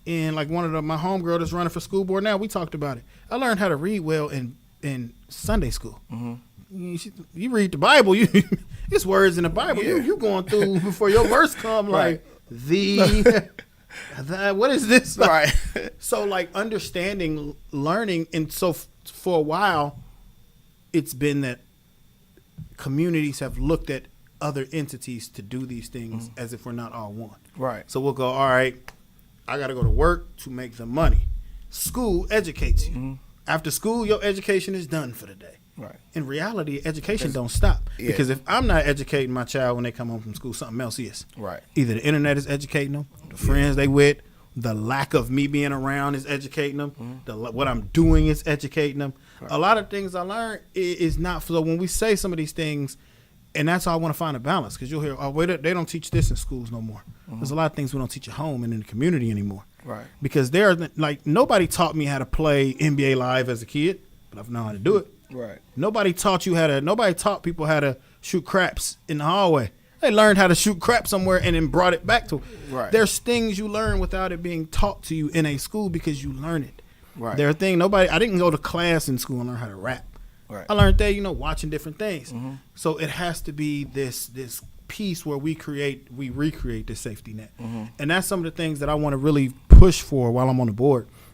And like my homegirl that's running for school board now, we talked about it. I learned how to read well in in Sunday school. You read the Bible, it's words in the Bible. You going through before your verse come like what is this? Right. So like understanding, learning, and so for a while, it's been that communities have looked at other entities to do these things as if we're not all one. Right. So we'll go, all right, I got to go to work to make the money. School educates you. After school, your education is done for the day. Right. In reality, education don't stop. Because if I'm not educating my child when they come home from school, something else is. Right. Either the internet is educating them, the friends they with, the lack of me being around is educating them, what I'm doing is educating them. Right. A lot of things I learned is not, so when we say some of these things, and that's how I want to find a balance, because you'll hear, oh, wait, they don't teach this in schools no more. There's a lot of things we don't teach at home and in the community anymore. Right. Because nobody taught me how to play NBA Live as a kid, but I've known how to do it. Right. Nobody taught people how to shoot craps in the hallway. They learned how to shoot crap somewhere and then brought it back to. Right. There's things you learn without it being taught to you in a school because you learn it. Right. There are things I didn't go to class in school and learn how to rap. Right. I learned that, watching different things. So it has to be this piece where we recreate this safety net. And that's some of the things that I want to really push for while I'm on the board.